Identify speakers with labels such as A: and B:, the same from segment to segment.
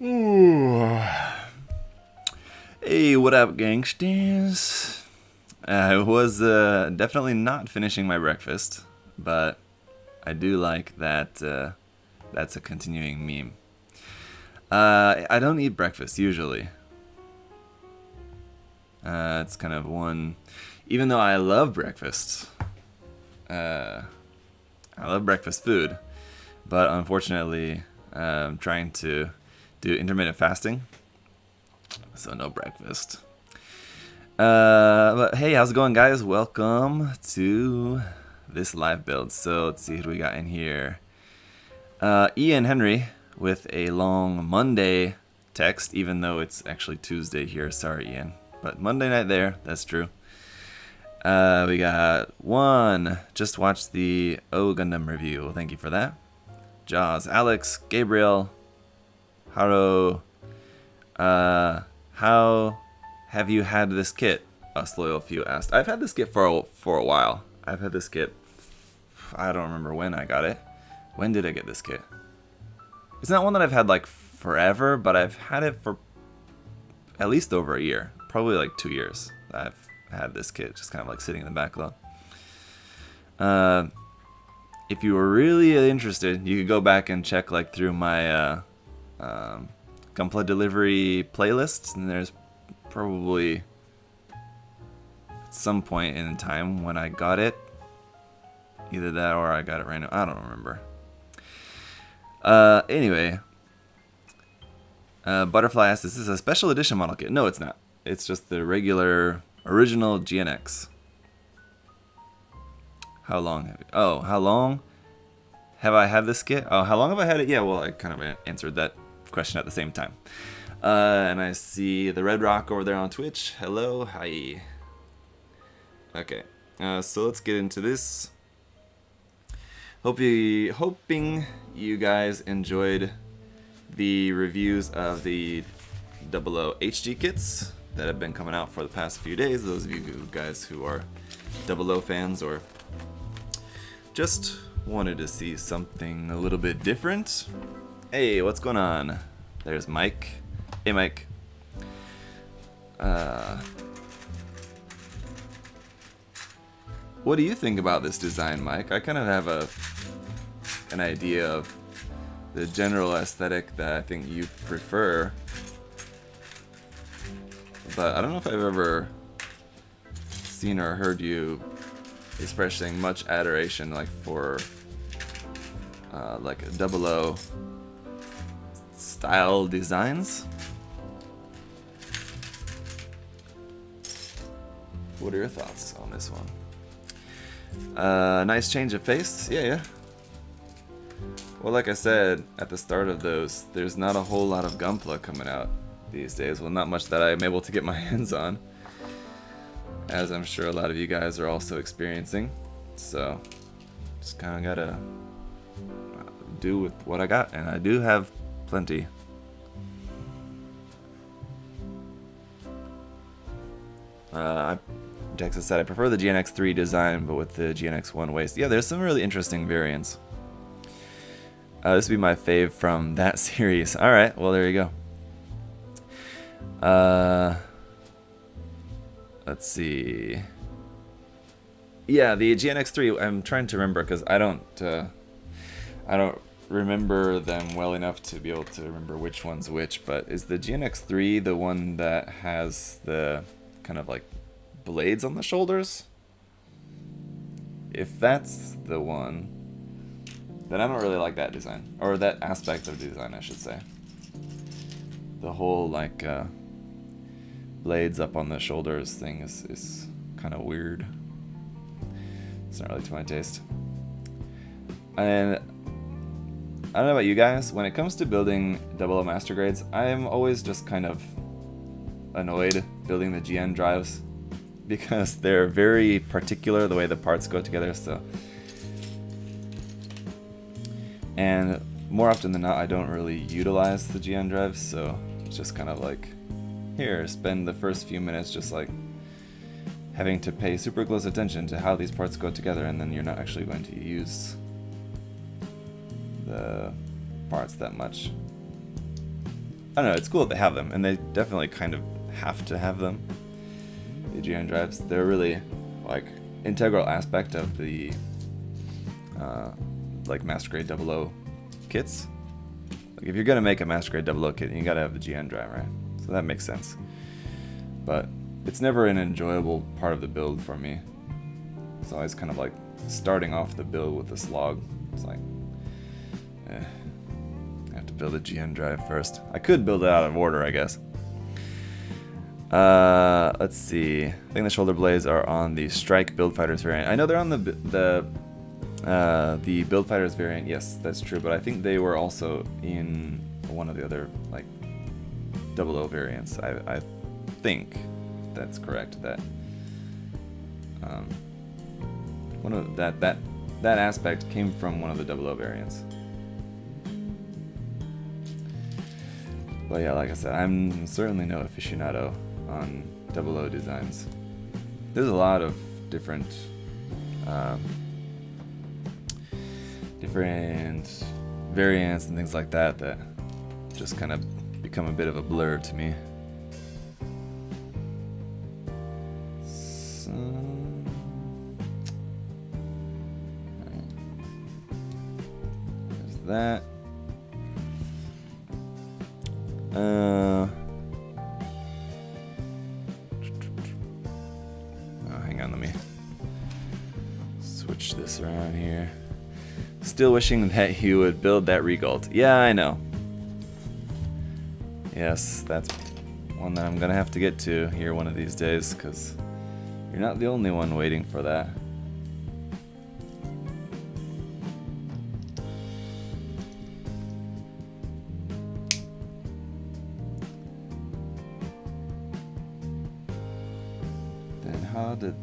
A: Ooh. Hey, what up, gangsters? I was definitely not finishing my breakfast, but I do like that that's a continuing meme. I don't eat breakfast usually. It's kind of one, even though I love breakfast. I love breakfast food, but unfortunately, I'm trying to do intermittent fasting, so no breakfast. But hey, how's it going, guys? Welcome to this live build. So let's see who we got in here. Ian Henry with a long Monday text, even though it's actually Tuesday here. Sorry, Ian. But Monday night there, that's true. We got one. Just watched the O Gundam review. Well, thank you for that. Jaws, Alex, Gabriel, Haro. How have you had this kit? Us loyal few asked. I've had this kit for a while. I've had this kit. I don't remember when I got it. When did I get this kit? It's not one that I've had like forever, but I've had it for at least over a year. Probably like 2 years. I've had this kit just kind of like sitting in the backlog. If you were really interested, you could go back and check like through my Gunpla delivery playlists, and there's probably at some point in time when I got it. Either that or I got it right now. I don't remember. Anyway, Butterfly asked, is this a special edition model kit? No, it's not. It's just the regular original GNX. How long have you... Oh, how long have I had this kit? Oh, how long have I had it? Yeah, well, I kind of answered that question at the same time. And I see the Red Rock over there on Twitch. Hello, hi. Okay, so let's get into this. Hoping you guys enjoyed the reviews of the 00 HG kits that have been coming out for the past few days. Those of you guys who are 00 fans or just wanted to see something a little bit different. Hey, what's going on? There's Mike. Hey, Mike. What do you think about this design, Mike? I kind of have an idea of the general aesthetic that I think you prefer, but I don't know if I've ever seen or heard you expressing much adoration like for like a 00 style designs. What are your thoughts on this one? Nice change of pace. Yeah. Well, like I said at the start of those, there's not a whole lot of Gunpla coming out these days. Well, not much that I'm able to get my hands on, as I'm sure a lot of you guys are also experiencing. So, just kind of gotta do with what I got, and I do have plenty. Texas said, I prefer the GNX 3 design, but with the GNX 1 waist. Yeah, there's some really interesting variants. This would be my fave from that series. Alright, well, there you go. Let's see. Yeah, the GNX 3, I'm trying to remember, because I don't remember them well enough to be able to remember which one's which, but is the GNX 3 the one that has the kind of like blades on the shoulders? If that's the one, then I don't really like that design, or that aspect of design, I should say. The whole like blades up on the shoulders thing is kind of weird. It's not really to my taste. And I don't know about you guys, when it comes to building 00 master grades, I am always just kind of annoyed building the GN drives, because they're very particular the way the parts go together. So, and more often than not, I don't really utilize the GN drives, so it's just kind of like, here, spend the first few minutes just like having to pay super close attention to how these parts go together, and then you're not actually going to use the parts that much. I don't know, it's cool that they have them, and they definitely kind of have to have them. The GN drives, they're really like integral aspect of the like Master Grade 00 kits. Like if you're gonna make a Master Grade 00 kit, you gotta have the GN drive, right? So that makes sense. But it's never an enjoyable part of the build for me. It's always kind of like starting off the build with the slog. It's like, I have to build a GN drive first. I could build it out of order, I guess. Let's see. I think the shoulder blades are on the Strike Build Fighters variant. I know they're on the Build Fighters variant. Yes, that's true. But I think they were also in one of the other like 00 variants. I think that's correct. That one of that aspect came from one of the 00 variants. But yeah, like I said, I'm certainly no aficionado on 00 designs. There's a lot of different variants and things like that that just kind of become a bit of a blur to me. So, there's that. Oh, hang on, let me switch this around here. Still wishing that you would build that Regalt. Yeah, I know. Yes, that's one that I'm gonna have to get to here one of these days, because you're not the only one waiting for that. Then how did...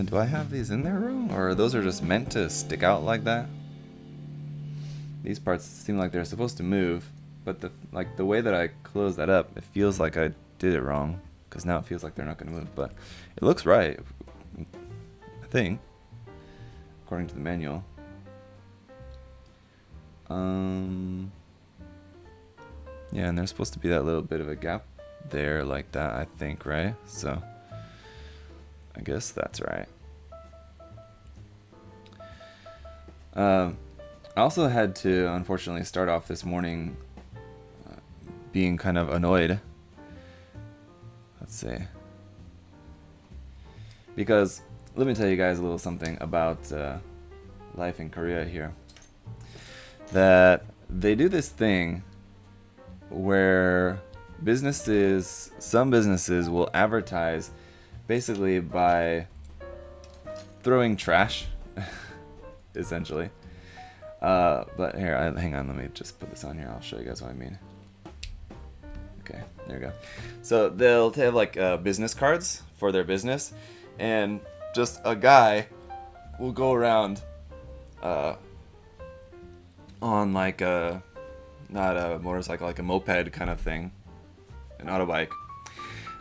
A: do I have these in there wrong? Or those are just meant to stick out like that? These parts seem like they're supposed to move, but the way that I close that up, it feels like I did it wrong, because now it feels like they're not going to move, but it looks right, I think, according to the manual. Yeah, and there's supposed to be that little bit of a gap there like that, I think, right? So I guess that's right. I also had to, unfortunately, start off this morning being kind of annoyed. Let's see. Because, let me tell you guys a little something about life in Korea here. That they do this thing where some businesses will advertise basically by throwing trash, essentially. But here, hang on, let me just put this on here. I'll show you guys what I mean. Okay, there we go. So they'll have like business cards for their business, and just a guy will go around on like not a motorcycle, like a moped kind of thing, an auto bike.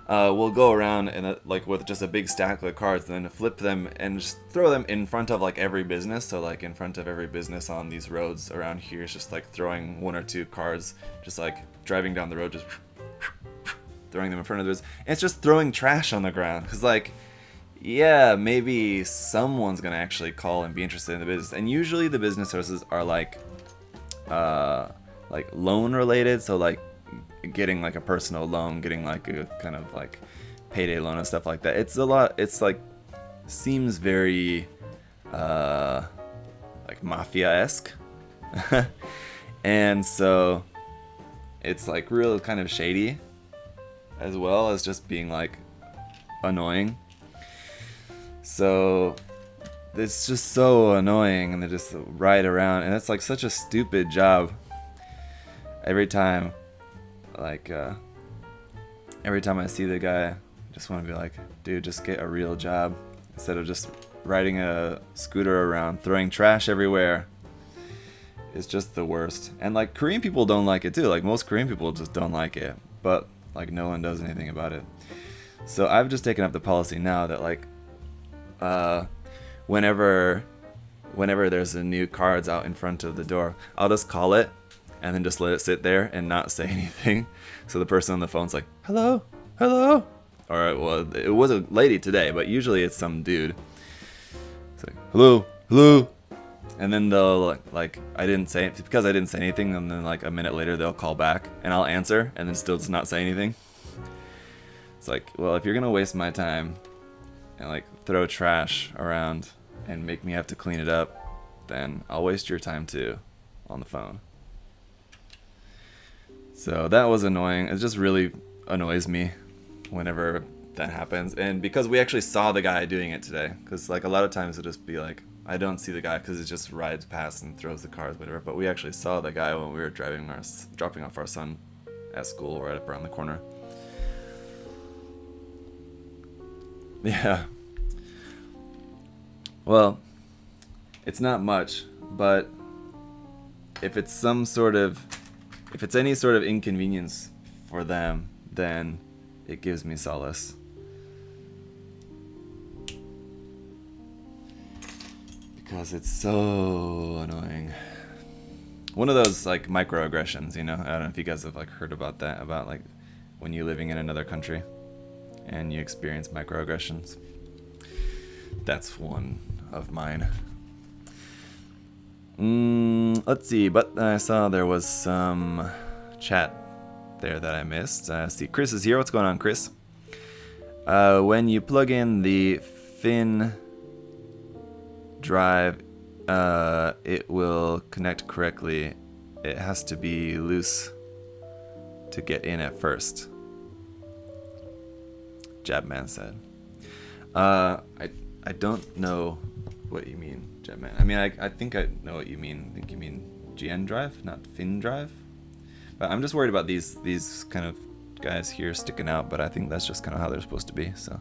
A: We'll go around and like with just a big stack of cards, and then flip them and just throw them in front of like every business. So like in front of every business on these roads around here, it's just like throwing one or two cards, just like driving down the road, just throwing them in front of the business. And it's just throwing trash on the ground, because like, yeah, maybe someone's gonna actually call and be interested in the business. And usually the business sources are like loan related, so like getting like a personal loan, getting like a kind of like payday loan and stuff like that. It's a lot, it's like seems very like mafia-esque. And so it's like real kind of shady, as well as just being like annoying. So it's just so annoying, and they just ride around, and it's like such a stupid job every time. Like every time I see the guy, I just want to be like, dude, just get a real job instead of just riding a scooter around throwing trash everywhere. It's just the worst. And like Korean people don't like it too. Like most Korean people just don't like it, but like no one does anything about it. So I've just taken up the policy now that like whenever there's a new cards out in front of the door, I'll just call it, and then just let it sit there and not say anything. So the person on the phone's like, hello, hello. Or, well, it was a lady today, but usually it's some dude. It's like, hello, hello. And then they'll, like, I didn't say it, because I didn't say anything, and then, like, a minute later they'll call back, and I'll answer, and then still just not say anything. It's like, well, if you're gonna waste my time and, like, throw trash around and make me have to clean it up, then I'll waste your time too on the phone. So that was annoying. It just really annoys me whenever that happens. And because we actually saw the guy doing it today, because like a lot of times it'll just be like, I don't see the guy because it just rides past and throws the cars, whatever. But we actually saw the guy when we were dropping off our son at school right up around the corner. Yeah. Well, it's not much, but if it's any sort of inconvenience for them, then it gives me solace. Because it's so annoying. One of those like microaggressions, you know? I don't know if you guys have like heard about that, about like when you're living in another country and you experience microaggressions. That's one of mine. Let's see, but I saw there was some chat there that I missed. See, Chris is here. What's going on, Chris? When you plug in the fin drive, it will connect correctly. It has to be loose to get in at first, Jabman said. I don't know what you mean, Jetman. I mean, I think I know what you mean. I think you mean GN drive, not fin drive. But I'm just worried about these kind of guys here sticking out, but I think that's just kind of how they're supposed to be, so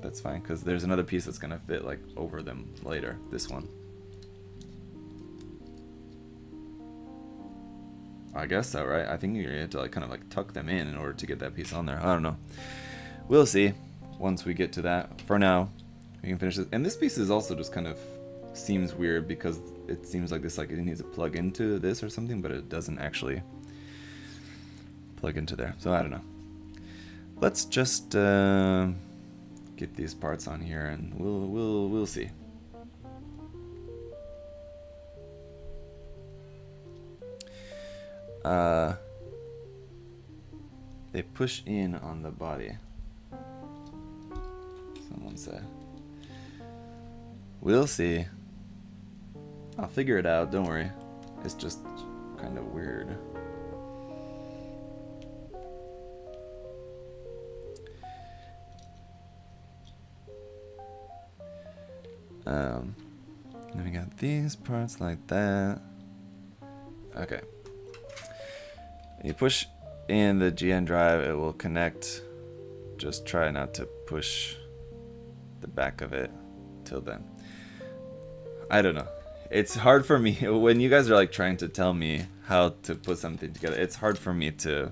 A: that's fine, because there's another piece that's going to fit like over them later, this one. I guess so, right? I think you have to like kind of like tuck them in order to get that piece on there. I don't know. We'll see once we get to that. For now, we can finish this. And this piece is also just kind of seems weird because it seems like this, like it needs to plug into this or something, but it doesn't actually plug into there. So I don't know. Let's just get these parts on here, and we'll see. They push in on the body. Someone said. We'll see. I'll figure it out, don't worry. It's just kind of weird. Then we got these parts like that. Okay. You push in the GN drive, it will connect. Just try not to push the back of it till then. I don't know. It's hard for me when you guys are like trying to tell me how to put something together. It's hard for me to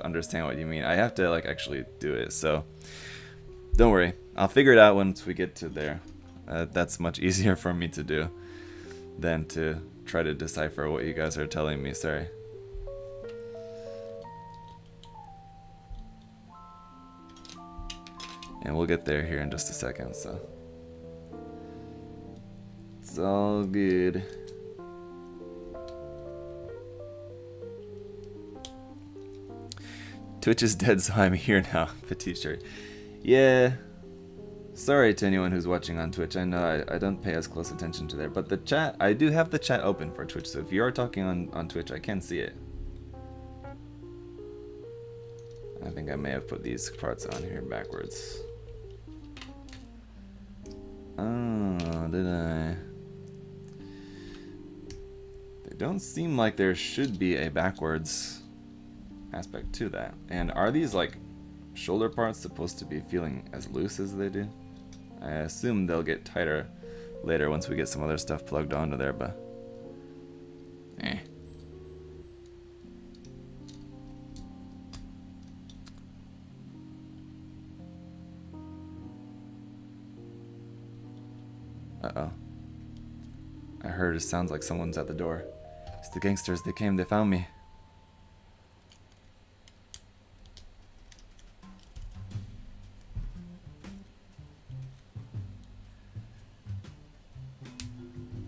A: understand what you mean. I have to like actually do it. So don't worry. I'll figure it out once we get to there. That's much easier for me to do than to try to decipher what you guys are telling me. Sorry. And we'll get there here in just a second, so it's all good. Twitch is dead, so I'm here now. Petite shirt. Yeah. Sorry to anyone who's watching on Twitch. I know I don't pay as close attention to there, but the chat, I do have the chat open for Twitch, so if you are talking on Twitch, I can see it. I think I may have put these parts on here backwards. Oh, did I? They don't seem like there should be a backwards aspect to that. And are these like shoulder parts supposed to be feeling as loose as they do? I assume they'll get tighter later once we get some other stuff plugged onto there, but eh. Uh-oh. I heard it sounds like someone's at the door. It's the gangsters. They came. They found me.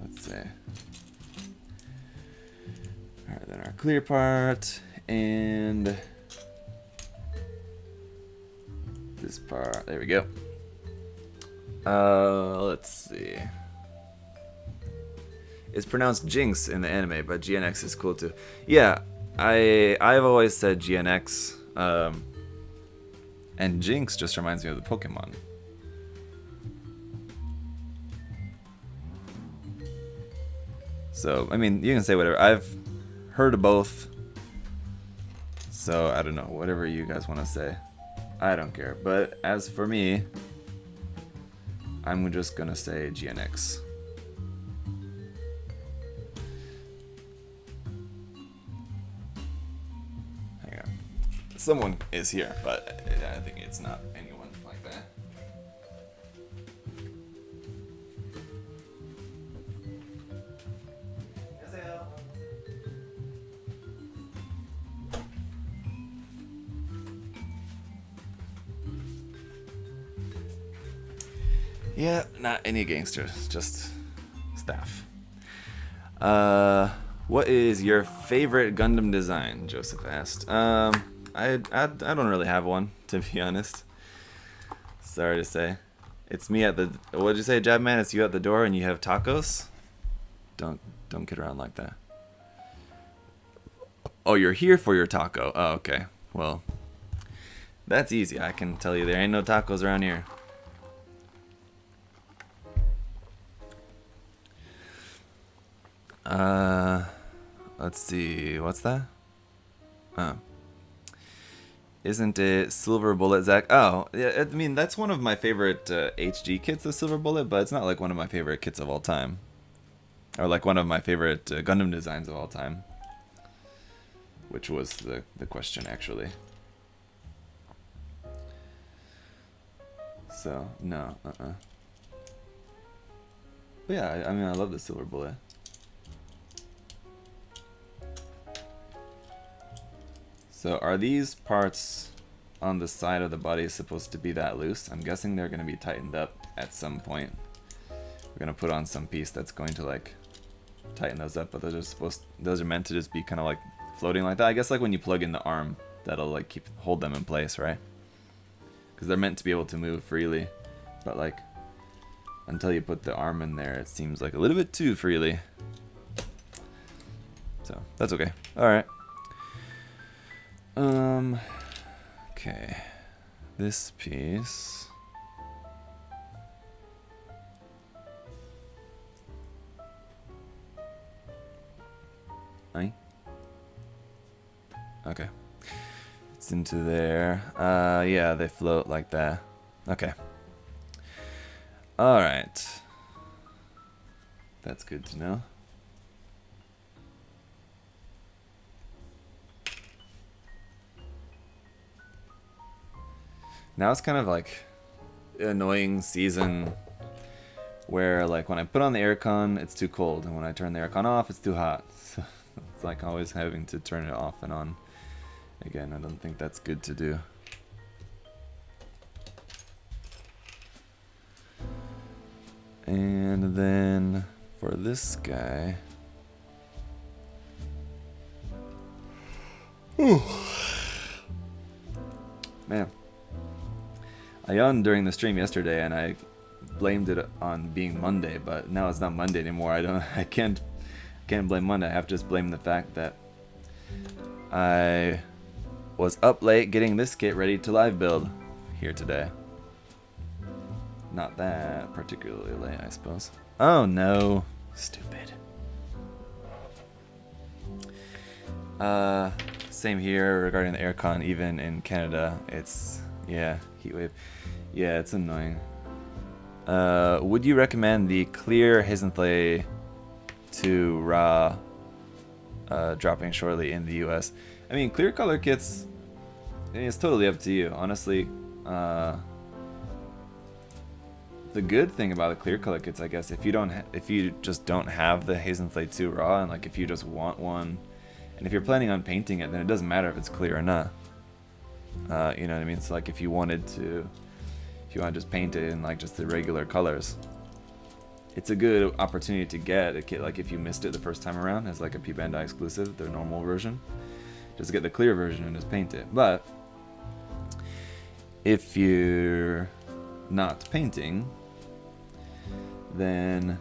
A: Let's see. Alright, then our clear part. And this part. There we go. Let's see. It's pronounced Jinx in the anime, but GNX is cool too. Yeah, I've always said GNX, and Jinx just reminds me of the Pokemon. So, I mean, you can say whatever. I've heard of both, so I don't know, whatever you guys want to say. I don't care. But as for me, I'm just gonna say GNX. Hang on. Someone is here, but I think it's not anyone like that. Yeah, not any gangsters, just staff. What is your favorite Gundam design? Joseph asked. I don't really have one, to be honest. Sorry to say. It's me at the. What did you say, Jabman? It's you at the door, and you have tacos. Don't get around like that. Oh, you're here for your taco. Oh, okay. Well, that's easy. I can tell you there ain't no tacos around here. Let's see, what's that? Oh. Isn't it Silver Bullet, Zach? Oh, yeah, I mean, that's one of my favorite HG kits of Silver Bullet, but it's not like one of my favorite kits of all time. Or like one of my favorite Gundam designs of all time. Which was the question, actually. So, no, But yeah, I mean, I love the Silver Bullet. So are these parts on the side of the body supposed to be that loose? I'm guessing they're going to be tightened up at some point. We're going to put on some piece that's going to like tighten those up, but those are meant to just be kind of like floating like that. I guess like when you plug in the arm, that'll like hold them in place, right? Because they're meant to be able to move freely, but like until you put the arm in there, it seems like a little bit too freely. So that's okay. All right. Okay, this piece. Aye. Okay. It's into there. Yeah, they float like that. Okay. All right. That's good to know. Now it's kind of like an annoying season where like when I put on the aircon, it's too cold, and when I turn the aircon off, it's too hot. So it's like always having to turn it off and on. Again, I don't think that's good to do. And then for this guy, man. I yawned during the stream yesterday, and I blamed it on being Monday, but now it's not Monday anymore. I can't blame Monday. I have to just blame the fact that I was up late getting this kit ready to live build here today. Not that particularly late, I suppose. Oh no, stupid. Same here regarding the aircon. Even in Canada, it's heat wave. Yeah, it's annoying. Would you recommend the clear Hazenthal to raw dropping shortly in the US? I mean, clear color kits, it's totally up to you. Honestly, the the good thing about the clear color kits, I guess, if you just don't have the Hazenflay 2 raw, and like if you just want one, and if you're planning on painting it, then it doesn't matter if it's clear or not. You know what I mean? So like if you want to just paint it in like just the regular colors, it's a good opportunity to get a kit. Like if you missed it the first time around as like a P Bandai exclusive, their normal version, just get the clear version and just paint it. But if you're not painting, then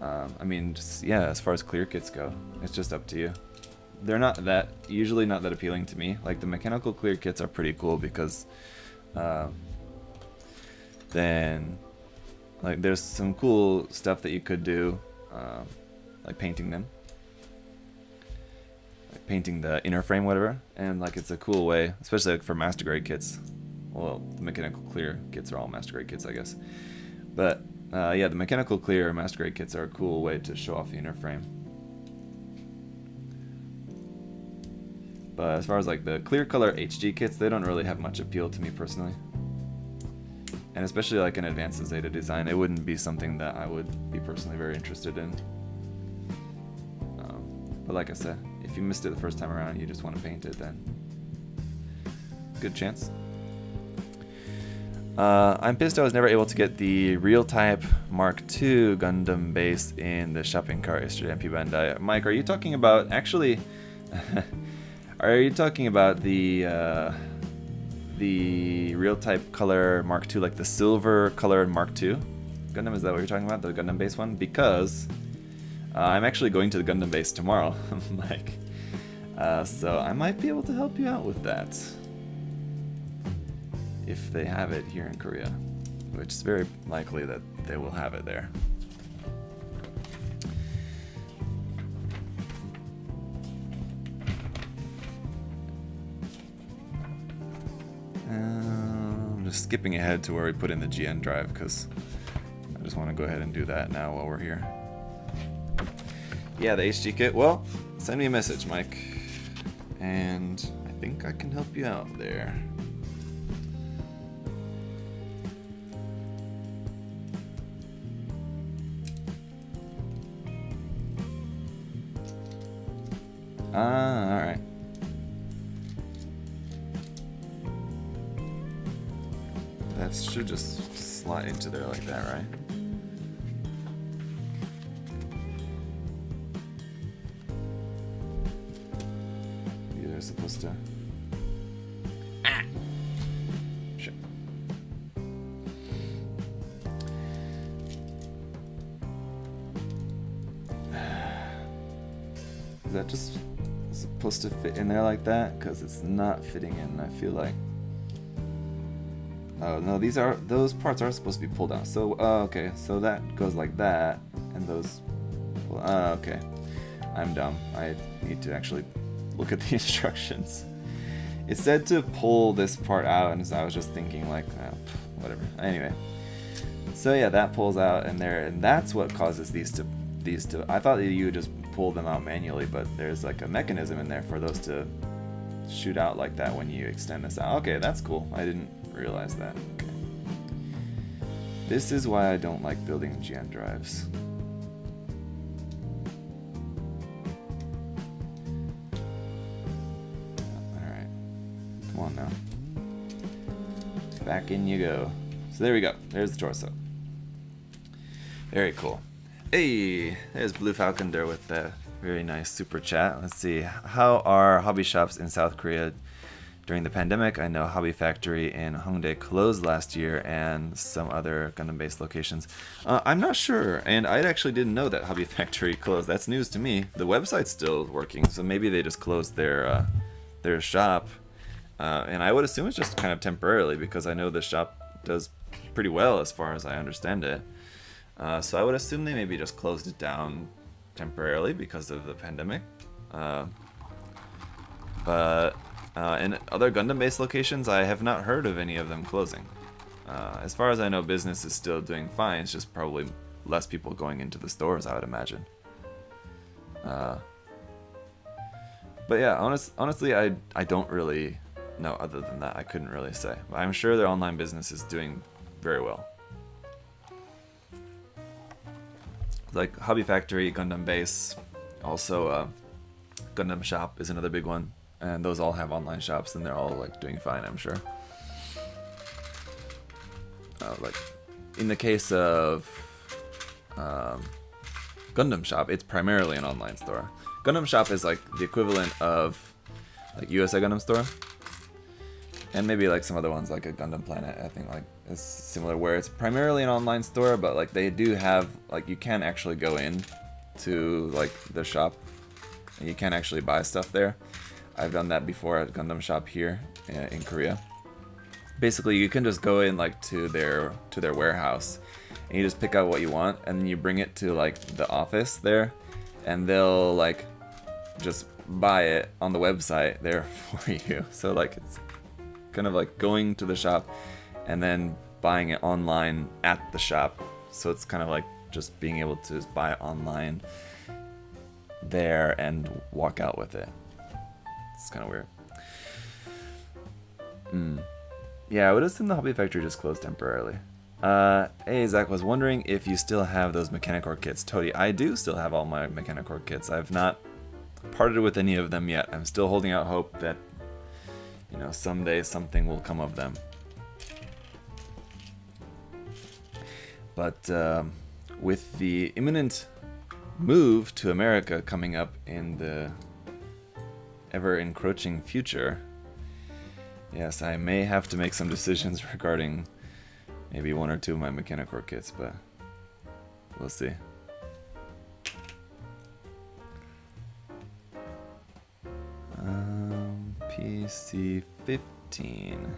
A: I mean, just, yeah, as far as clear kits go, it's just up to you. They're usually not that appealing to me. Like the mechanical clear kits are pretty cool because then like there's some cool stuff that you could do, like painting them, like painting the inner frame, whatever, and like it's a cool way, especially like for master grade kits. Well, the mechanical clear kits are all master grade kits, I guess, but yeah, the mechanical clear master grade kits are a cool way to show off the inner frame. But as far as like the clear color HG kits, they don't really have much appeal to me personally. And especially like an advanced Zeta design, it wouldn't be something that I would be personally very interested in. But like I said, if you missed it the first time around and you just want to paint it, then good chance. I'm pissed I was never able to get the Real Type Mark II Gundam base in the shopping cart yesterday on P Bandai. Mike, are you talking about actually? Are you talking about the Real Type color Mark II, like the silver colored Mark II Gundam? Is that what you're talking about, the Gundam base one? Because I'm actually going to the Gundam base tomorrow, Mike. So I might be able to help you out with that. If they have it here in Korea, which is very likely that they will have it there. I'm just skipping ahead to where we put in the GN drive because I just want to go ahead and do that now while we're here. Yeah, the HG kit. Well, send me a message, Mike, and I think I can help you out there. Alright. That should just slide into there like that, right? Maybe they're supposed to... Sure. Is that just supposed to fit in there like that? Because it's not fitting in, I feel like. Oh no, those parts are supposed to be pulled out. So okay, so that goes like that, and those. Okay, I'm dumb. I need to actually look at the instructions. It said to pull this part out, and so I was just thinking like, whatever. Anyway, so yeah, that pulls out, and that's what causes these to. I thought that you would just pull them out manually, but there's like a mechanism in there for those to shoot out like that when you extend this out. Okay, that's cool. I didn't realize that. Okay. This is why I don't like building GN drives. Alright. Come on now. Back in you go. So there we go. There's the torso. Very cool. Hey, there's Blue Falcon there with the very nice super chat. Let's see, how are hobby shops in South Korea during the pandemic? I know Hobby Factory in Hongdae closed last year and some other Gundam-based locations. I'm not sure, and I actually didn't know that Hobby Factory closed. That's news to me. The website's still working, so maybe they just closed their shop. And I would assume it's just kind of temporarily because I know the shop does pretty well as far as I understand it. So I would assume they maybe just closed it down temporarily because of the pandemic. But in other Gundam-based locations, I have not heard of any of them closing. As far as I know, business is still doing fine. It's just probably less people going into the stores, I would imagine. But yeah, honestly, I don't really know. Other than that, I couldn't really say. But I'm sure their online business is doing very well. Like Hobby Factory, Gundam Base, also Gundam Shop is another big one, and those all have online shops, and they're all like doing fine, I'm sure. Like in the case of Gundam Shop, it's primarily an online store. Gundam Shop is like the equivalent of like USA Gundam Store, and maybe like some other ones like a Gundam Planet. I think like is similar, where it's primarily an online store, but like they do have like you can actually go in to like the shop, and you can actually buy stuff there. I've done that before at Gundam Shop here in Korea. Basically, you can just go in like to their warehouse, and you just pick out what you want, and then you bring it to like the office there, and they'll like just buy it on the website there for you. So like it's kind of like going to the shop and then buying it online at the shop. So it's kind of like just being able to just buy it online there and walk out with it. It's kind of weird. Yeah, I would assume the Hobby Factory just closed temporarily. Hey, Zach, was wondering if you still have those Mechanicore kits. Toady, I do still have all my Mechanicore kits. I've not parted with any of them yet. I'm still holding out hope that, you know, someday something will come of them. But with the imminent move to America coming up in the ever-encroaching future, yes, I may have to make some decisions regarding maybe one or two of my Mechanicore kits, but we'll see. PC 15.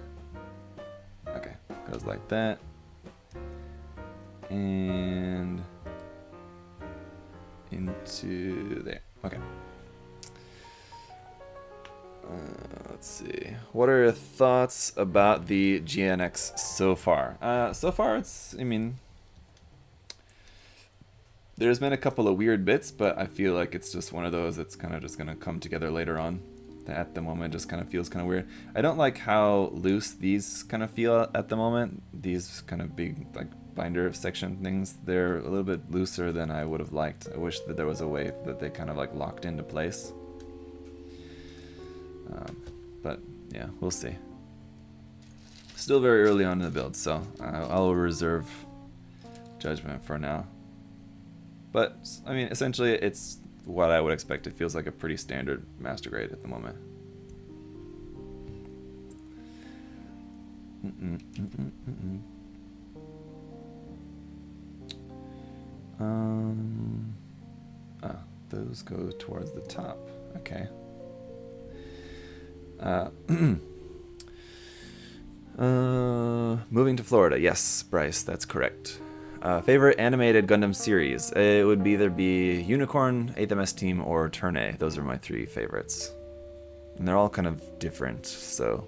A: Okay, goes like that. And into there. Okay. Let's see. What are your thoughts about the GNX so far? So far, it's, I mean, there's been a couple of weird bits, but I feel like it's just one of those that's kind of just going to come together later on. At the moment, just kind of feels kind of weird. I don't like how loose these kind of feel at the moment. These kind of big, like, binder section things, they're a little bit looser than I would have liked. I wish that there was a way that they kind of, like, locked into place. But yeah, we'll see. Still very early on in the build, so I'll reserve judgment for now. But I mean, essentially, it's what I would expect. It feels like a pretty standard master grade at the moment. Those go towards the top. Okay. Moving to Florida. Yes, Bryce, that's correct. Favorite animated Gundam series? It would either be Unicorn, 8th MS Team, or Turn A. Those are my three favorites. And they're all kind of different, so...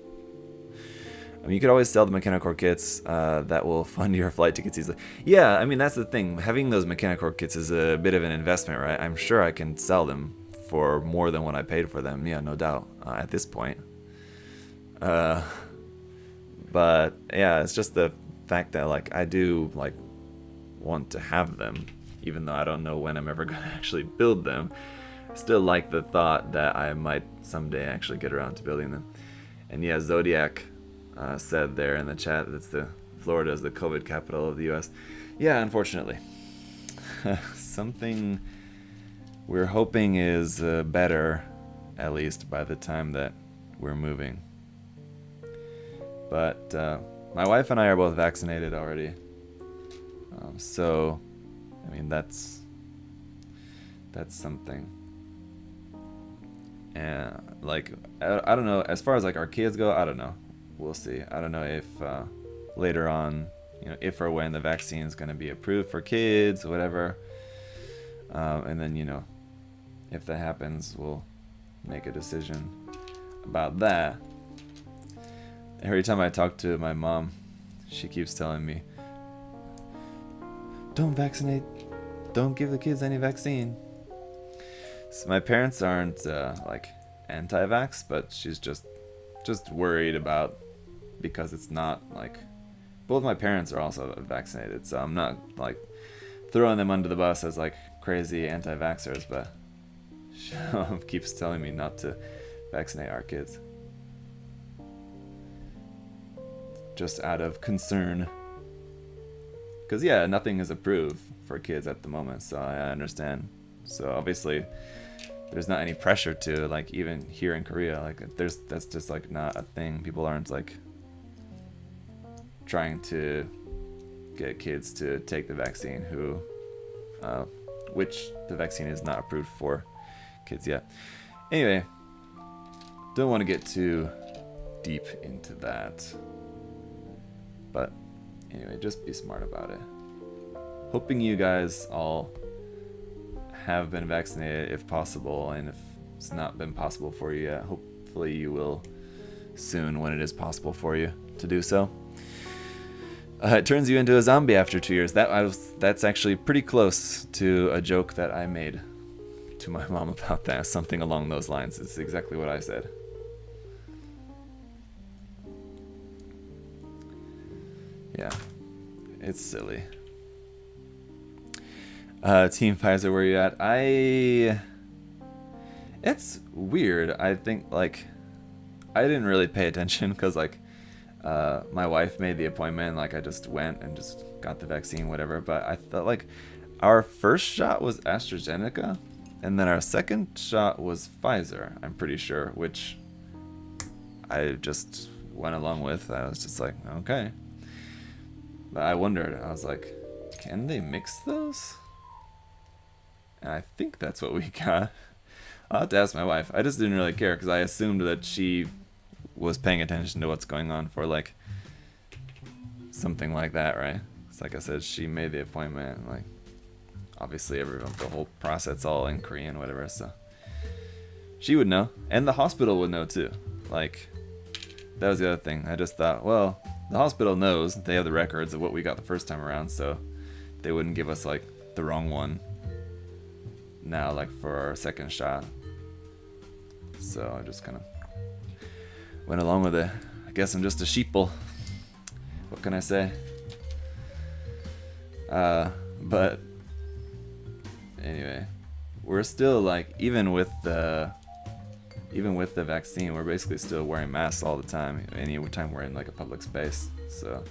A: I mean, you could always sell the Mechanicore kits that will fund your flight tickets easily. Yeah, I mean, that's the thing. Having those Mechanicore kits is a bit of an investment, right? I'm sure I can sell them for more than what I paid for them. Yeah, no doubt, at this point. But, yeah, it's just the fact that, like, I do, like, want to have them, even though I don't know when I'm ever going to actually build them. I still like the thought that I might someday actually get around to building them. And yeah, Zodiac said there in the chat that Florida is the COVID capital of the U.S. Yeah, unfortunately. Something we're hoping is better, at least by the time that we're moving. But my wife and I are both vaccinated already. So, I mean, that's something. And, like, I don't know, as far as, like, our kids go, I don't know. We'll see. I don't know if later on, you know, if or when the vaccine is going to be approved for kids or whatever. And then, you know, if that happens, we'll make a decision about that. Every time I talk to my mom, she keeps telling me, don't vaccinate, don't give the kids any vaccine. So my parents aren't like anti-vax, but she's just worried about, because it's not like, both my parents are also vaccinated, so I'm not like throwing them under the bus as like crazy anti-vaxxers, but keeps telling me not to vaccinate our kids. Just out of concern. Because, yeah, nothing is approved for kids at the moment, so I understand. So, obviously, there's not any pressure to, like, even here in Korea, like, that's just, like, not a thing. People aren't, like, trying to get kids to take the vaccine which the vaccine is not approved for kids yet. Anyway, don't want to get too deep into that. But anyway, just be smart about it. Hoping you guys all have been vaccinated if possible, and if it's not been possible for you yet, hopefully you will soon when it is possible for you to do so. It turns you into a zombie after 2 years. That's actually pretty close to a joke that I made to my mom about that. Something along those lines. It's exactly what I said. Yeah, it's silly. Team Pfizer, where you at? It's weird. I think, like, I didn't really pay attention because, like, my wife made the appointment. Like, I just went and just got the vaccine, whatever. But I thought, like, our first shot was AstraZeneca, and then our second shot was Pfizer, I'm pretty sure, which I just went along with. I was just like, okay. But I wondered, I was like, can they mix those? And I think that's what we got. I'll have to ask my wife. I just didn't really care because I assumed that she was paying attention to what's going on for, like, something like that, right? It's like I said, she made the appointment. Like, obviously, the whole process all in Korean, whatever. So she would know, and the hospital would know too. Like, that was the other thing. I just thought, well, the hospital knows. They have the records of what we got the first time around, so they wouldn't give us, like, the wrong one now, like, for our second shot. So I just kind of went along with it. I guess I'm just a sheeple. What can I say? But anyway, we're still, like, even with the vaccine, we're basically still wearing masks all the time, any time we're in, like, a public space. So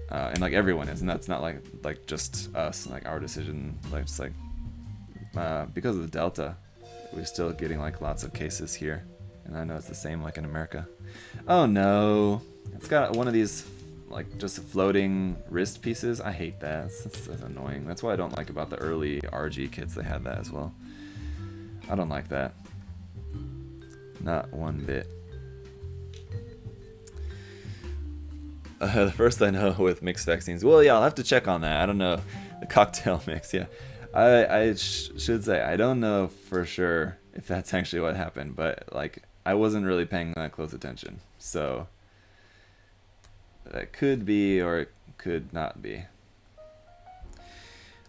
A: and, like, everyone is, and that's not like just us, like, our decision. Like, it's like because of the Delta, we're still getting, like, lots of cases here, and I know it's the same, like, in America. Oh no, it's got one of these, like, just floating wrist pieces. I hate that. That's annoying. That's what I don't like about the early RG kits. They had that as well. I don't like that. Not one bit. The first I know with mixed vaccines. Well, yeah, I'll have to check on that. I don't know. The cocktail mix, yeah. I should say, I don't know for sure if that's actually what happened, but, like, I wasn't really paying that close attention. So that could be or it could not be.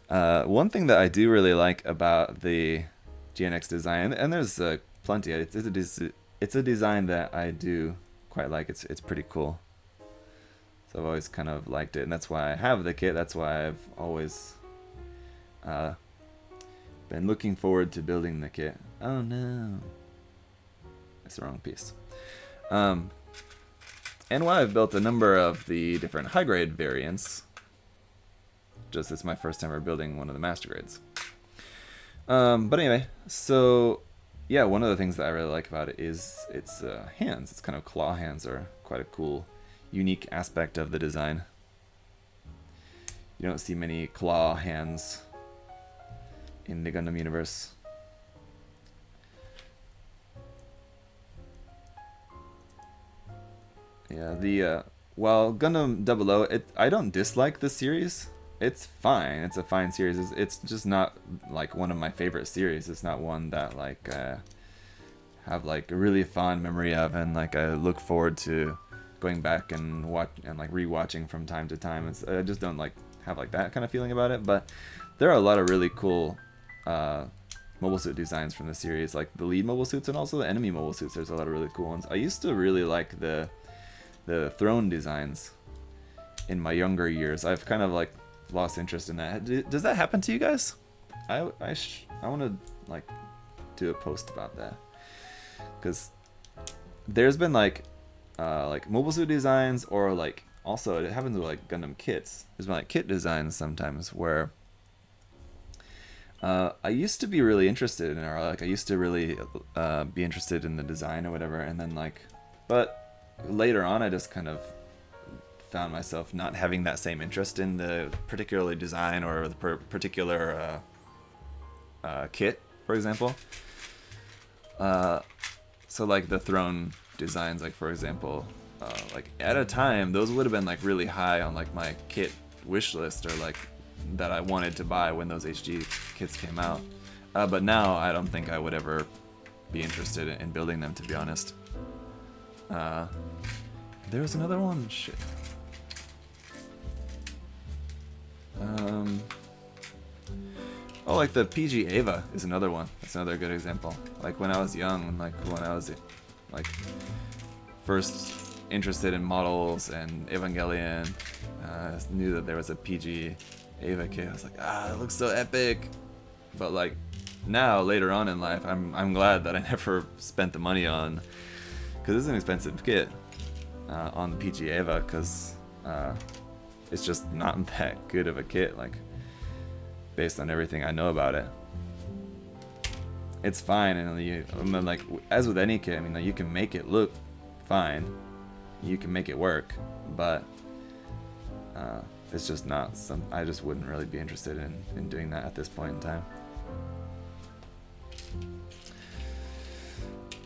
A: One thing that I do really like about the GNX design, and there's plenty, it's a design that I do quite like. It's pretty cool. So I've always kind of liked it, and that's why I have the kit. That's why I've always been looking forward to building the kit. Oh no, that's the wrong piece. And why I've built a number of the different high grade variants. Just it's my first time ever building one of the master grades. But anyway, so yeah, one of the things that I really like about it is its hands. Its kind of claw hands are quite a cool, unique aspect of the design. You don't see many claw hands in the Gundam universe. Yeah, while Gundam 00, I don't dislike the series. It's fine. It's a fine series. It's just not, like, one of my favorite series. It's not one that, like, have, like, a really fond memory of, and, like, I look forward to going back and like rewatching from time to time. I just don't, like, have, like, that kind of feeling about it. But there are a lot of really cool mobile suit designs from the series, like the lead mobile suits and also the enemy mobile suits. There's a lot of really cool ones. I used to really like the throne designs in my younger years. I've kind of, like, lost interest in that. Does that happen to you guys? I want to like do a post about that, because there's been like mobile suit designs, or like also it happens with like Gundam kits. There's been like kit designs sometimes where I used to be really interested in, or like I used to really be interested in the design or whatever, and then like, but later on I just kind of found myself not having that same interest in the particularly design or the particular kit, for example. So like the throne designs, like for example, like at a time those would have been like really high on like my kit wish list, or like that I wanted to buy when those HG kits came out. But now I don't think I would ever be interested in building them, to be honest. There was another one. Shit. Oh, like the PG Ava is another one. That's another good example. Like when I was young, like when I was like first interested in models and Evangelion, I knew that there was a PG Ava kit. I was like, it looks so epic. But like now, later on in life, I'm glad that I never spent the money on, because it's an expensive kit on the PG Ava, because it's just not that good of a kit, like based on everything I know about it. It's fine, and I mean, like as with any kit, I mean, like, you can make it look fine, you can make it work, but it's just not some. I just wouldn't really be interested in doing that at this point in time.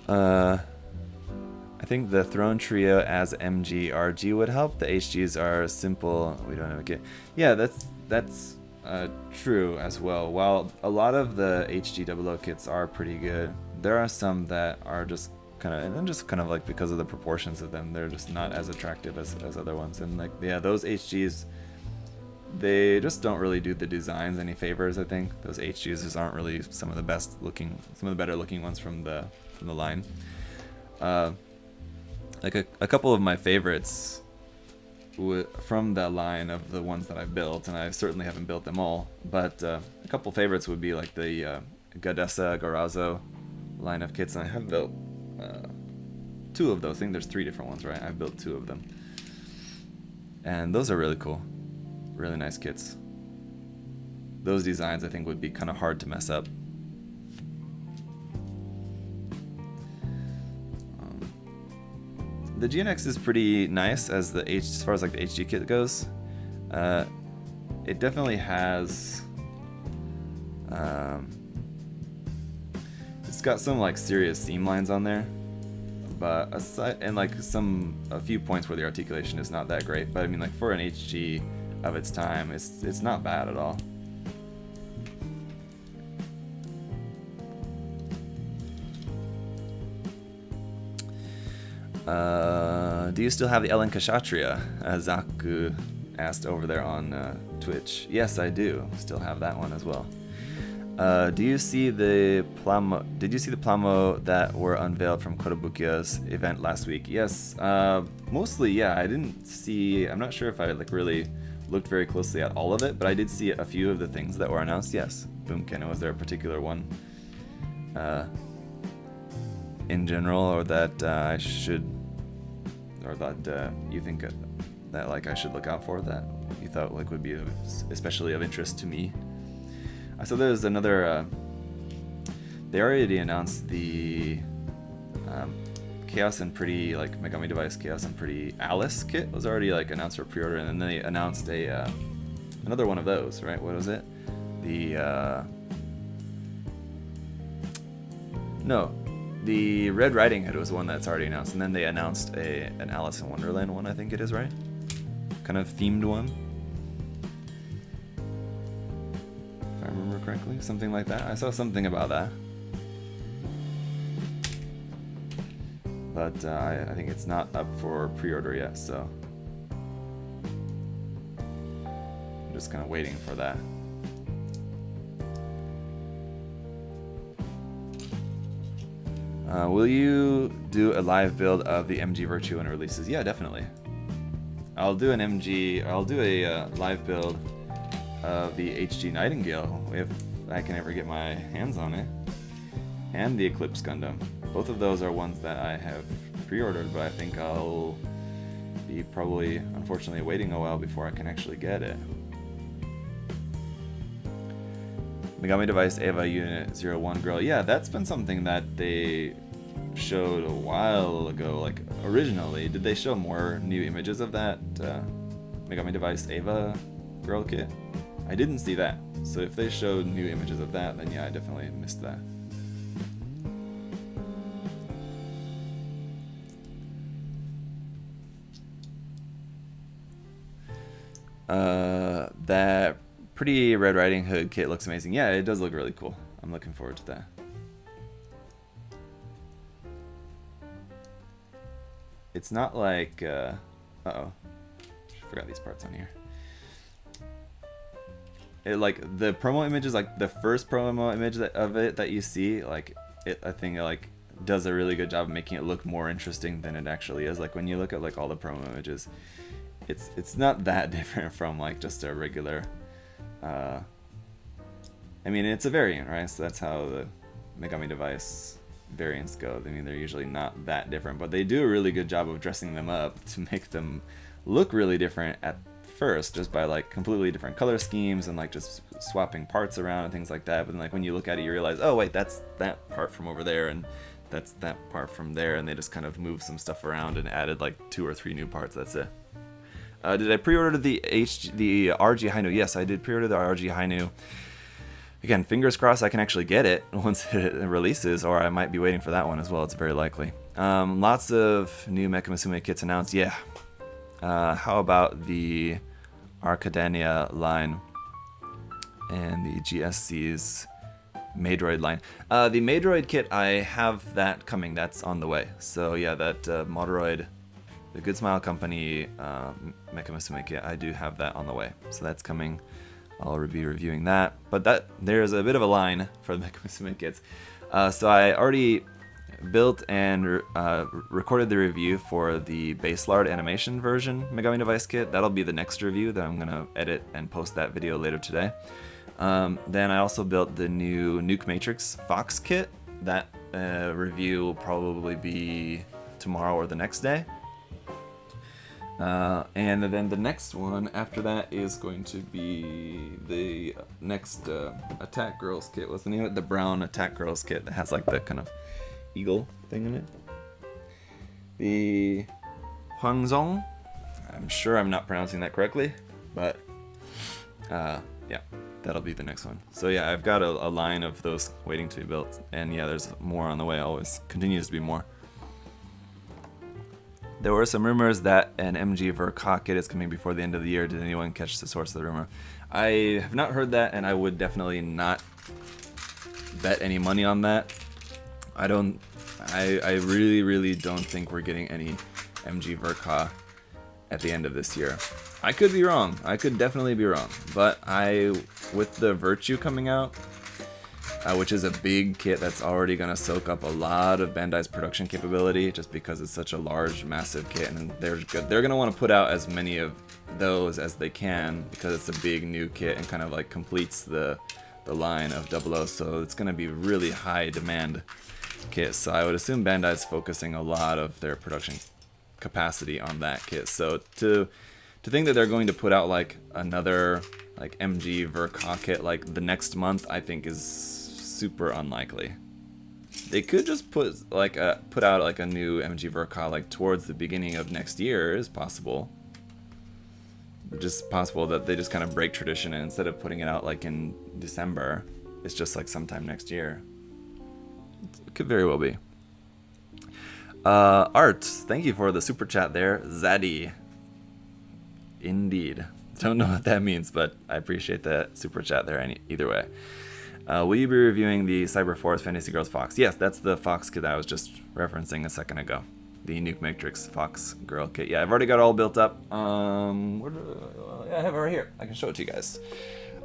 A: I think the Throne Trio as MGRG would help. The HGs are simple. We don't have a kit. Yeah, that's true as well. While a lot of the HG00 kits are pretty good, there are some that are just kind of like, because of the proportions of them, they're just not as attractive as other ones. And like, yeah, those HGs, they just don't really do the designs any favors. I think those HGs just aren't really some of the better looking ones from the line. Like a couple of my favorites from that line of the ones that I've built, and I certainly haven't built them all, but a couple favorites would be like the Gadessa Gorazo line of kits, and I have built 2 of those. I think there's 3 different ones, right? I've built 2 of them, and those are really cool, really nice kits. Those designs I think would be kind of hard to mess up. The GNX is pretty nice as far as like the HG kit goes. It definitely has. It's got some like serious seam lines on there, but aside, and like a few points where the articulation is not that great. But I mean, like for an HG of its time, it's not bad at all. Do you still have the Ellen Kshatriya? Zaku asked over there on Twitch. Yes, I do. Still have that one as well. Did you see the Plamo that were unveiled from Kotobukiya's event last week? Yes, mostly, yeah. I'm not sure if I like really looked very closely at all of it, but I did see a few of the things that were announced. Yes, Boomken, was there a particular one in general, or that I should, or that you think that like I should look out for, that you thought like would be especially of interest to me? So there's another. They already announced the Chaos and Pretty, like Megami Device Chaos and Pretty Alice kit was already like announced for pre-order, and then they announced another one of those, right? What was it? The Red Riding Hood was one that's already announced, and then they announced an Alice in Wonderland one, I think it is, right? Kind of themed one, if I remember correctly, something like that. I saw something about that, but I think it's not up for pre-order yet, so I'm just kind of waiting for that. Will you do a live build of the MG Virtue when it releases? Yeah, definitely. I'll do a live build of the HG Nightingale, if I can ever get my hands on it, and the Eclipse Gundam. Both of those are ones that I have pre-ordered, but I think I'll be probably, unfortunately, waiting a while before I can actually get it. Megami Device Eva Unit 01 Girl. Yeah, that's been something that they showed a while ago, like originally. Did they show more new images of that Megami Device Eva Girl kit? I didn't see that. So if they showed new images of that, then yeah, I definitely missed that. That pretty Red Riding Hood kit looks amazing. Yeah, it does look really cool. I'm looking forward to that. It's not like, uh-oh, forgot these parts on here. It, like, the promo images, like the first promo image of it that you see, like, I think it, like, does a really good job of making it look more interesting than it actually is. Like, when you look at, like, all the promo images, it's not that different from, like, just a regular, I mean, it's a variant, right? So that's how the Megami Device variants go. I mean, they're usually not that different, but they do a really good job of dressing them up to make them look really different at first, just by like completely different color schemes and like just swapping parts around and things like that. But then, like, when you look at it, you realize, oh wait, that's that part from over there and that's that part from there, and they just kind of moved some stuff around and added like 2 or 3 new parts. That's it. Did I pre-order the RG Hainu? Yes, I did pre-order the RG Hainu. Again, fingers crossed I can actually get it once it releases, or I might be waiting for that one as well. It's very likely. Lots of new Mecha Musume kits announced. Yeah. How about the Arcadania line and the GSC's Maydroid line? The Maydroid kit, I have that coming. That's on the way. So yeah, that Motoroid, the Good Smile Company Mecha Musume kit, I do have that on the way. So that's coming. I'll be reviewing that. But there's a bit of a line for the Mecha Musume kits. So I already built and recorded the review for the Baselard animation version Megami Device kit. That'll be the next review that I'm going to edit and post that video later today. Then I also built the new Nuke Matrix Fox kit. That review will probably be tomorrow or the next day. And then the next one after that is going to be the next Attack Girls kit. What's the name of it? The brown Attack Girls kit that has like the kind of eagle thing in it. The Huangzong. I'm sure I'm not pronouncing that correctly, but yeah, that'll be the next one. So yeah, I've got a line of those waiting to be built, and yeah, there's more on the way. Always continues to be more. There were some rumors that an MG Verka kit is coming before the end of the year. Did anyone catch the source of the rumor? I have not heard that, and I would definitely not bet any money on that. I really don't think we're getting any MG Verka at the end of this year. I could be wrong. I could definitely be wrong. But with the Virtue coming out, which is a big kit that's already going to soak up a lot of Bandai's production capability just because it's such a large, massive kit, and they're going to want to put out as many of those as they can because it's a big new kit and kind of like completes the line of 00, so it's going to be really high demand kit. So I would assume Bandai's focusing a lot of their production capacity on that kit. So to think that they're going to put out like another like MG Verka kit like the next month, I think is super unlikely. They could just put out like a new MG Verka like towards the beginning of next year. Is possible. Just possible that they just kind of break tradition, and instead of putting it out like in December, it's just like sometime next year. It could very well be. Art, thank you for the super chat there, Zaddy. Indeed. Don't know what that means, but I appreciate that super chat there either way. Will you be reviewing the Cyber Force Fantasy Girls Fox? Yes, that's the Fox kit that I was just referencing a second ago. The Nuke Matrix Fox Girl kit. Yeah, I've already got it all built up. Yeah, I have it right here. I can show it to you guys.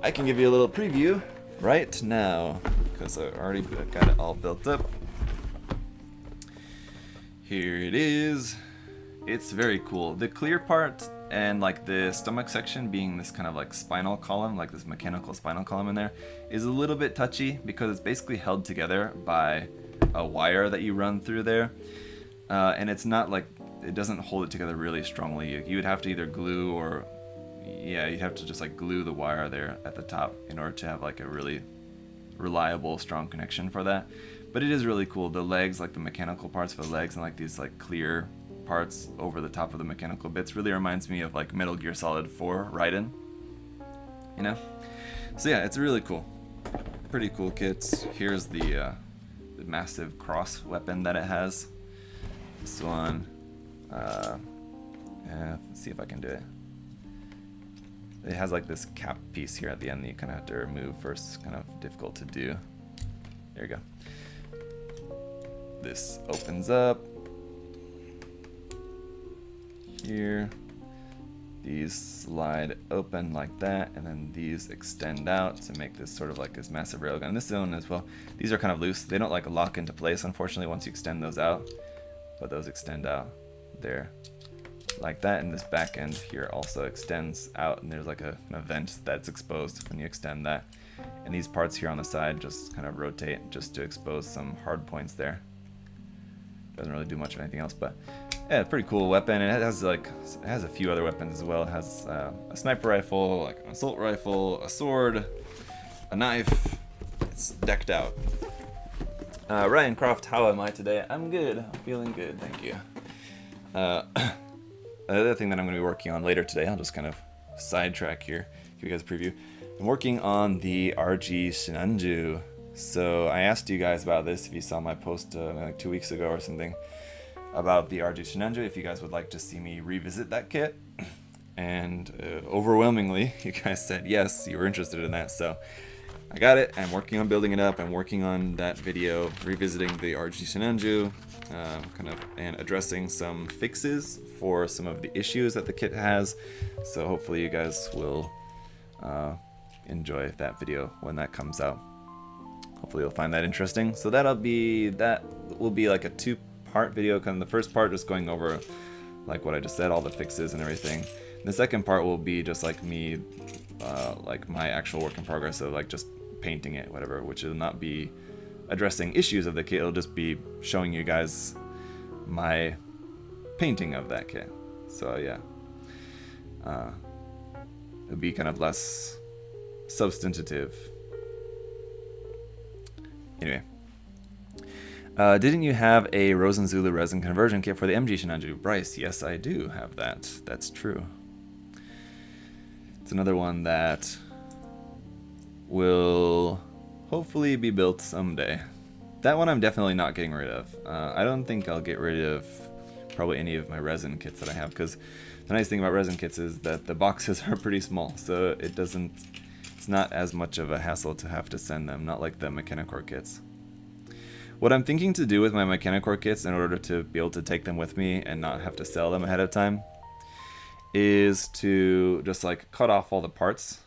A: I can give you a little preview right now because I already got it all built up. Here it is. It's very cool. The clear part and like the stomach section being this kind of like spinal column, like this mechanical spinal column in there, is a little bit touchy because it's basically held together by a wire that you run through there. And it's not like, it doesn't hold it together really strongly. You would have to either glue or, yeah, you'd have to just like glue the wire there at the top in order to have like a really reliable, strong connection for that. But it is really cool. The legs, like the mechanical parts for the legs and like these like clear parts over the top of the mechanical bits really reminds me of like Metal Gear Solid 4 Raiden, you know? So yeah, it's really cool. Pretty cool kit. Here's the massive cross weapon that it has. This one, let's see if I can do it. It has like this cap piece here at the end that you kind of have to remove first. Kind of difficult to do. There you go. This opens up. Here. These slide open like that, and then these extend out to make this sort of like this massive railgun. And this one as well, these are kind of loose. They don't like lock into place, unfortunately, once you extend those out. But those extend out there like that, and this back end here also extends out, and there's like an vent that's exposed when you extend that. And these parts here on the side just kind of rotate just to expose some hard points there. Doesn't really do much of anything else, but yeah, pretty cool weapon. And it has a few other weapons as well. It has a sniper rifle, like an assault rifle, a sword, a knife. It's decked out. Ryan Croft, how am I today? I'm good. I'm feeling good, thank you. Another thing that I'm going to be working on later today, I'll just kind of sidetrack here, give you guys a preview. I'm working on the RG Sinanju. So I asked you guys about this if you saw my post like 2 weeks ago or something about the RG Sinanju, if you guys would like to see me revisit that kit. And overwhelmingly, you guys said yes, you were interested in that. So I got it. I'm working on building it up. I'm working on that video, revisiting the RG Sinanju, and addressing some fixes for some of the issues that the kit has. So hopefully you guys will enjoy that video when that comes out. Hopefully you'll find that interesting. So that will be like a 2-part video. Kind of the first part just going over like what I just said, all the fixes and everything. And the second part will be just like me, like my actual work in progress of like just painting it, whatever, which will not be addressing issues of the kit. It'll just be showing you guys my painting of that kit. So yeah, it'll be kind of less substantive. Anyway, didn't you have a Rosen Zulu resin conversion kit for the MG Sinanju? Bryce, yes, I do have that. That's true. It's another one that will hopefully be built someday. That one I'm definitely not getting rid of. I don't think I'll get rid of probably any of my resin kits that I have, because the nice thing about resin kits is that the boxes are pretty small, so it's not as much of a hassle to have to send them, not like the Mechanicore kits. What I'm thinking to do with my Mechanicore kits in order to be able to take them with me and not have to sell them ahead of time is to just like cut off all the parts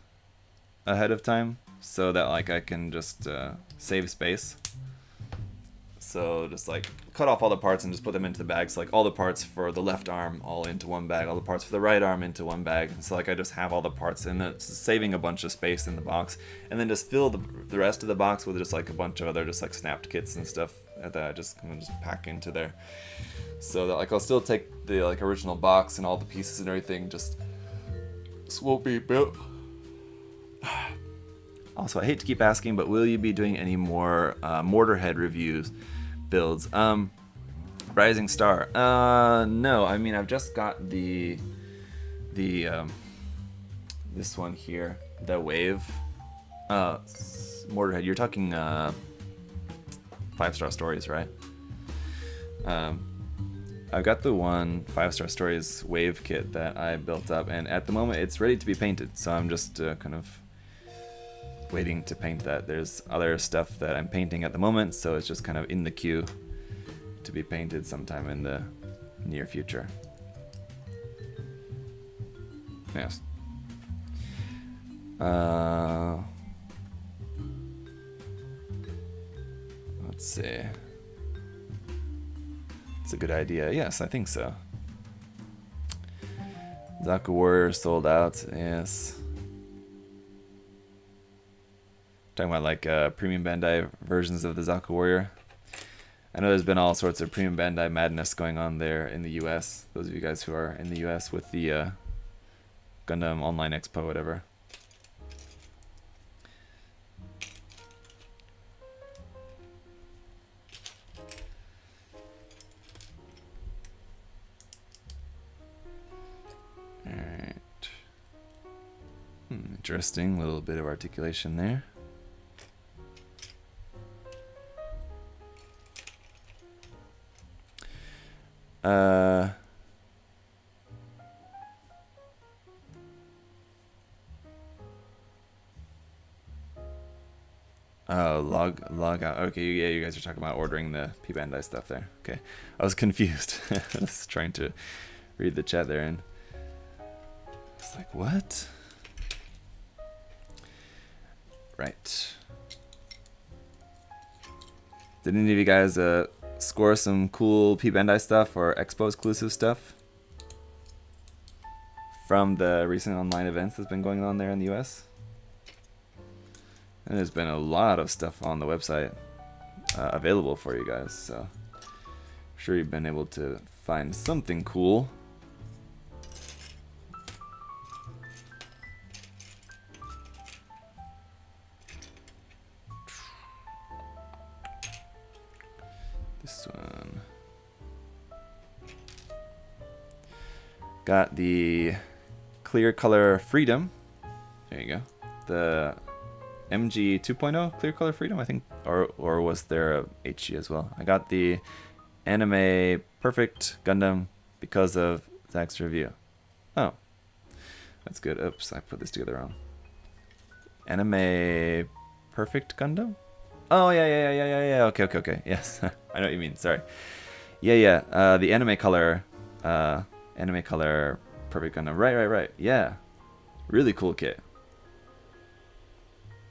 A: ahead of time so that like I can just save space. So just like cut off all the parts and just put them into the bags, like all the parts for the left arm all into one bag, all the parts for the right arm into one bag. So like I just have all the parts in it, saving a bunch of space in the box, and then just fill the rest of the box with just like a bunch of other just like snapped kits and stuff that I just kind of just pack into there. So that like I'll still take the like original box and all the pieces and everything, just this won't be built. Also, I hate to keep asking, but will you be doing any more Mortarhead reviews? Builds. Rising Star. No, I mean I've just got the this one here, the Wave. Mortarhead. You're talking 5-Star Stories, right? I've got the 5-Star Stories Wave kit that I built up, and at the moment it's ready to be painted. So I'm just kind of waiting to paint that. There's other stuff that I'm painting at the moment, so it's just kind of in the queue to be painted sometime in the near future. Yes. Let's see. It's a good idea. Yes, I think so. Zaku Warrior sold out. Yes. Talking about like premium Bandai versions of the Zaku Warrior. I know there's been all sorts of premium Bandai madness going on there in the US. Those of you guys who are in the US with the Gundam Online Expo, whatever. Alright. Interesting, little bit of articulation there. Oh, log out. Okay, yeah, you guys are talking about ordering the P Bandai stuff there. Okay, I was confused. I was trying to read the chat there, and it's like, what? Right. Did any of you guys score some cool P Bandai stuff or Expo exclusive stuff from the recent online events that's been going on there in the US? And there's been a lot of stuff on the website available for you guys, so I'm sure you've been able to find something cool. This one. Got the clear color Freedom. There you go. The MG 2.0 clear color Freedom, I think, or was there a HG as well? I got the anime perfect Gundam because of Zach's review. Oh, that's good. Oops, I put this together wrong. Anime perfect Gundam? Oh yeah. Okay. Yes, I know what you mean. Sorry. Yeah. The anime color perfect Gundam. Right. Yeah, really cool kit.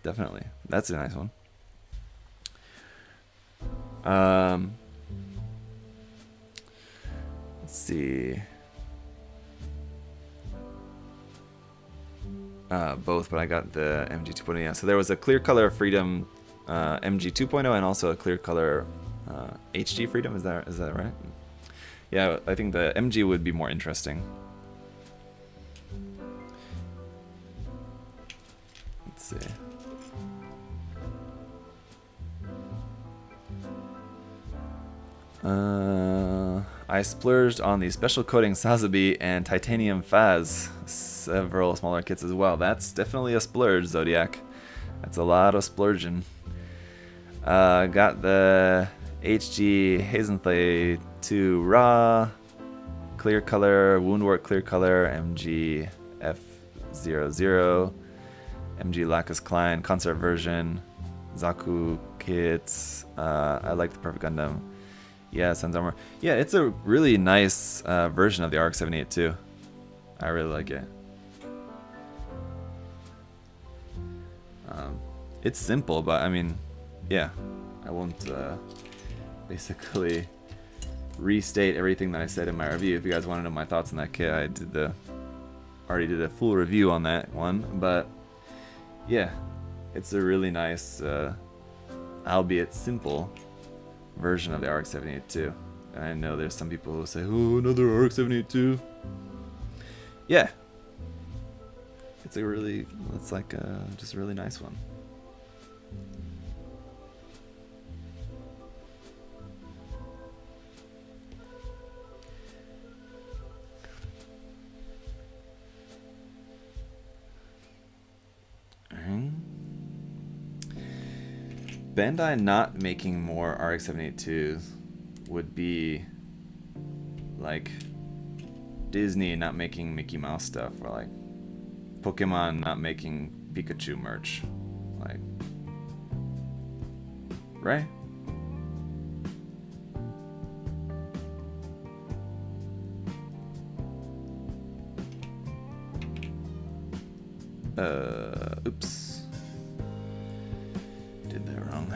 A: Definitely, that's a nice one. Let's see. Both, but I got the MG 2.0. Yeah, so there was a clear color Freedom MG 2.0 and also a clear color HG Freedom. Is that right? Yeah, I think the MG would be more interesting. Let's see. I splurged on the special coating Sazabi and titanium Faz, several smaller kits as well. That's definitely a splurge, Zodiac. That's a lot of splurging. Got the HG Hazenthal 2 Raw, clear color, Woundwork clear color, MG F00, MG Lacus Klein, concert version, Zaku kits. I like the Perfect Gundam. Yeah, Sun's Armor. Yeah, it's a really nice version of the RX-78 too. I really like it. It's simple, but I mean, yeah, I won't basically restate everything that I said in my review. If you guys want to know my thoughts on that kit, I already did a full review on that one. But yeah, it's a really nice, albeit simple, version of the RX-78 too. And I know there's some people who say, oh, another RX-78 too. Yeah, it's like just a really nice one. Bandai not making more RX-78-2s would be like Disney not making Mickey Mouse stuff, or like Pokemon not making Pikachu merch. Like, right? Oops. Did that wrong.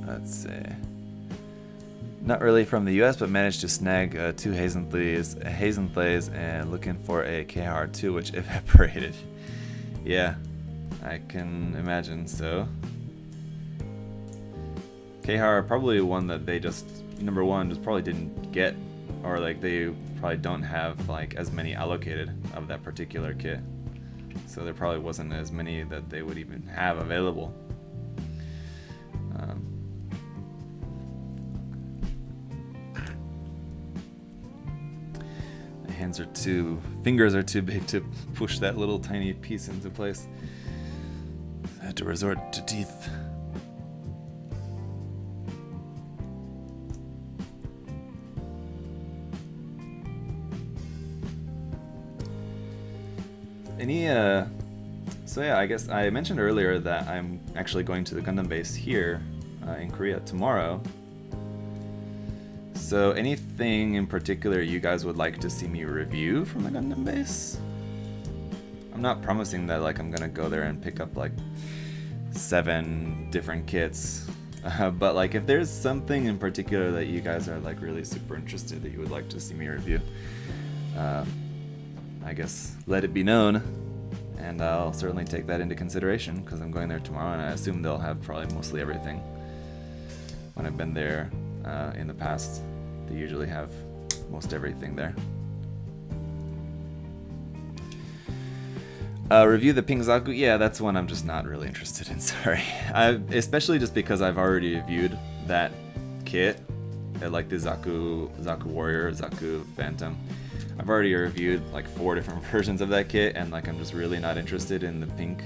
A: Let's see. Not really from the US, but managed to snag 2 Hazenthlays and looking for a KR2, which evaporated. Yeah, I can imagine so. KR probably one that they just, number one, just probably didn't get, or like they probably don't have like as many allocated of that particular kit. So there probably wasn't as many that they would even have available. Fingers are too big to push that little tiny piece into place. I had to resort to teeth. So yeah, I guess I mentioned earlier that I'm actually going to the Gundam base here in Korea tomorrow. So anything in particular you guys would like to see me review from the Gundam base? I'm not promising that like I'm gonna go there and pick up like 7 different kits, but like if there's something in particular that you guys are like really super interested that you would like to see me review, I guess let it be known, and I'll certainly take that into consideration because I'm going there tomorrow, and I assume they'll have probably mostly everything. When I've been there in the past, they usually have most everything there. Review the Pink Zaku? Yeah, that's one I'm just not really interested in, sorry. Especially just because I've already reviewed that kit, like the Zaku Warrior, Zaku Phantom. I've already reviewed like 4 different versions of that kit, and like I'm just really not interested in the pink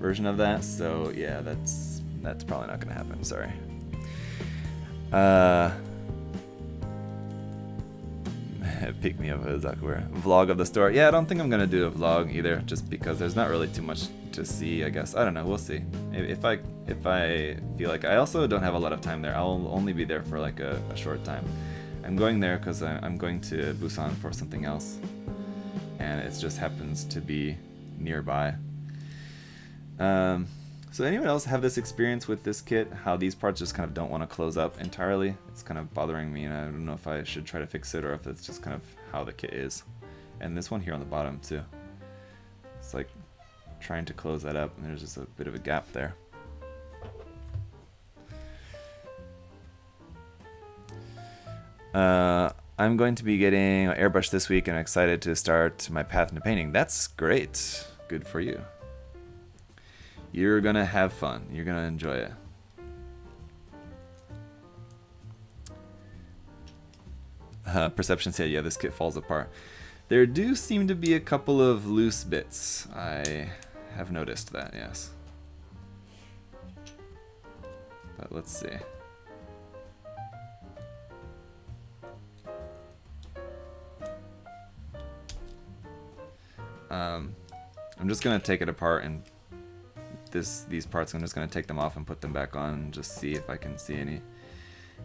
A: version of that, so yeah, that's probably not gonna happen, sorry. Pick me up a Zakura. Vlog of the store. Yeah, I don't think I'm gonna do a vlog either, just because there's not really too much to see, I guess. I don't know, we'll see. If I feel like I also don't have a lot of time there. I'll only be there for like a short time. I'm going there because I'm going to Busan for something else, and it just happens to be nearby. So anyone else have this experience with this kit? How these parts just kind of don't want to close up entirely? It's kind of bothering me, and I don't know if I should try to fix it or if it's just kind of how the kit is. And this one here on the bottom too. It's like trying to close that up, and there's just a bit of a gap there. I'm going to be getting airbrush this week, and I'm excited to start my path into painting. That's great. Good for you. You're gonna have fun. You're gonna enjoy it. Perception said, yeah, this kit falls apart. There do seem to be a couple of loose bits. I have noticed that, yes. But let's see. I'm just gonna take it apart, and these parts I'm just gonna take them off and put them back on and just see if I can see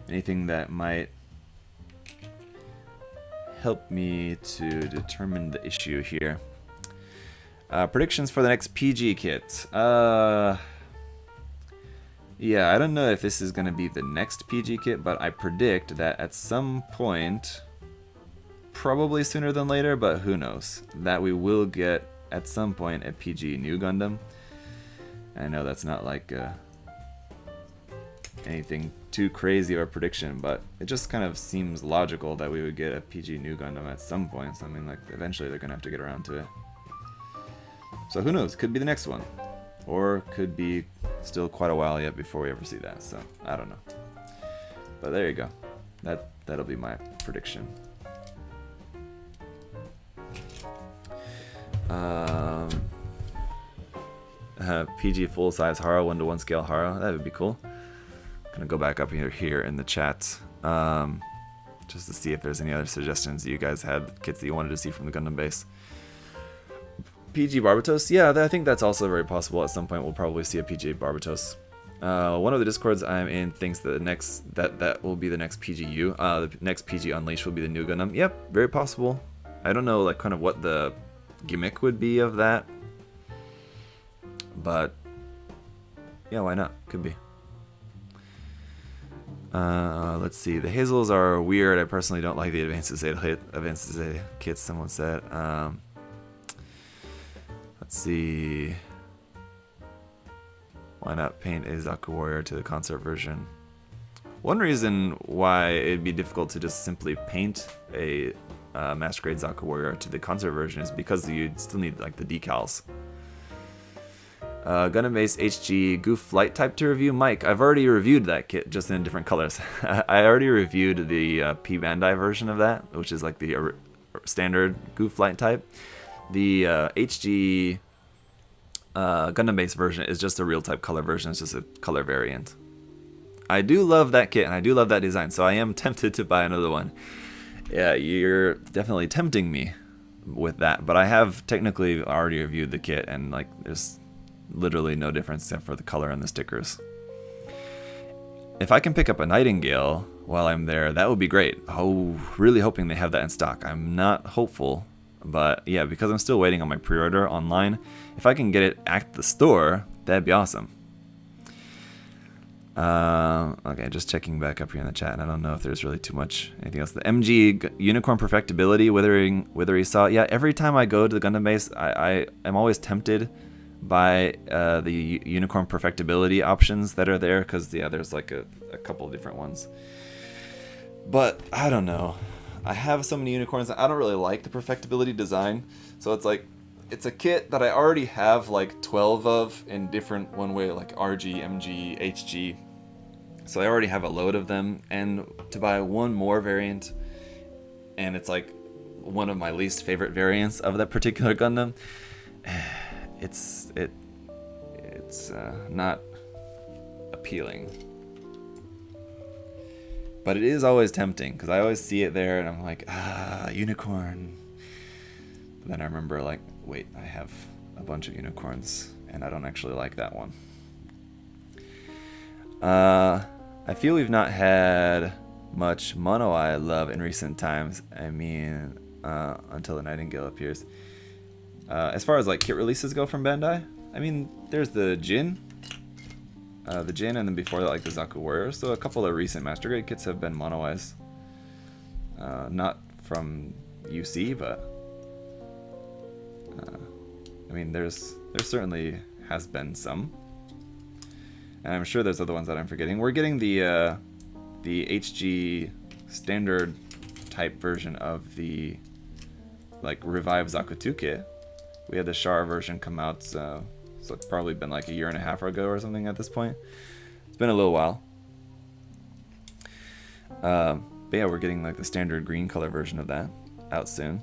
A: anything that might help me to determine the issue here. Predictions for the next PG kit. Yeah, I don't know if this is gonna be the next PG kit, but I predict that at some point, probably sooner than later, but who knows, that we will get at some point a PG new Gundam. I know that's not like anything too crazy of a prediction, but it just kind of seems logical that we would get a PG new Gundam at some point. So I mean, like, eventually they're gonna have to get around to it. So who knows, could be the next one, or could be still quite a while yet before we ever see that, so I don't know. But there you go, that'll be my prediction. PG full-size Haro, 1-to-1 scale Haro, that would be cool. Gonna go back up here in the chat, just to see if there's any other suggestions that you guys had, kits that you wanted to see from the Gundam base. PG Barbatos, yeah, I think that's also very possible. At some point we'll probably see a PG Barbatos. One of the discords I'm in thinks that that will be the next PGU. The next PG Unleashed will be the new Gundam. Yep, very possible. I don't know like kind of what the gimmick would be of that, but yeah, why not? Could be. Let's see. The Hazels are weird. I personally don't like the Advanced Zeta kits, someone said. Let's see. Why not paint a Zaku Warrior to the concert version? One reason why it'd be difficult to just simply paint a Masquerade Zaku Warrior to the concert version is because you'd still need like the decals. Gundam Base HG Goof Flight type to review. Mike, I've already reviewed that kit, just in different colors. I already reviewed the P Bandai version of that, which is like the standard Goof Flight type. The HG Gundam Base version is just a real type color version. It's just a color variant. I do love that kit, and I do love that design, so I am tempted to buy another one. Yeah, you're definitely tempting me with that, but I have technically already reviewed the kit, and like there's literally no difference except for the color and the stickers. If I can pick up a Nightingale while I'm there, that would be great. Oh, really hoping they have that in stock. I'm not hopeful, but yeah, because I'm still waiting on my pre-order online, if I can get it at the store, that'd be awesome. Okay, just checking back up here in the chat, and I don't know if there's really too much anything else. The MG Unicorn Perfectibility, Withery Saw. Yeah, every time I go to the Gundam Base, I am always tempted by the Unicorn Perfectibility options that are there, because yeah, there's like a couple of different ones. But I don't know. I have so many unicorns, I don't really like the Perfectibility design, so it's like, it's a kit that I already have like 12 of in different one way, like RG, MG, HG. So I already have a load of them, and to buy one more variant, and it's like one of my least favorite variants of that particular Gundam, it's not appealing. But it is always tempting, because I always see it there and I'm like, unicorn. But then I remember like, wait, I have a bunch of unicorns and I don't actually like that one. I feel we've not had much Mono Eye love in recent times. I mean, until the Nightingale appears. As far as like kit releases go from Bandai, I mean, there's the Jin, and then before that, like the Zaku Warrior. So a couple of recent Master Grade kits have been Mono Eyes. Not from UC, but I mean, there's certainly has been some. And I'm sure there's other ones that I'm forgetting. We're getting the HG standard type version of the like Revive Zaku 2 kit. We had the Char version come out, so it's probably been like a year and a half ago or something at this point. It's been a little while. But yeah, we're getting like the standard green color version of that out soon.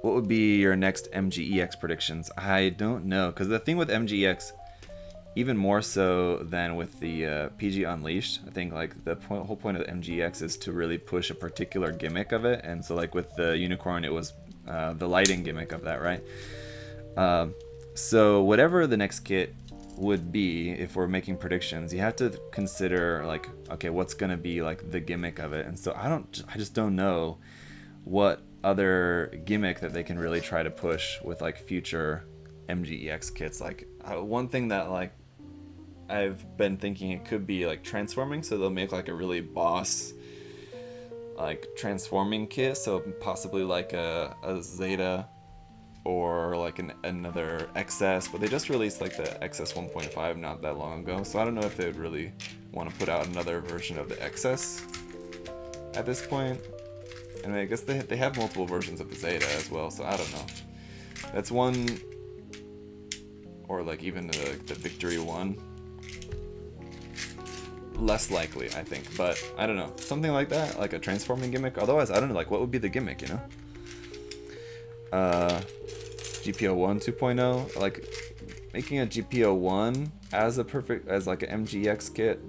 A: What would be your next MGEX predictions? I don't know, because the thing with MGEX, even more so than with the PG Unleashed, I think like the whole point of the MGEX is to really push a particular gimmick of it, and so like with the Unicorn, it was the lighting gimmick of that, right? So whatever the next kit would be, if we're making predictions, you have to consider like, okay, what's gonna be like the gimmick of it, and so I just don't know what other gimmick that they can really try to push with like future MGEX kits. Like one thing that like I've been thinking, it could be like transforming, so they'll make like a really boss like transforming kit, so possibly like a Zeta or like another XS, but they just released like the XS 1.5 not that long ago, so I don't know if they would really want to put out another version of the XS at this point. And I guess they have multiple versions of the Zeta as well, so I don't know. That's one, or like even the Victory 1. Less likely, I think, but I don't know. Something like that, like a transforming gimmick. Otherwise, I don't know, like what would be the gimmick, you know? GPO1 2.0, like making a GPO1 as like an MGX kit.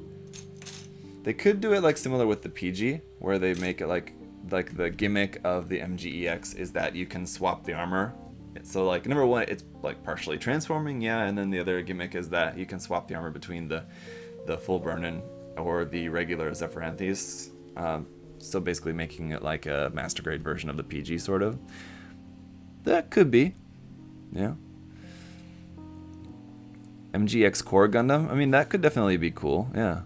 A: They could do it like similar with the PG, where they make it like the gimmick of the MGEX is that you can swap the armor. So like number one, it's like partially transforming, yeah, and then the other gimmick is that you can swap the armor between the full Burnin or the regular Zephyranthes. So basically making it like a master grade version of the PG, sort of. That could be. Yeah. MGX Core Gundam? I mean, that could definitely be cool. Yeah.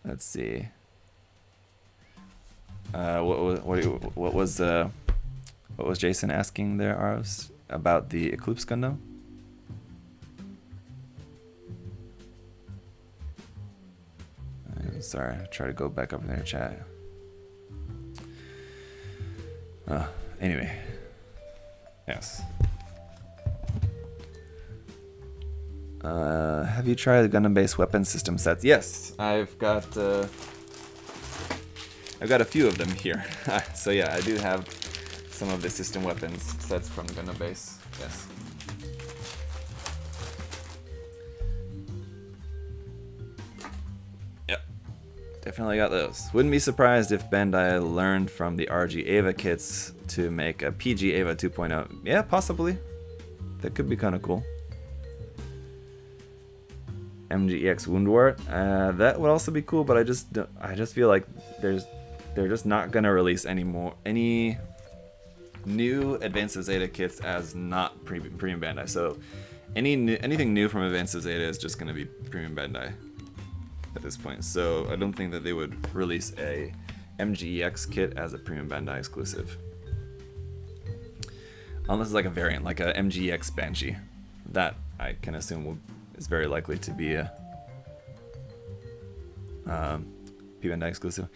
A: Let's see. What was Jason asking there, Arvs, about the Eclipse Gundam? Sorry, I try to go back up in their chat. Anyway, yes. Have you tried the Gundam-based weapon system sets? Yes, I've got a few of them here. So yeah, I do have some of the system weapons sets from Gundam Base. Yes. Yep. Definitely got those. Wouldn't be surprised if Bandai learned from the RG Eva kits to make a PG Eva 2.0. Yeah, possibly. That could be kind of cool. MGEX Woundwort. That would also be cool, but I just feel like they're just not gonna release any new Advanced Zeta kits as not Premium Bandai. So anything new from Advanced Zeta is just gonna be Premium Bandai at this point. So I don't think that they would release a MGEX kit as a Premium Bandai exclusive, unless it's like a variant, like a MGEX Banshee. That I can assume is very likely to be a P Bandai exclusive.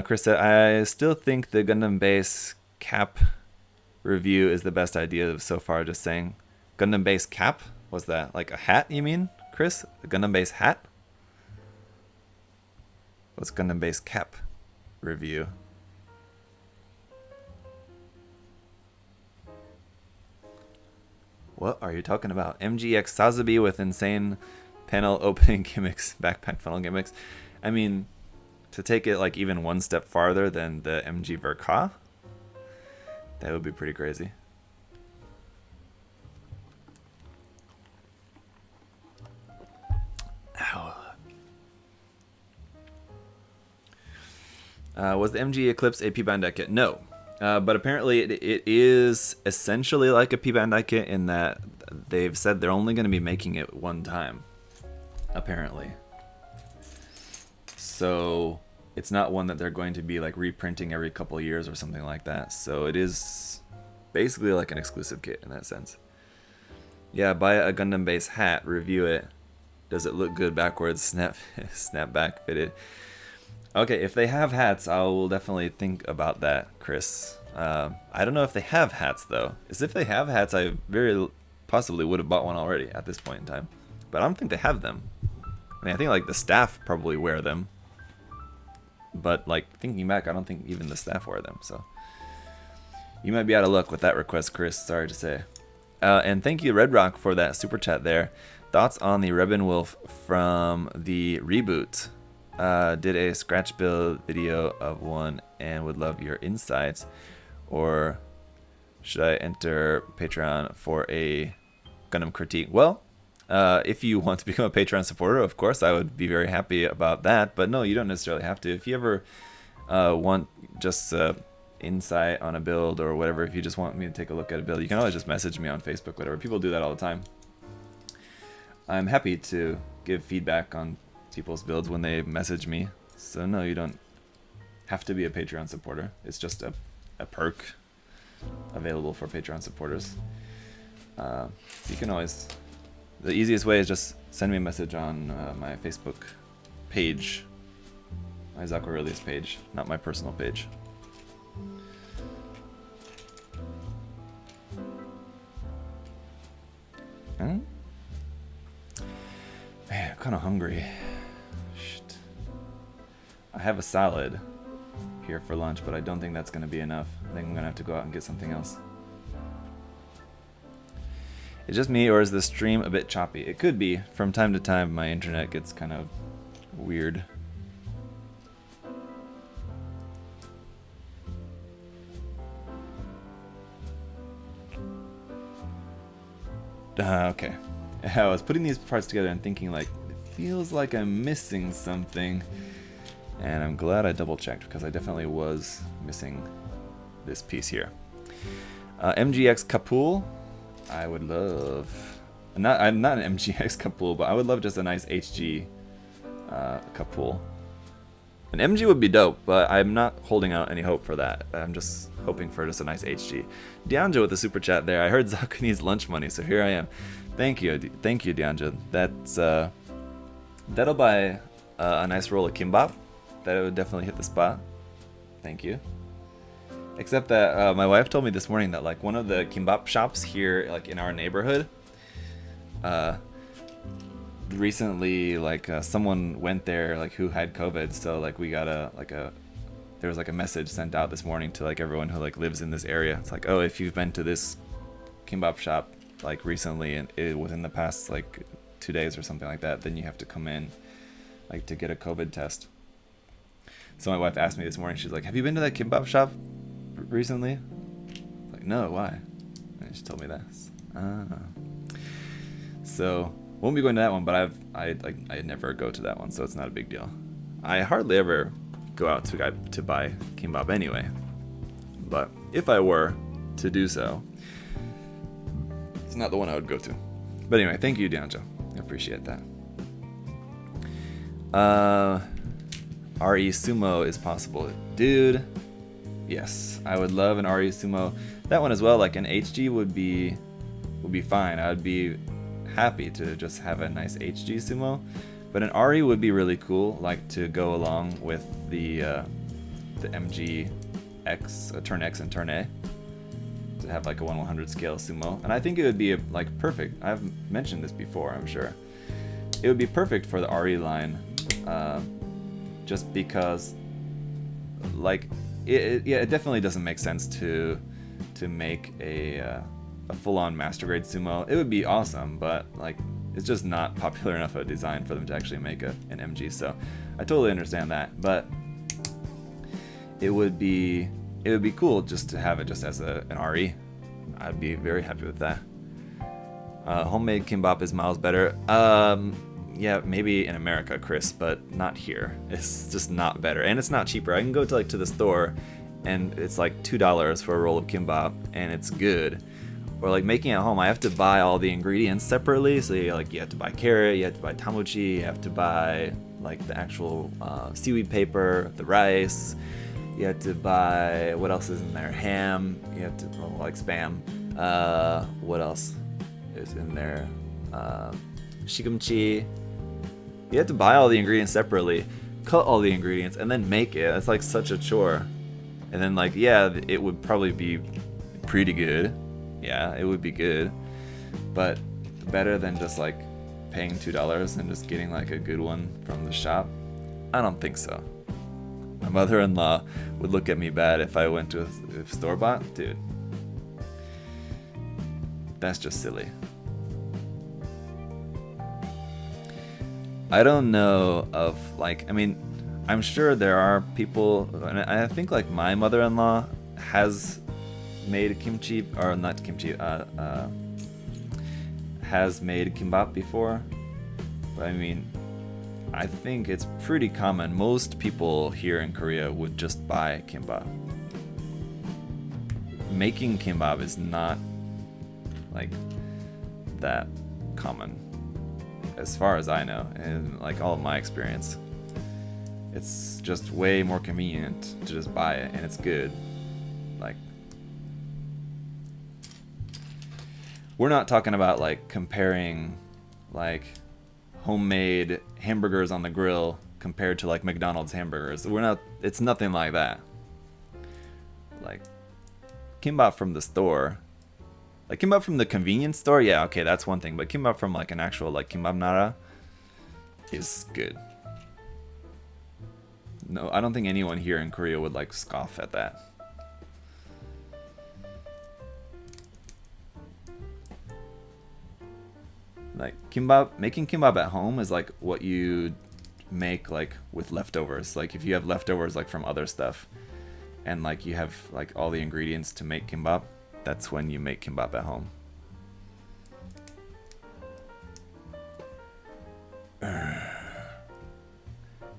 A: Chris said, I still think the Gundam Base cap review is the best idea so far. Just saying. Gundam Base cap? Was that like a hat, you mean, Chris? A Gundam Base hat? What's Gundam Base cap review? What are you talking about? MGX Sazabi with insane panel opening gimmicks, backpack funnel gimmicks. I mean, to take it like even one step farther than the MG Verka, that would be pretty crazy. Ow. Was the MG Eclipse a P Bandai kit? No. But apparently it is essentially like a P Bandai kit in that they've said they're only going to be making it one time, apparently. So it's not one that they're going to be like reprinting every couple of years or something like that. So it is basically like an exclusive kit in that sense. Yeah, buy a Gundam Base hat, review it. Does it look good backwards? Snap back fitted. Okay, if they have hats, I will definitely think about that, Chris. I don't know if they have hats, though. As if they have hats, I very possibly would have bought one already at this point in time. But I don't think they have them. I mean, I think like the staff probably wear them. But like thinking back, I don't think even the staff wear them. So you might be out of luck with that request, Chris. Sorry to say. And thank you, Red Rock, for that super chat there. Thoughts on the Rebin Wolf from the reboot? Did a scratch build video of one and would love your insights. Or should I enter Patreon for a Gundam critique? Well, if you want to become a Patreon supporter, of course, I would be very happy about that. But no, you don't necessarily have to. If you ever want just insight on a build or whatever, if you just want me to take a look at a build, you can always just message me on Facebook, whatever. People do that all the time. I'm happy to give feedback on people's builds when they message me. So no, you don't have to be a Patreon supporter. It's just a perk available for Patreon supporters. You can always... The easiest way is just send me a message on my Facebook page. My Zaku release page, not my personal page. Man, I'm kind of hungry. Shit. I have a salad here for lunch, but I don't think that's going to be enough. I think I'm going to have to go out and get something else. It's just me, or is the stream a bit choppy? It could be. From time to time, my internet gets kind of weird. Okay. I was putting these parts together and thinking, like, it feels like I'm missing something. And I'm glad I double checked because I definitely was missing this piece here. MGX Kapul, I would love, I'm not an MGX Kapul, but I would love just a nice HG Kapul. An MG would be dope, but I'm not holding out any hope for that. I'm just hoping for just a nice HG. Dianjo with the super chat there. I heard Zaku needs lunch money, so here I am. Thank you, Dianjo. That's that'll buy a nice roll of kimbap. That would definitely hit the spot. Thank you. Except that my wife told me this morning that like one of the kimbap shops here, like in our neighborhood, recently like someone went there like who had COVID, so like we got there was like a message sent out this morning to like everyone who like lives in this area. It's like, oh, if you've been to this kimbap shop like recently and within the past like 2 days or something like that, then you have to come in like to get a COVID test. So my wife asked me this morning, she's like, have you been to that kimbap shop recently? Like, no, why? And she told me that. So won't be going to that one, but I never go to that one, so it's not a big deal. I hardly ever go out to buy kimbap anyway, but if I were to do so, it's not the one I would go to. But anyway, thank you, Dianjo. I appreciate that. RE Sumo is possible, dude. Yes, I would love an RE Sumo. That one as well. Like an HG would be fine. I would be happy to just have a nice HG Sumo, but an RE would be really cool, like to go along with the MG X, turn X and turn A, to have like a 1/100 scale Sumo. And I think it would be like perfect. I've mentioned this before, I'm sure. It would be perfect for the RE line, just because like it definitely doesn't make sense to make a full-on master grade sumo. It would be awesome, but like it's just not popular enough a design for them to actually make an MG. So I totally understand that, but it would be cool just to have it just as an RE. I'd be very happy with that. Homemade kimbap is miles better. Yeah, maybe in America, Chris, but not here. It's just not better, and it's not cheaper. I can go to the store, and it's like $2 for a roll of kimbap, and it's good. Or like making it at home, I have to buy all the ingredients separately. So you have to buy carrot, you have to buy tamuchi, you have to buy like the actual seaweed paper, the rice. You have to buy, what else is in there? Ham. You have to like Spam. What else is in there? Shigumchi. You have to buy all the ingredients separately, cut all the ingredients, and then make it. It's like such a chore. And then like, yeah, it would probably be pretty good. Yeah, it would be good, but better than just like paying $2 and just getting like a good one from the shop? I don't think so. My mother-in-law would look at me bad if I went to a store-bought. Dude, that's just silly. I don't know of like, I mean, I'm sure there are people, and I think like my mother-in-law has made kimchi, or not kimchi, has made kimbap before. But I mean, I think it's pretty common. Most people here in Korea would just buy kimbap. Making kimbap is not like that common, as far as I know, in like all of my experience. It's just way more convenient to just buy it, and it's good. Like, we're not talking about like comparing like homemade hamburgers on the grill compared to like McDonald's hamburgers. It's nothing like that. Like kimbap from the store, like kimbap from the convenience store, yeah, okay, that's one thing, but kimbap from like an actual like kimbap nara is good. No, I don't think anyone here in Korea would like scoff at that. Like kimbap, making kimbap at home is like what you make like with leftovers. Like if you have leftovers like from other stuff, and like you have like all the ingredients to make kimbap, that's when you make kimbap at home.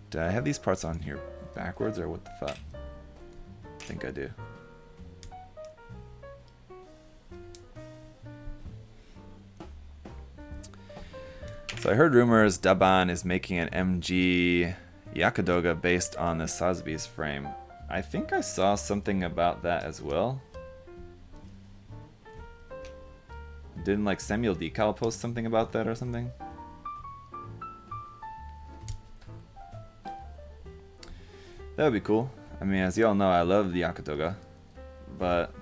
A: Do I have these parts on here backwards, or what the fuck? I think I do. So I heard rumors Daban is making an MG Yakudoga based on the Sotheby's frame. I think I saw something about that as well. Didn't like Samuel Decal post something about that or something? That would be cool. I mean, as y'all know, I love the Yakutoga, but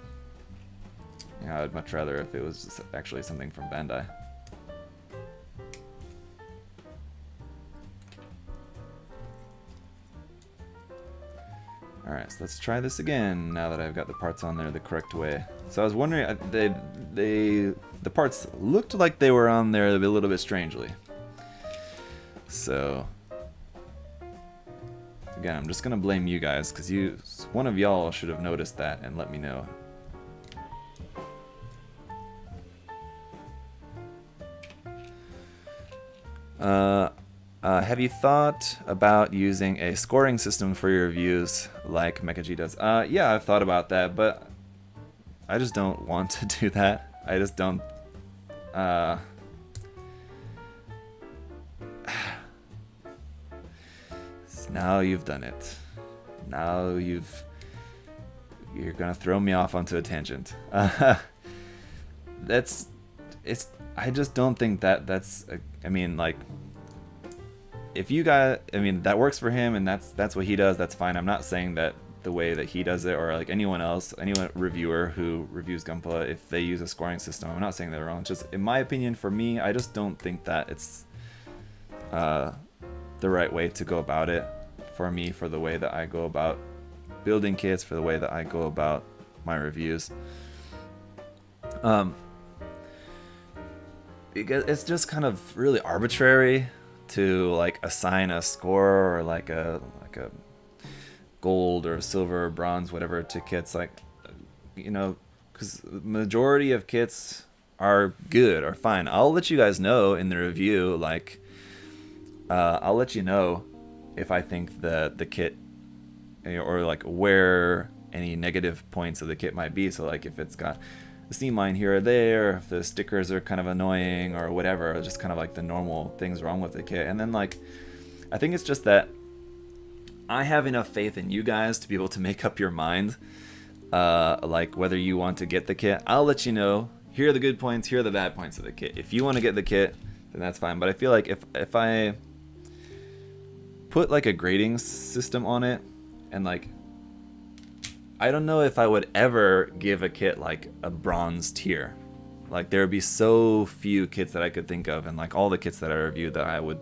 A: you know, I'd much rather if it was just actually something from Bandai. Alright, so let's try this again now that I've got the parts on there the correct way. So I was wondering, the parts looked like they were on there a little bit strangely. So again, I'm just gonna blame you guys, because one of y'all should have noticed that and let me know. Have you thought about using a scoring system for your reviews like Mecha does? Yeah, I've thought about that, but I just don't want to do that. I just don't. Now you've done it. Now you're gonna throw me off onto a tangent. I just don't think that's. I mean, like, if you got, I mean, that works for him, and that's what he does. That's fine. I'm not saying that the way that he does it, or like anyone else, any reviewer who reviews Gunpla, if they use a scoring system, I'm not saying they're wrong. It's just, in my opinion, for me, I just don't think that it's the right way to go about it. For me, for the way that I go about building kits, for the way that I go about my reviews. Because it's just kind of really arbitrary to like assign a score or like a gold or silver or bronze, whatever, to kits. Like, you know, because the majority of kits are good or fine. I'll let you guys know in the review, like, I'll let you know if I think the kit, or like where any negative points of the kit might be. So like if it's got a seam line here or there, if the stickers are kind of annoying or whatever, just kind of like the normal things wrong with the kit. And then like, I think it's just that I have enough faith in you guys to be able to make up your mind, like whether you want to get the kit. I'll let you know, here are the good points, here are the bad points of the kit. If you want to get the kit, then that's fine. But I feel like if I put like a grading system on it, and like, I don't know if I would ever give a kit like a bronze tier. Like, there would be so few kits that I could think of, and like all the kits that I reviewed that I would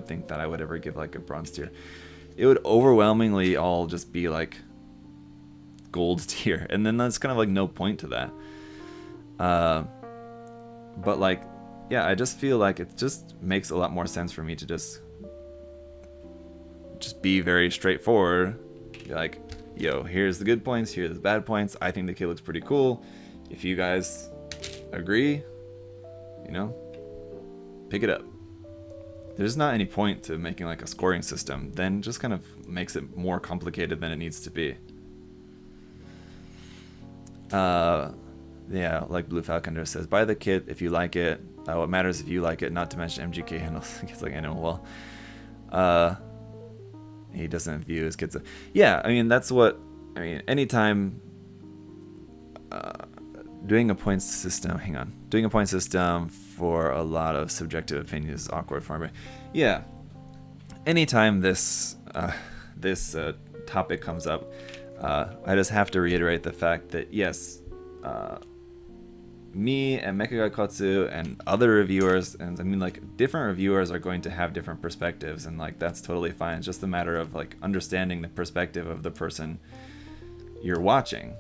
A: think that I would ever give like a bronze tier. It would overwhelmingly all just be like gold tier, and then that's kind of like no point to that. But like, yeah, I just feel like it just makes a lot more sense for me to just be very straightforward. Be like, yo, here's the good points, here's the bad points. I think the kit looks pretty cool. If you guys agree, you know, pick it up. There's not any point to making like a scoring system. Then just kind of makes it more complicated than it needs to be. Yeah, like Blue Falconer says, buy the kit if you like it. What matters if you like it, not to mention MGK handles. It's like, I know, well, he doesn't view his kids. Yeah, I mean, that's what, I mean, anytime doing a point system, doing a point system for a lot of subjective opinions is awkward for me. Yeah, anytime this topic comes up, I just have to reiterate the fact that yes, me and Mekagaikotsu and other reviewers, and I mean, like, different reviewers are going to have different perspectives, and like that's totally fine. It's just a matter of like understanding the perspective of the person you're watching.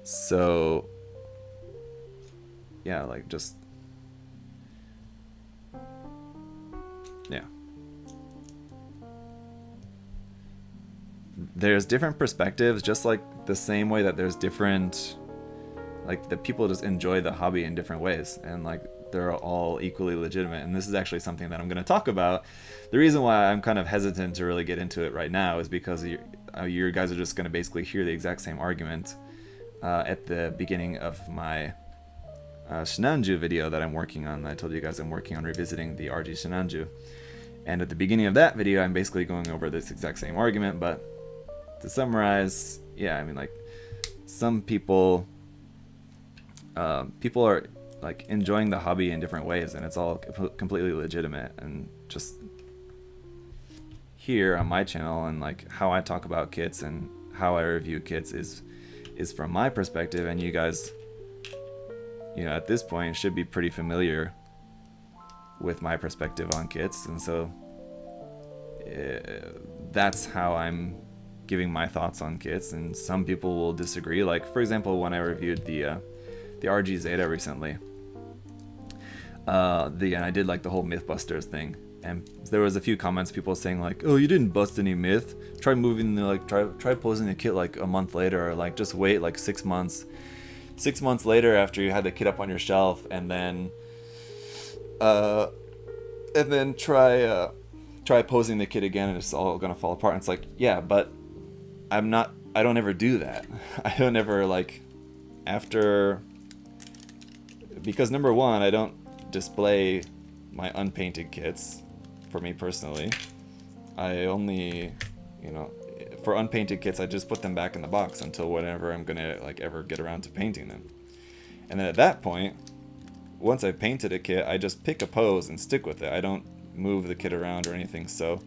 A: So yeah, like, just, yeah, there's different perspectives, just like the same way that there's different, like, the people just enjoy the hobby in different ways, and like they're all equally legitimate. And this is actually something that I'm going to talk about. The reason why I'm kind of hesitant to really get into it right now is because you guys are just going to basically hear the exact same argument at the beginning of my Sinanju video that I'm working on. I told you guys I'm working on revisiting the RG Sinanju. And at the beginning of that video, I'm basically going over this exact same argument. But to summarize, yeah, I mean, like, some people are like enjoying the hobby in different ways, and it's all completely legitimate. And just here on my channel, and like how I talk about kits and how I review kits is from my perspective, and you guys, you know, at this point should be pretty familiar with my perspective on kits. And so that's how I'm giving my thoughts on kits. And some people will disagree. Like, for example, when I reviewed the RG Zeta recently, and I did like the whole Mythbusters thing, and there was a few comments, people saying like, oh, you didn't bust any myth, try moving the, like, try posing the kit like a month later, or like just wait like 6 months later after you had the kit up on your shelf, and then try posing the kit again, and it's all gonna fall apart. And it's like, yeah, but I don't ever do that. I don't ever, like, after, because number one, I don't display my unpainted kits. For me personally, I only, you know, for unpainted kits, I just put them back in the box until whenever I'm gonna, like, ever get around to painting them. And then at that point, once I've painted a kit, I just pick a pose and stick with it. I don't move the kit around or anything. So,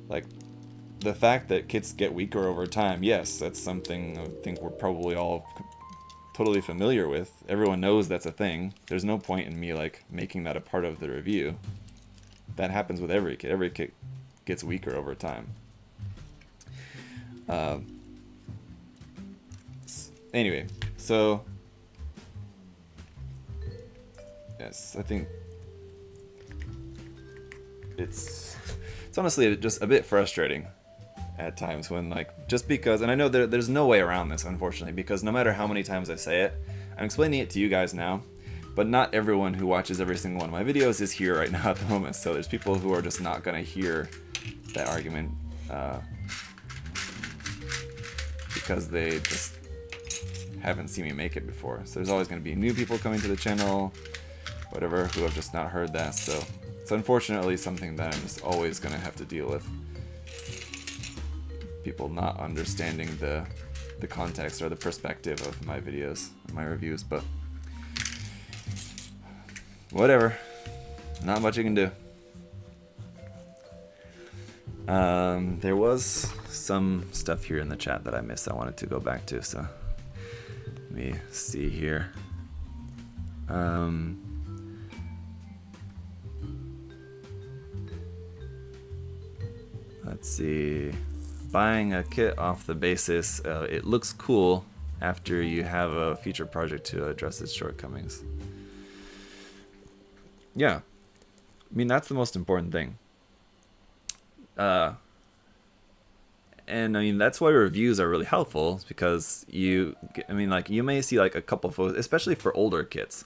A: like, the fact that kits get weaker over time, yes, that's something I think we're probably all totally familiar with. Everyone knows that's a thing. There's no point in me, like, making that a part of the review. That happens with every kit. Every kit gets weaker over time. Anyway, so yes, I think it's honestly just a bit frustrating at times when, like, just because, and I know there's no way around this, unfortunately, because no matter how many times I say it, I'm explaining it to you guys now, but not everyone who watches every single one of my videos is here right now at the moment. So there's people who are just not gonna hear that argument because they just haven't seen me make it before. So there's always gonna be new people coming to the channel, whatever, who have just not heard that. So it's unfortunately something that I'm just always gonna have to deal with. People not understanding the context or the perspective of my videos, my reviews, but whatever. Not much you can do. There was some stuff here in the chat that I missed I wanted to go back to, so let me see here. Let's see. Buying a kit off the basis it looks cool after you have a future project to address its shortcomings. Yeah, I mean, that's the most important thing. And I mean, that's why reviews are really helpful, because you may see like a couple photos, especially for older kits.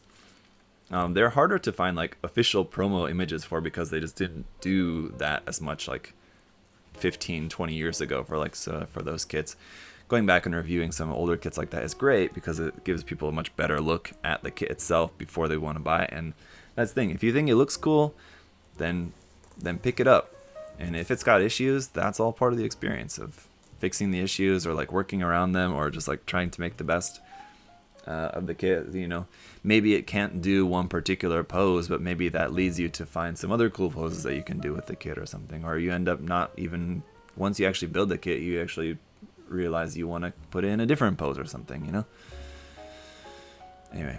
A: They're harder to find like official promo images for, because they just didn't do that as much like 15-20 years ago for those kits. Going back and reviewing some older kits like that is great, because it gives people a much better look at the kit itself before they want to buy it. And that's the thing, if you think it looks cool, then pick it up. And if it's got issues, that's all part of the experience of fixing the issues, or like working around them, or just like trying to make the best of the kit. You know, maybe it can't do one particular pose, but maybe that leads you to find some other cool poses that you can do with the kit or something. Or you end up not even, once you actually build the kit, you actually realize you want to put in a different pose or something, you know? Anyway.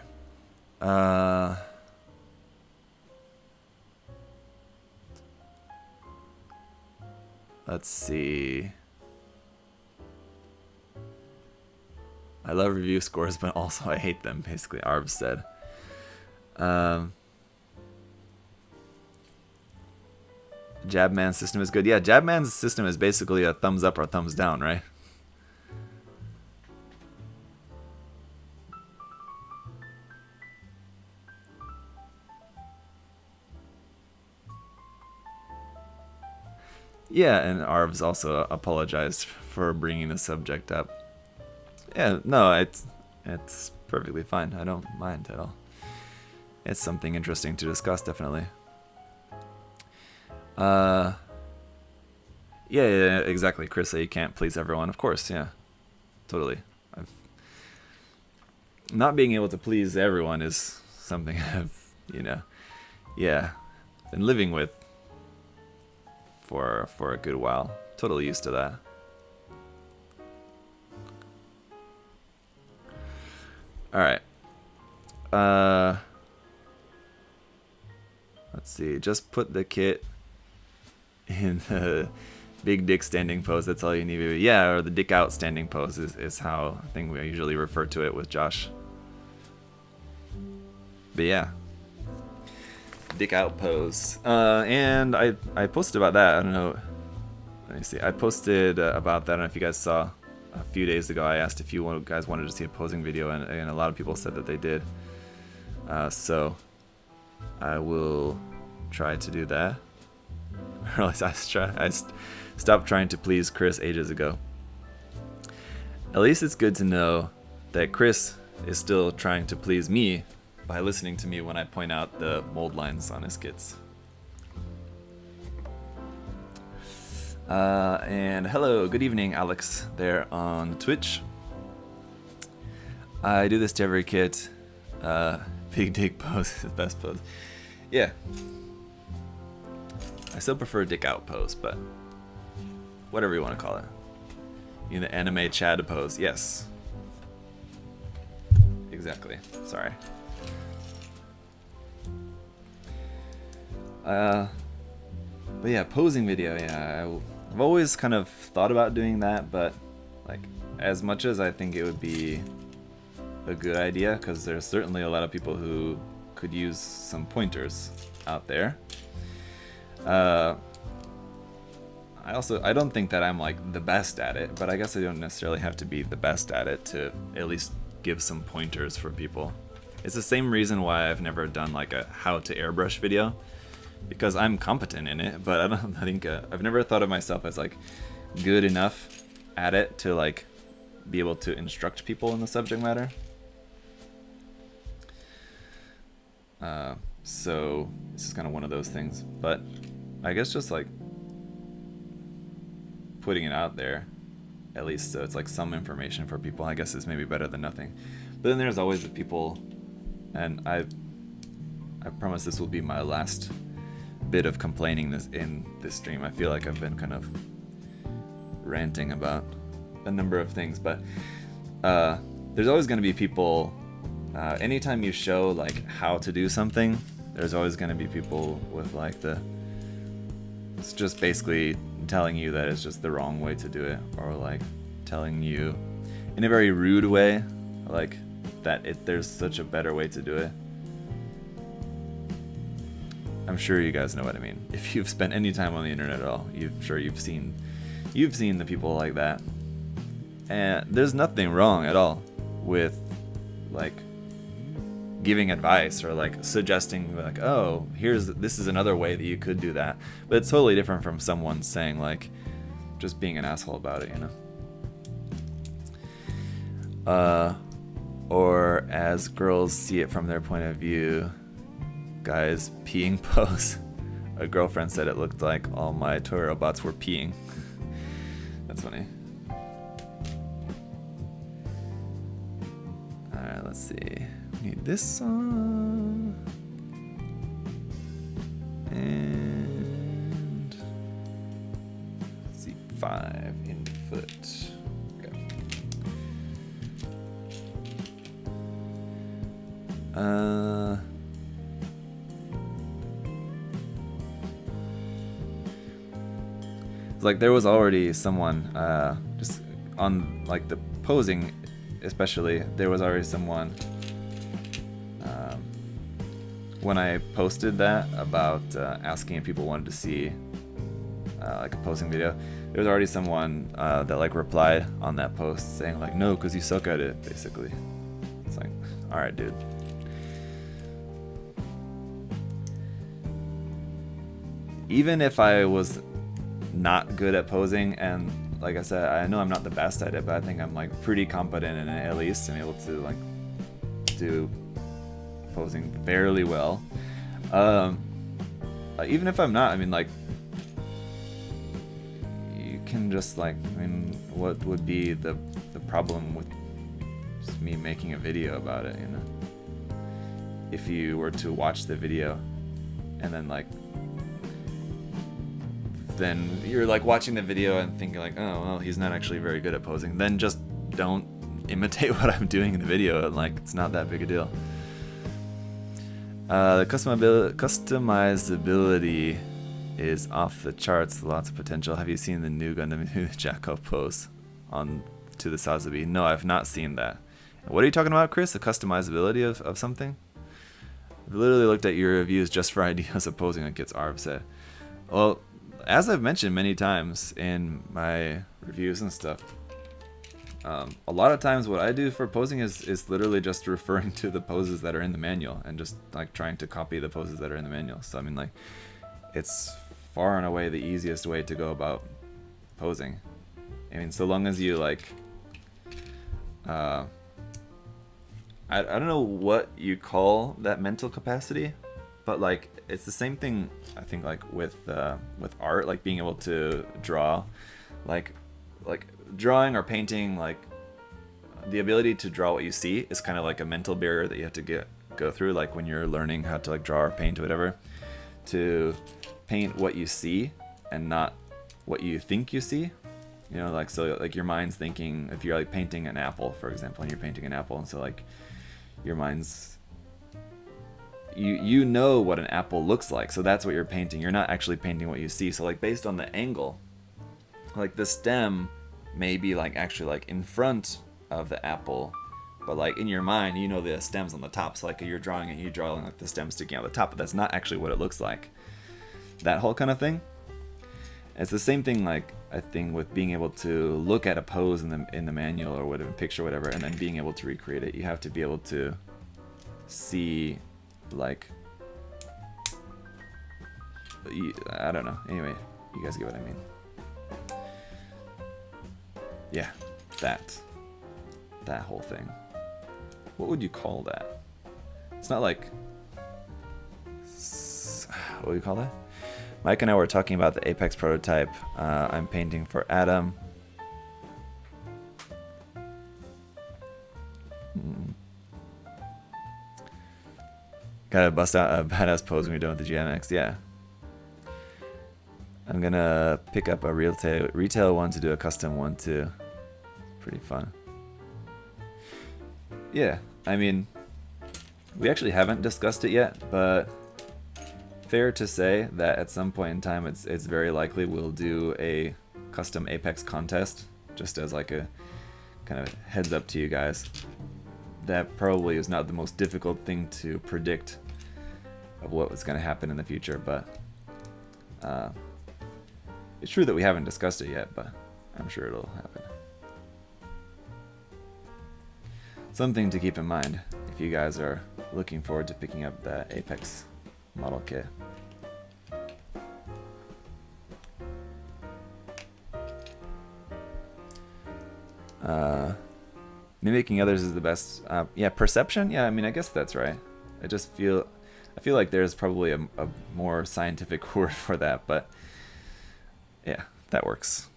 A: Let's see. I love review scores, but also I hate them, basically, Arb said. Jabman's system is good. Yeah, Jabman's system is basically a thumbs up or thumbs down, right? Yeah, and Arv's also apologized for bringing the subject up. Yeah, no, it's perfectly fine. I don't mind at all. It's something interesting to discuss, definitely. Yeah, exactly. Chris said you can't please everyone. Of course, yeah, totally. Not being able to please everyone is something I've, been living with for a good while. Totally used to that. All right. Let's see. Just put the kit in the big dick standing pose. That's all you need. Yeah, or the dick out standing pose is how I think we usually refer to it with Josh. But yeah, dick out pose. And I posted about that. I don't know. Let me see. I posted about that. I don't know if you guys saw a few days ago. I asked if you guys wanted to see a posing video, and a lot of people said that they did. So I will try to do that. Or at least I stopped trying to please Chris ages ago. At least it's good to know that Chris is still trying to please me by listening to me when I point out the mold lines on his kits. And hello, good evening, Alex, there on Twitch. I do this to every kit. Big dick pose is the best pose. Yeah. I still prefer dick out pose, but whatever you want to call it. In the anime Chad pose, yes. Exactly. Sorry. But yeah, posing video, yeah. I've always kind of thought about doing that, but like as much as I think it would be a good idea, because there's certainly a lot of people who could use some pointers out there. I don't think that I'm like the best at it, but I guess I don't necessarily have to be the best at it to at least give some pointers for people. It's the same reason why I've never done like a how to airbrush video, because I'm competent in it, but I've never thought of myself as like good enough at it to like be able to instruct people in the subject matter. So this is kind of one of those things, but I guess just like putting it out there, at least so it's like some information for people, I guess is maybe better than nothing. But then there's always the people, and I promise this will be my last bit of complaining in this stream. I feel like I've been kind of ranting about a number of things, but there's always going to be people, anytime you show like how to do something, there's always going to be people with like it's just basically telling you that it's just the wrong way to do it, or like telling you in a very rude way like that there's such a better way to do it. I'm sure you guys know what I mean. If you've spent any time on the internet at all, you've seen the people like that. And there's nothing wrong at all with like giving advice or like suggesting like, oh, this is another way that you could do that. But it's totally different from someone saying like just being an asshole about it, you know? Or as girls see it from their point of view, guys peeing pose. A girlfriend said it looked like all my toy robots were peeing. That's funny. Alright, let's see. We need this song. And let's see, 5 in foot. Okay. Like there was already someone just on like the posing, especially there was already someone when I posted that about asking if people wanted to see like a posing video, there was already someone that like replied on that post saying like, no, because you suck at it, basically. It's like, all right, dude. Even if I was not good at posing, and like I said, I know I'm not the best at it, but I think I'm like pretty competent in it, at least. I'm able to like do posing fairly well. Even if I'm not, I mean, like, you can just like, I mean, what would be the problem with just me making a video about it, you know? If you were to watch the video and then like, then you're like watching the video and thinking like, oh well, he's not actually very good at posing, then just don't imitate what I'm doing in the video, and like, it's not that big a deal. The customizability is off the charts, lots of potential. Have you seen the new Gundam Jackal pose on to the Sazabi? No, I've not seen that. What are you talking about, Chris? The customizability of something? I've literally looked at your reviews just for ideas of posing, like gets Arv said. Well, as I've mentioned many times in my reviews and stuff, a lot of times what I do for posing is literally just referring to the poses that are in the manual and just like trying to copy the poses that are in the manual. So I mean, like, it's far and away the easiest way to go about posing. I mean, so long as you like, I don't know what you call that mental capacity, but like, it's the same thing I think like with art, like being able to draw, like drawing or painting, like the ability to draw what you see is kind of like a mental barrier that you have to go through, like when you're learning how to like draw or paint or whatever, to paint what you see and not what you think you see, you know, like, so like your mind's thinking, if you're like painting an apple, for example, and you're painting an apple, and so like your mind's, you know what an apple looks like, so that's what you're painting. You're not actually painting what you see. So like based on the angle, like the stem may be like actually like in front of the apple, but like in your mind, you know the stem's on the top. So like you're drawing it, you draw like the stem sticking out the top, but that's not actually what it looks like. That whole kind of thing. It's the same thing, like I think with being able to look at a pose in the manual or whatever, picture, whatever, and then being able to recreate it. You have to be able to see, like, I don't know. Anyway, you guys get what I mean. Yeah, that whole thing. What would you call that? It's not like, what do you call that? Mike and I were talking about the Apex prototype. I'm painting for Adam. Gotta bust out a badass pose when you're done with the GMX. Yeah. I'm gonna pick up a retail one to do a custom one too. Pretty fun. Yeah, I mean, we actually haven't discussed it yet, but fair to say that at some point in time, it's very likely we'll do a custom Apex contest, just as like a kind of heads up to you guys. That probably is not the most difficult thing to predict of what was going to happen in the future, but it's true that we haven't discussed it yet, but I'm sure it'll happen. Something to keep in mind if you guys are looking forward to picking up the Apex model kit. Mimicking others is the best. Yeah, perception. Yeah, I mean, I guess that's right. I feel like there's probably a more scientific word for that, but yeah, that works.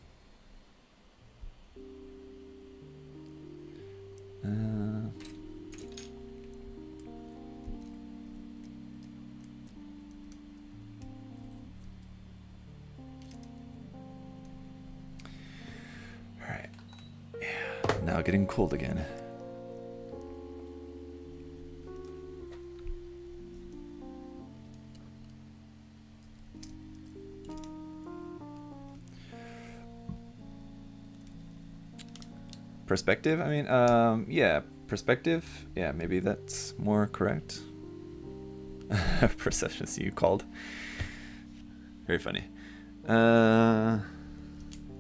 A: Alright. Yeah, now getting cold again. Perspective? I mean, yeah, perspective. Yeah, maybe that's more correct. Perception, you called. Very funny.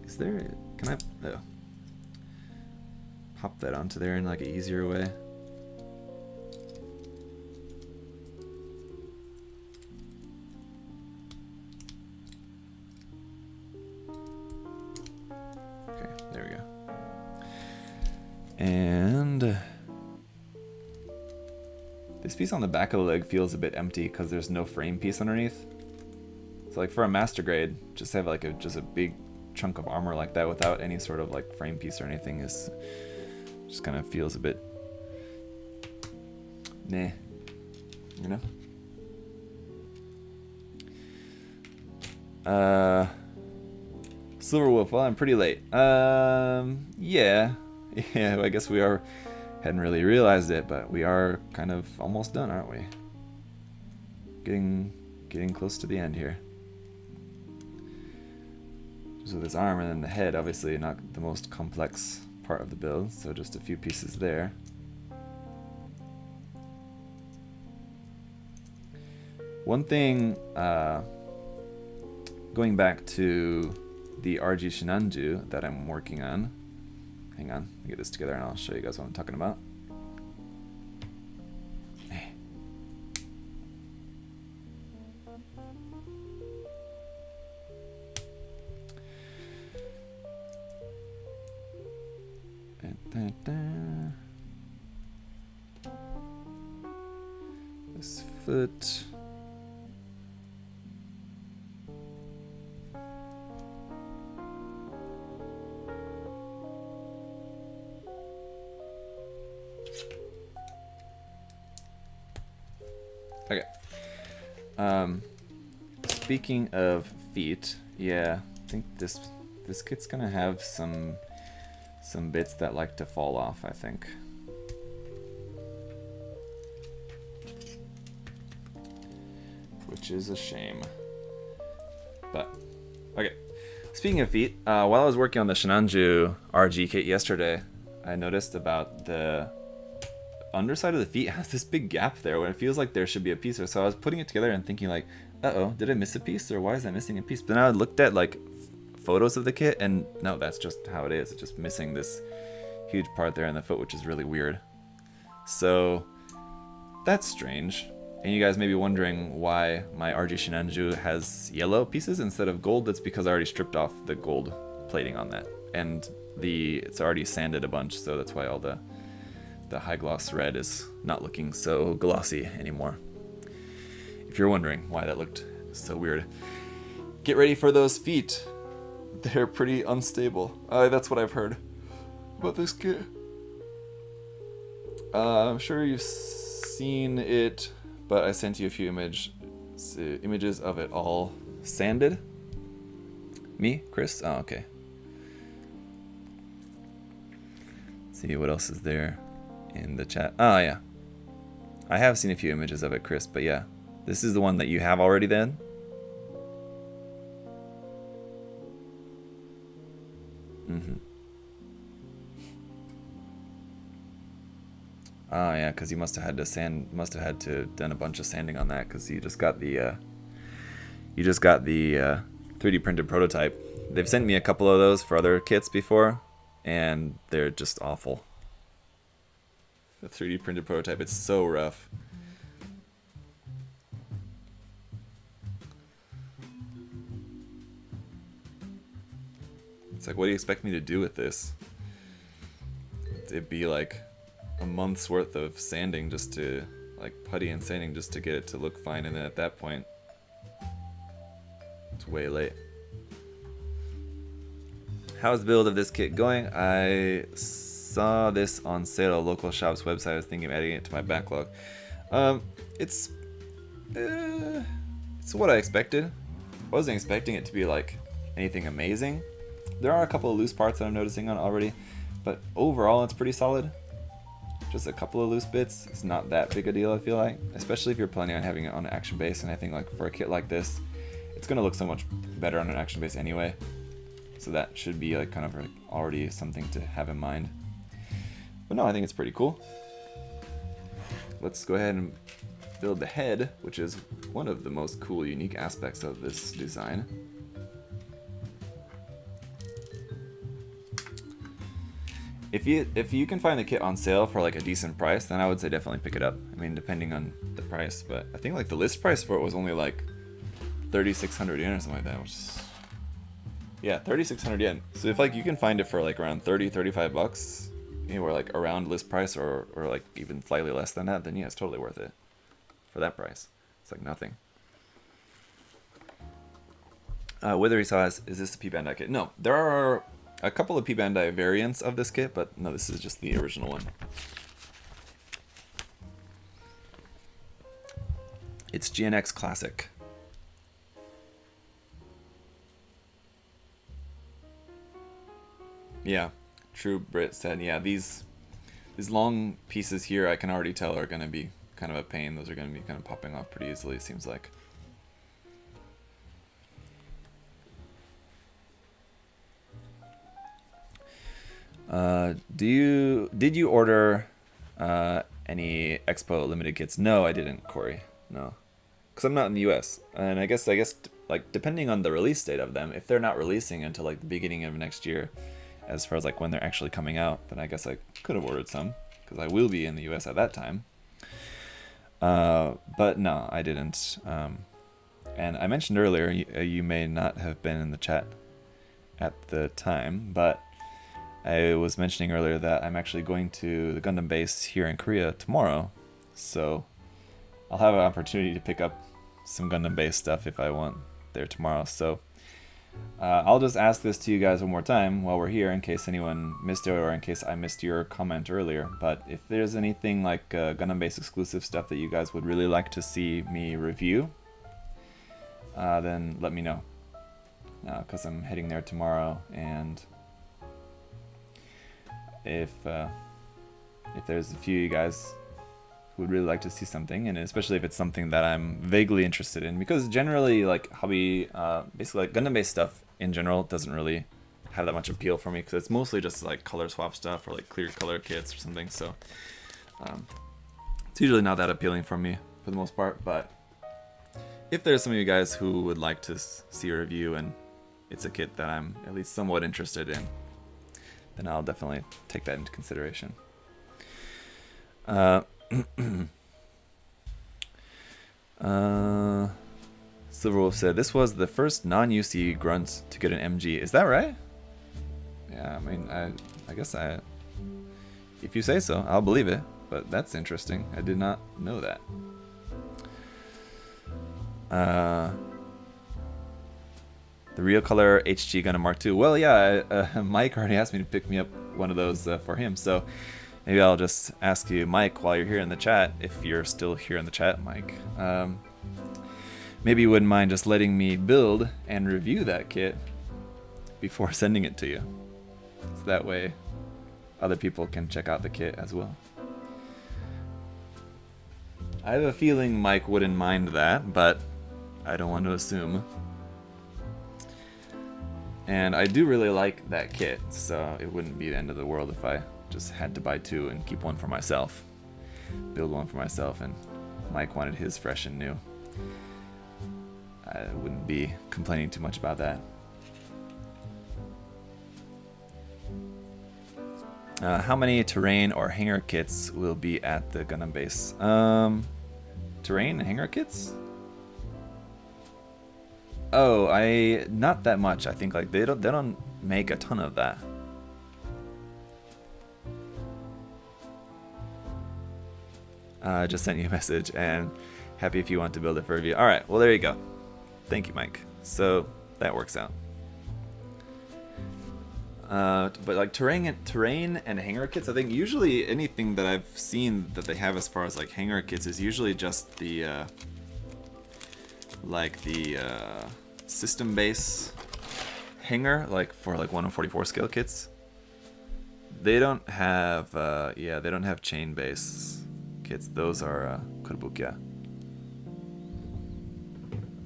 A: Is there? Can I pop that onto there in like an easier way? Okay, there we go. And this piece on the back of the leg feels a bit empty because there's no frame piece underneath. So like for a master grade, just have like just a big chunk of armor like that without any sort of like frame piece or anything is just kind of feels a bit nah, you know. Silver Wolf, well, I'm pretty late. Yeah, I guess we are. Hadn't really realized it, but we are kind of almost done, aren't we? Getting close to the end here. So this arm and then the head, obviously not the most complex part of the build, so just a few pieces there. One thing, going back to the RG Sinanju that I'm working on. Hang on, let me get this together and I'll show you guys what I'm talking about. This foot. Okay. Speaking of feet, yeah, I think this kit's gonna have some bits that like to fall off, I think. Which is a shame. But okay. Speaking of feet, while I was working on the Sinanju RG kit yesterday, I noticed about the underside of the feet has this big gap there when it feels like there should be a piece there. So I was putting it together and thinking like, uh-oh, did I miss a piece, or why is that missing a piece? But then I looked at like photos of the kit and no, that's just how it is. It's just missing this huge part there in the foot, which is really weird. So that's strange. And you guys may be wondering why my RG Sinanju has yellow pieces instead of gold. That's because I already stripped off the gold plating on that, and it's already sanded a bunch, so that's why all the high gloss red is not looking so glossy anymore. If you're wondering why that looked so weird, get ready for those feet. They're pretty unstable. That's what I've heard about this kit. I'm sure you've seen it, but I sent you a few images of it all sanded. Me, Chris? Oh, okay. Let's see what else is there in the chat. Oh, yeah. I have seen a few images of it, Chris, but yeah. This is the one that you have already then? Mm-hmm. Oh, yeah, because you must have had to done a bunch of sanding on that, because you just got the 3D printed prototype. They've sent me a couple of those for other kits before, and they're just awful. The 3D printed prototype, it's so rough. It's like, what do you expect me to do with this? It'd be like a month's worth of sanding just to, like putty and sanding just to get it to look fine, and then at that point, it's way late. How's the build of this kit going? I saw this on sale at a local shop's website. I was thinking of adding it to my backlog. It's what I expected. I wasn't expecting it to be like anything amazing. There are a couple of loose parts that I'm noticing on already, but overall it's pretty solid. Just a couple of loose bits. It's not that big a deal, I feel like, especially if you're planning on having it on an action base. And I think like for a kit like this, it's gonna look so much better on an action base anyway. So that should be like kind of like already something to have in mind. But no, I think it's pretty cool. Let's go ahead and build the head, which is one of the most cool, unique aspects of this design. If you can find the kit on sale for like a decent price, then I would say definitely pick it up. I mean, depending on the price, but I think like the list price for it was only like 3,600 yen or something like that, which is Yeah, 3,600 yen. So if like you can find it for like around 30, 35 bucks, anywhere like around list price or like even slightly less than that, then yeah, it's totally worth it for that price. It's like nothing. Whether he saw is this the P Bandai kit? No, there are a couple of P Bandai variants of this kit, but no, this is just the original one. It's GNX Classic. Yeah, True Brit said, yeah, these long pieces here I can already tell are going to be kind of a pain. Those are going to be kind of popping off pretty easily, it seems like. Did you order any Expo limited kits? No, I didn't, Corey. No, because I'm not in the U.S. and I guess like depending on the release date of them, if they're not releasing until like the beginning of next year, as far as like when they're actually coming out, then I guess I could have ordered some because I will be in the U.S. at that time. But no, I didn't. And I mentioned earlier, you may not have been in the chat at the time, but I was mentioning earlier that I'm actually going to the Gundam base here in Korea tomorrow, so I'll have an opportunity to pick up some Gundam base stuff if I want there tomorrow. So I'll just ask this to you guys one more time while we're here in case anyone missed it or in case I missed your comment earlier. But if there's anything like Gundam base exclusive stuff that you guys would really like to see me review, then let me know, because I'm heading there tomorrow, and if there's a few of you guys who would really like to see something, and especially if it's something that I'm vaguely interested in, because generally like hobby, basically like Gundam based stuff in general doesn't really have that much appeal for me, because it's mostly just like color swap stuff or like clear color kits or something, so it's usually not that appealing for me for the most part. But if there's some of you guys who would like to see a review and it's a kit that I'm at least somewhat interested in, then I'll definitely take that into consideration. Silverwolf said, this was the first non-UC grunt to get an MG. Is that right? Yeah, I mean, I guess if you say so, I'll believe it. But that's interesting. I did not know that. The Real Color HG Gundam Mark II. Well, yeah, Mike already asked me to pick me up one of those for him, so maybe I'll just ask you, Mike, while you're here in the chat, if you're still here in the chat, Mike, maybe you wouldn't mind just letting me build and review that kit before sending it to you. So that way other people can check out the kit as well. I have a feeling Mike wouldn't mind that, but I don't want to assume. And I do really like that kit, so it wouldn't be the end of the world if I just had to buy two and keep one for myself. Build one for myself, and Mike wanted his fresh and new. I wouldn't be complaining too much about that. How many terrain or hangar kits will be at the Gundam base? Terrain and hangar kits? Oh, not that much. I think like they don't make a ton of that. Just sent you a message, and happy if you want to build it for review. All right, well there you go. Thank you, Mike. So that works out. But like terrain and hangar kits, I think usually anything that I've seen that they have as far as like hangar kits is usually just the system base hangar, like for like 1/44 scale kits. They don't have they don't have chain base kits. Those are Kotobukiya,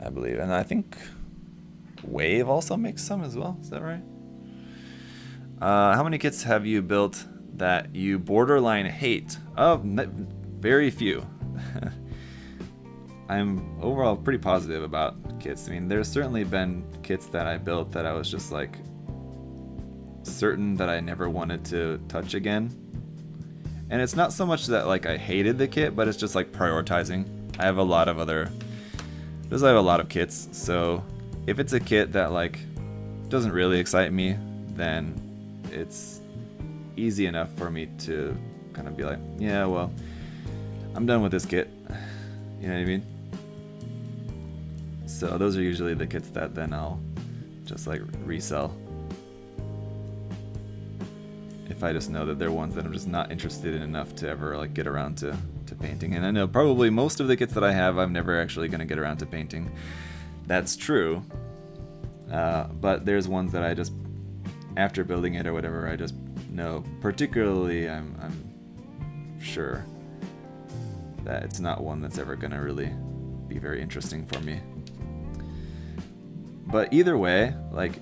A: I believe, and I think Wave also makes some as well. Is that right? How many kits have you built that you borderline hate? Very few. I'm overall pretty positive about kits. I mean, there's certainly been kits that I built that I was just like certain that I never wanted to touch again. And it's not so much that like I hated the kit, but it's just like prioritizing. I have a lot of kits, so if it's a kit that like doesn't really excite me, then it's easy enough for me to kind of be like, yeah, well, I'm done with this kit. You know what I mean? So those are usually the kits that then I'll just like resell. If I just know that they're ones that I'm just not interested in enough to ever like get around to painting. And I know probably most of the kits that I have, I'm never actually going to get around to painting. That's true. But there's ones that I just, after building it or whatever, I just know, particularly I'm sure that it's not one that's ever going to really be very interesting for me. But either way, like,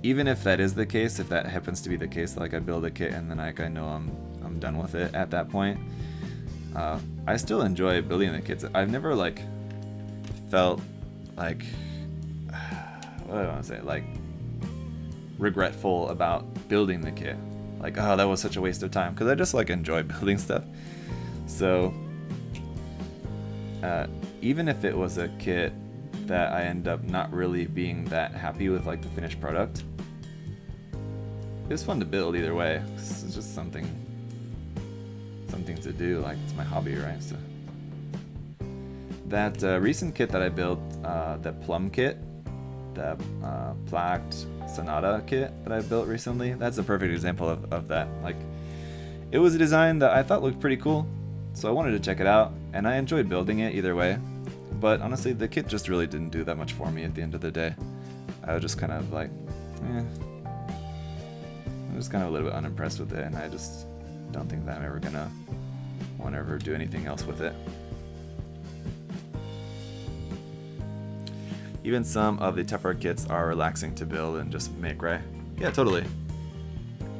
A: even if that is the case, if that happens to be the case, like I build a kit and then I know I'm done with it at that point, I still enjoy building the kits. I've never like felt like, what do I want to say, like regretful about building the kit. Like, oh, that was such a waste of time, because I just like enjoy building stuff. So even if it was a kit that I end up not really being that happy with, like the finished product, it was fun to build either way. It's just something to do. Like, it's my hobby, right? So that recent kit that I built, the plum kit, the plaqued Sonata kit that I built recently, that's a perfect example of that. Like, it was a design that I thought looked pretty cool, so I wanted to check it out, and I enjoyed building it either way. But honestly, the kit just really didn't do that much for me at the end of the day. I was just kind of like, I'm just kind of a little bit unimpressed with it, and I just don't think that I'm ever gonna want to ever do anything else with it. Even some of the tougher kits are relaxing to build and just make, right? Yeah, totally.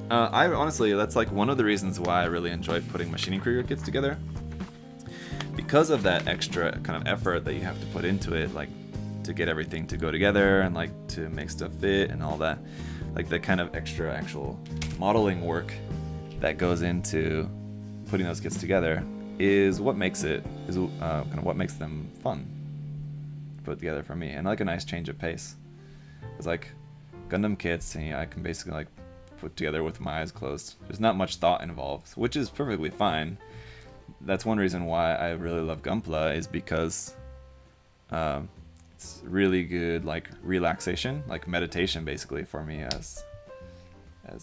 A: I honestly, that's like one of the reasons why I really enjoy putting machining Krieger kits together. Because of that extra kind of effort that you have to put into it, like to get everything to go together and like to make stuff fit and all that, like the kind of extra actual modeling work that goes into putting those kits together is what makes it, kind of what makes them fun to put together for me, and like a nice change of pace. It's like Gundam kits, and I can basically like put together with my eyes closed. There's not much thought involved, which is perfectly fine. That's one reason why I really love Gunpla, is because it's really good like relaxation, like meditation basically for me, as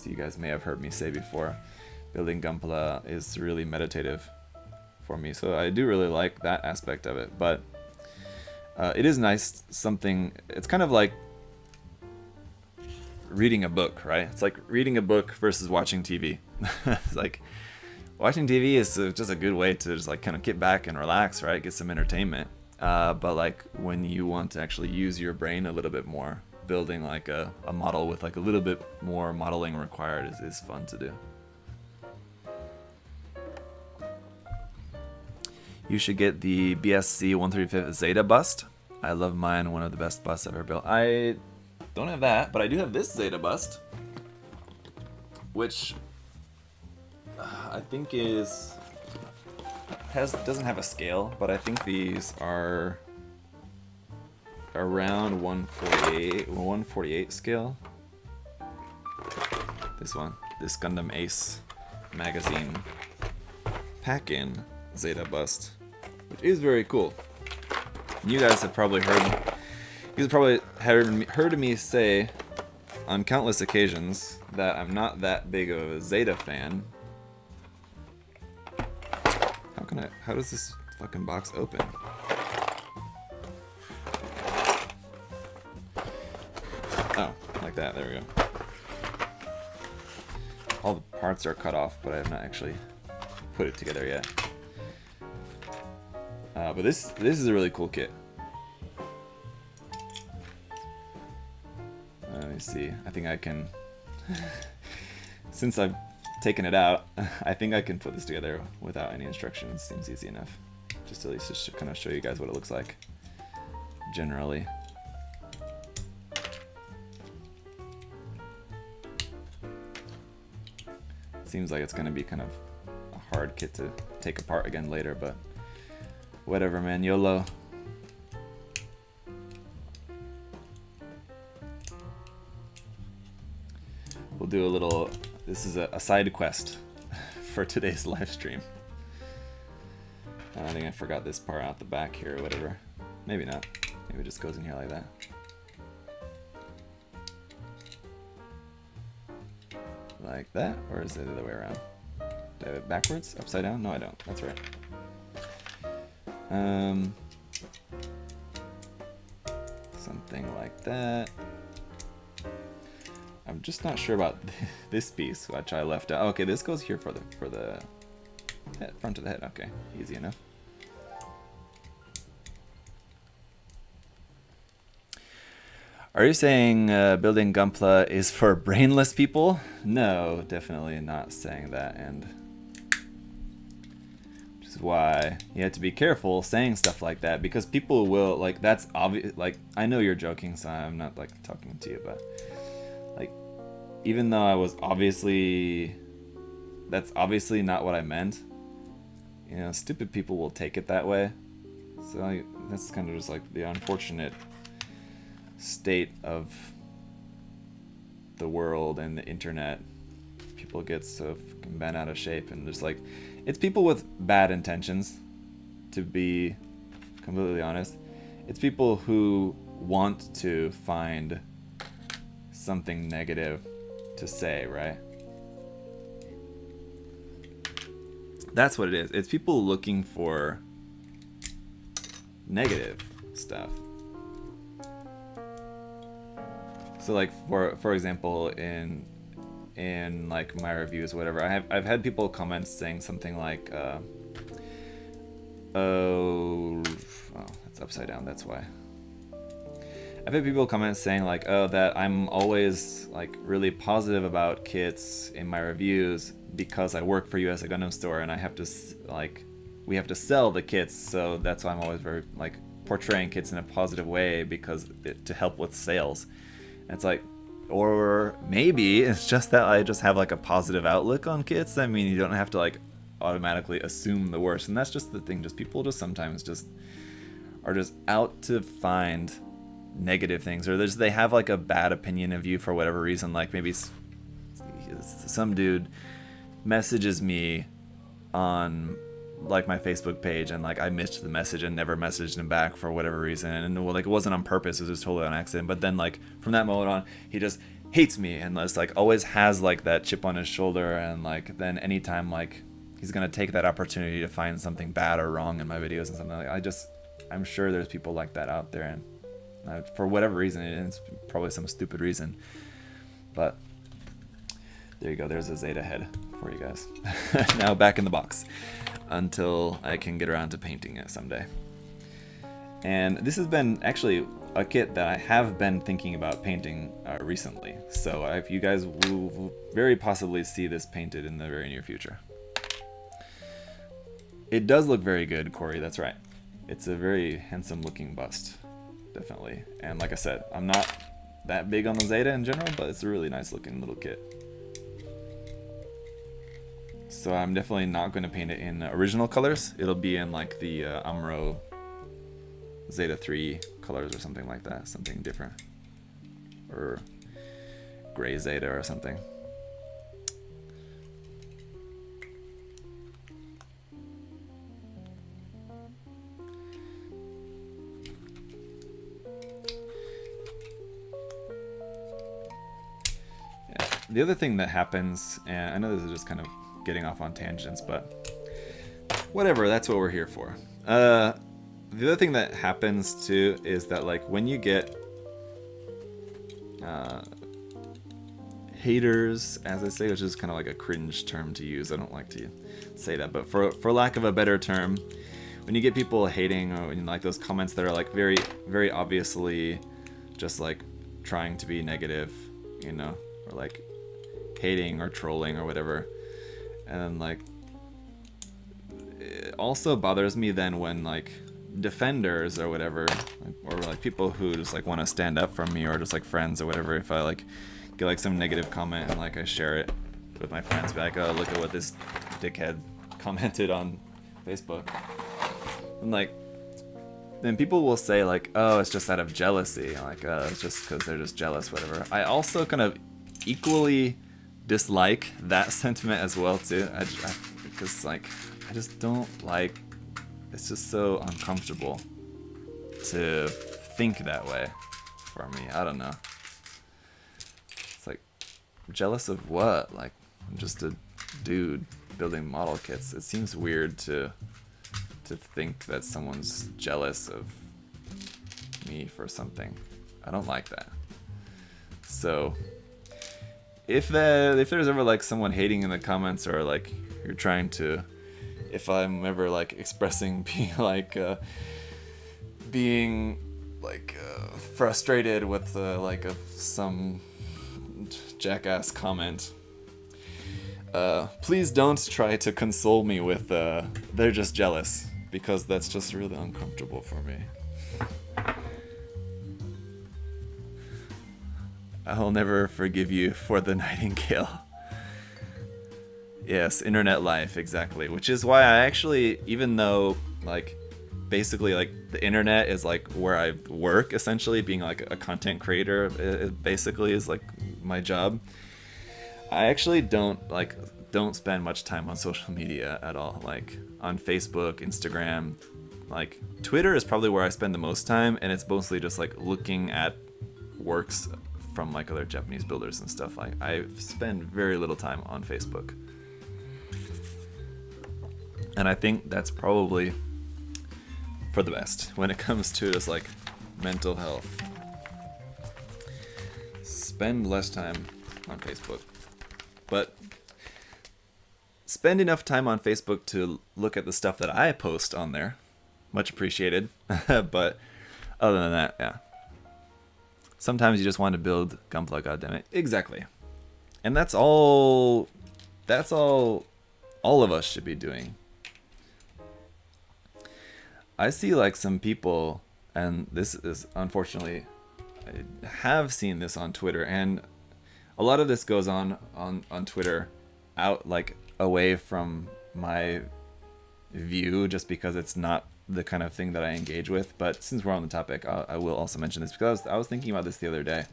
A: you guys may have heard me say before. Building Gunpla is really meditative for me, so I do really like that aspect of it. But it is nice, it's kind of like reading a book, right? It's like reading a book versus watching TV. It's like watching TV is just a good way to just like kind of get back and relax, right? Get some entertainment. But like when you want to actually use your brain a little bit more, building like a model with like a little bit more modeling required is fun to do. You should get the BSC 135th Zeta bust. I love mine, one of the best busts I've ever built. I don't have that, but I do have this Zeta bust, which I think doesn't have a scale, but I think these are around 148 scale. This Gundam Ace magazine pack-in Zeta bust, which is very cool. You guys have probably heard me say on countless occasions that I'm not that big of a Zeta fan. How does this fucking box open? Oh, like that, there we go. All the parts are cut off, but I have not actually put it together yet. But this is a really cool kit. Let me see. I think I can, since I've taken it out, I think I can put this together without any instructions. Seems easy enough. Just at least just kind of show you guys what it looks like generally. Seems like it's going to be kind of a hard kit to take apart again later, but whatever, man. YOLO. do a little, this is a side quest for today's live stream. I think I forgot this part out the back here or whatever. Maybe not. Maybe it just goes in here like that. Like that? Or is it the other way around? Do I have it backwards? Upside down? No, I don't. That's right. Something like that. I'm just not sure about this piece, which I left out. Okay, this goes here for the head, front of the head. Okay, easy enough. Are you saying building Gunpla is for brainless people? No, definitely not saying that, and which is why you have to be careful saying stuff like that, because people will, like, that's obvious. Like, I know you're joking, so I'm not like talking to you, but like, even though I was obviously, that's obviously not what I meant. You know, stupid people will take it that way. So that's kind of just like the unfortunate state of the world and the internet. People get so bent out of shape, and just like, it's people with bad intentions, to be completely honest. It's people who want to find something negative to say, right? That's what it is. It's people looking for negative stuff. So like, for example, in like my reviews, whatever, I've had people comment saying something like, oh, that's upside down, that's why. I've had people comment saying like, oh, that I'm always like really positive about kits in my reviews because I work for USA Gundam Store and I have to like, we have to sell the kits, so that's why I'm always very like portraying kits in a positive way, because to help with sales. It's like, or maybe it's just that I just have like a positive outlook on kits. I mean, you don't have to like automatically assume the worst, and that's just the thing. Just people just sometimes just are just out to find negative things, or they have like a bad opinion of you for whatever reason. Like maybe some dude messages me on like my Facebook page, and like I missed the message and never messaged him back for whatever reason, and well, like it wasn't on purpose, it was just totally on accident. But then like from that moment on, he just hates me, and just like always has like that chip on his shoulder, and like then anytime like he's gonna take that opportunity to find something bad or wrong in my videos and something like, I'm sure there's people like that out there, and for whatever reason, it's probably some stupid reason, but there you go, there's a Zeta head for you guys. Now back in the box until I can get around to painting it someday. And this has been actually a kit that I have been thinking about painting recently, so if you guys will very possibly see this painted in the very near future. It does look very good, Corey, that's right. It's a very handsome looking bust, definitely. And like I said, I'm not that big on the Zeta in general, but it's a really nice looking little kit. So I'm definitely not going to paint it in original colors. It'll be in like the Amuro Zeta 3 colors or something like that. Something different. Or gray Zeta or something. Yeah. The other thing that happens, and I know this is just kind of getting off on tangents, but whatever, that's what we're here for. The other thing that happens too is that like when you get haters, as I say, which is kind of like a cringe term to use, I don't like to say that, but for lack of a better term, when you get people hating, or like those comments that are like very, very obviously just like trying to be negative, you know, or like hating or trolling or whatever. And like, it also bothers me then when like defenders or whatever, or like people who just like want to stand up for me, or just like friends or whatever, if I like get like some negative comment and like I share it with my friends, be like, oh, look at what this dickhead commented on Facebook, and like then people will say like, oh, it's just out of jealousy, like it's just because they're just jealous, whatever. I also kind of equally dislike that sentiment as well too. Because like I just don't like. It's just so uncomfortable to think that way for me. I don't know. It's like, jealous of what? Like, I'm just a dude building model kits. It seems weird to think that someone's jealous of me for something. I don't like that. So if there's ever like someone hating in the comments, or like you're trying to, if I'm ever like expressing being frustrated with some jackass comment, please don't try to console me with they're just jealous, because that's just really uncomfortable for me. I'll never forgive you for the nightingale. Yes, internet life, exactly. Which is why I actually, even though like basically like the internet is like where I work, essentially being like a content creator, it basically is like my job. I actually don't spend much time on social media at all, like on Facebook, Instagram. Like Twitter is probably where I spend the most time, and it's mostly just like looking at works from like other Japanese builders and stuff. Like I spend very little time on Facebook, and I think that's probably for the best when it comes to just like mental health. Spend less time on Facebook, but spend enough time on Facebook to look at the stuff that I post on there. Much appreciated. But other than that, yeah. Sometimes you just want to build Gunpla, goddammit. Exactly. And that's all of us should be doing. I see like some people, and this is unfortunately, I have seen this on Twitter, and a lot of this goes on Twitter, out like away from my view, just because it's not the kind of thing that I engage with. But since we're on the topic, I will also mention this, because I was thinking about this the other day.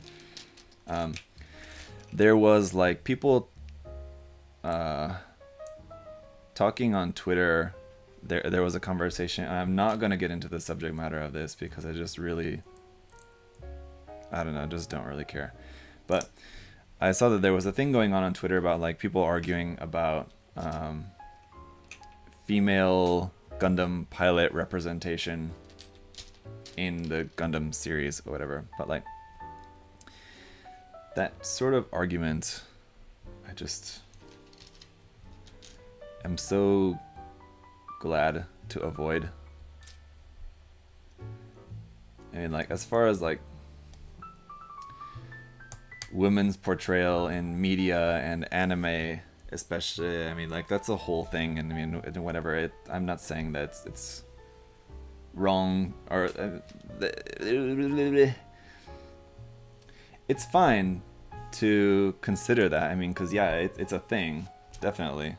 A: There was like people talking on Twitter. There was a conversation, and I'm not going to get into the subject matter of this because I just really, I don't know, just don't really care. But I saw that there was a thing going on Twitter about like people arguing about female Gundam pilot representation in the Gundam series or whatever. But like that sort of argument, I just am so glad to avoid. I mean, like, as far as like women's portrayal in media and anime especially, I mean, like, that's a whole thing. And I mean, whatever, I'm not saying that it's wrong, or it's fine to consider that. I mean, because yeah, it's a thing, definitely.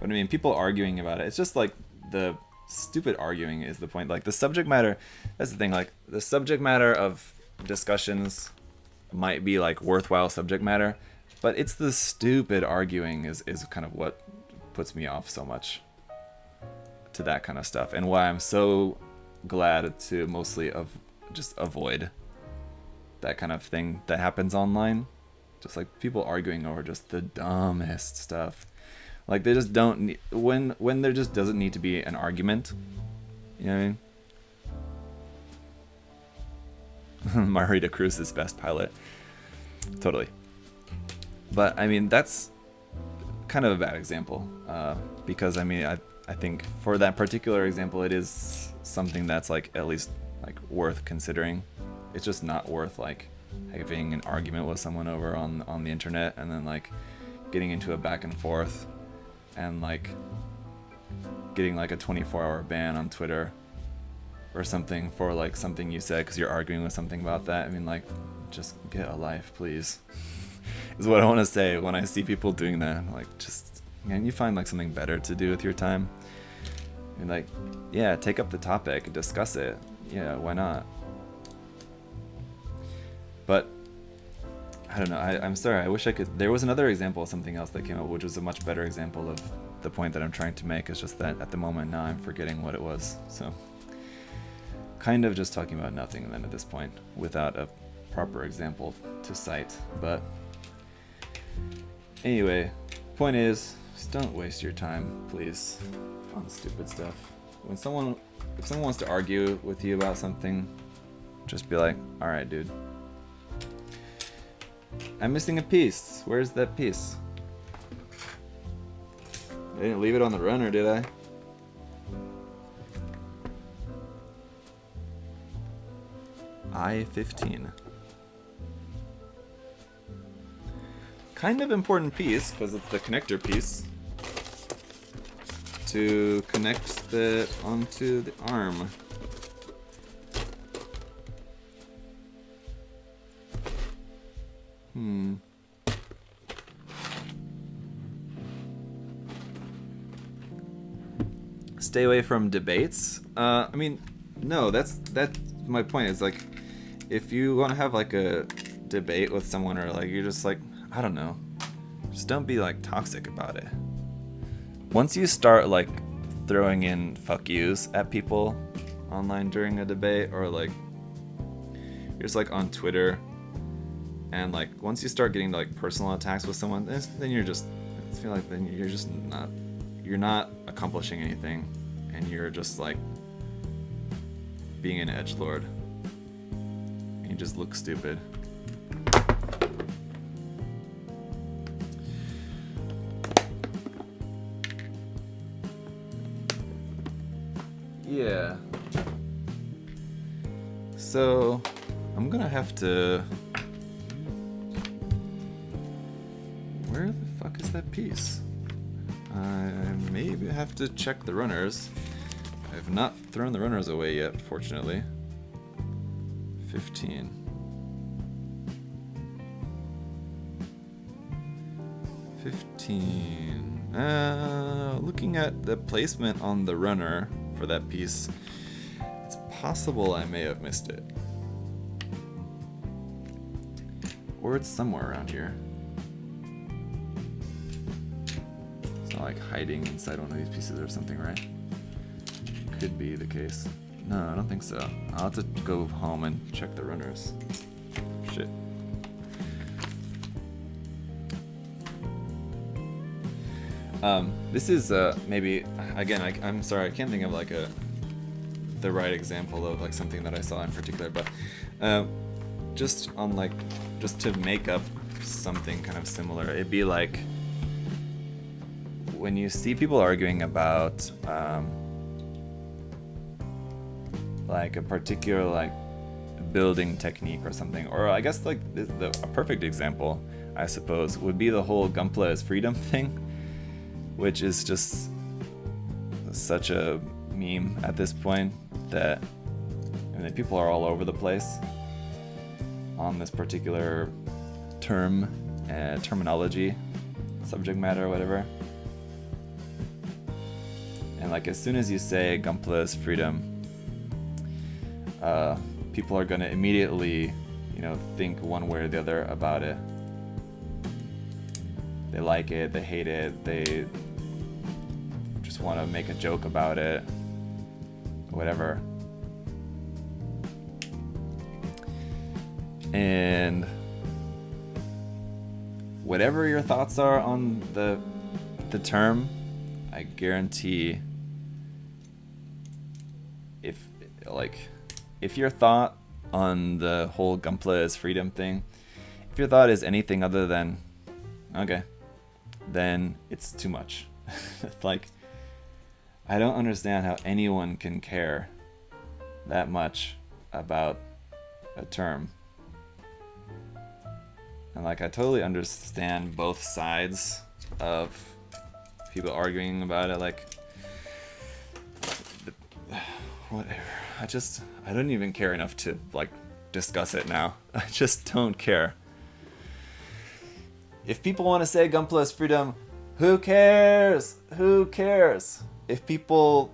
A: But I mean, people arguing about it, it's just like the stupid arguing is the point. Like the subject matter, that's the thing, like the subject matter of discussions might be like worthwhile subject matter, but it's the stupid arguing is kind of what puts me off so much to that kind of stuff, and why I'm so glad to mostly just avoid that kind of thing that happens online. Just like people arguing over just the dumbest stuff. Like they just don't need, when there just doesn't need to be an argument. You know what I mean? Marita Cruz is best pilot. Totally. But I mean, that's kind of a bad example. Because I mean, I think for that particular example, it is something that's like at least like worth considering. It's just not worth like having an argument with someone over on the internet, and then like getting into a back and forth, and like getting like a 24-hour ban on Twitter or something for like something you said because you're arguing with something about that. I mean, like, just get a life, please. Is what I want to say when I see people doing that. I'm like, just, man, you find like something better to do with your time. I mean, like, yeah, take up the topic, discuss it. Yeah, why not? But I don't know. I'm sorry. I wish I could. There was another example of something else that came up, which was a much better example of the point that I'm trying to make. It's just that at the moment now I'm forgetting what it was. So, kind of just talking about nothing then at this point, without a proper example to cite. But anyway, point is, just don't waste your time, please, on stupid stuff. If someone wants to argue with you about something, just be like, all right, dude. I'm missing a piece. Where's that piece? I didn't leave it on the runner, did I? I-15. Kind of important piece, because it's the connector piece to connect it onto the arm. Stay away from debates. I mean, no, that's my point. Is like, if you want to have like a debate with someone, or like you're just like, I don't know, just don't be like toxic about it. Once you start like throwing in fuck yous at people online during a debate, or like you're just like on Twitter, and like once you start getting like personal attacks with someone, then you're just, I feel like then you're just you're not accomplishing anything, and you're just like being an edgelord, and you just look stupid. Yeah. So I'm gonna have to. Where the fuck is that piece? I maybe have to check the runners. I have not thrown the runners away yet, fortunately. 15. 15. Looking at the placement on the runner for that piece, it's possible I may have missed it. Or it's somewhere around here. It's not like hiding inside one of these pieces or something, right? Could be the case. No, I don't think so. I'll have to go home and check the runners. Shit. This is maybe, again, I'm sorry, I can't think of like the right example of like something that I saw in particular, but just to make up something kind of similar, it'd be like when you see people arguing about like a particular like building technique or something, or I guess like a perfect example, I suppose, would be the whole Gunpla is freedom thing, which is just such a meme at this point that, I mean, people are all over the place on this particular terminology, subject matter, or whatever. And like as soon as you say Gunpla is freedom, people are gonna immediately, think one way or the other about it. They like it, they hate it, they just want to make a joke about it, whatever. And whatever your thoughts are on the term, I guarantee if your thought on the whole Gunpla is freedom thing, if your thought is anything other than okay, then it's too much. Like, I don't understand how anyone can care that much about a term. And like, I totally understand both sides of people arguing about it, like, whatever. I don't even care enough to like discuss it now. I just don't care. If people want to say Gunpla is freedom, who cares? Who cares? If people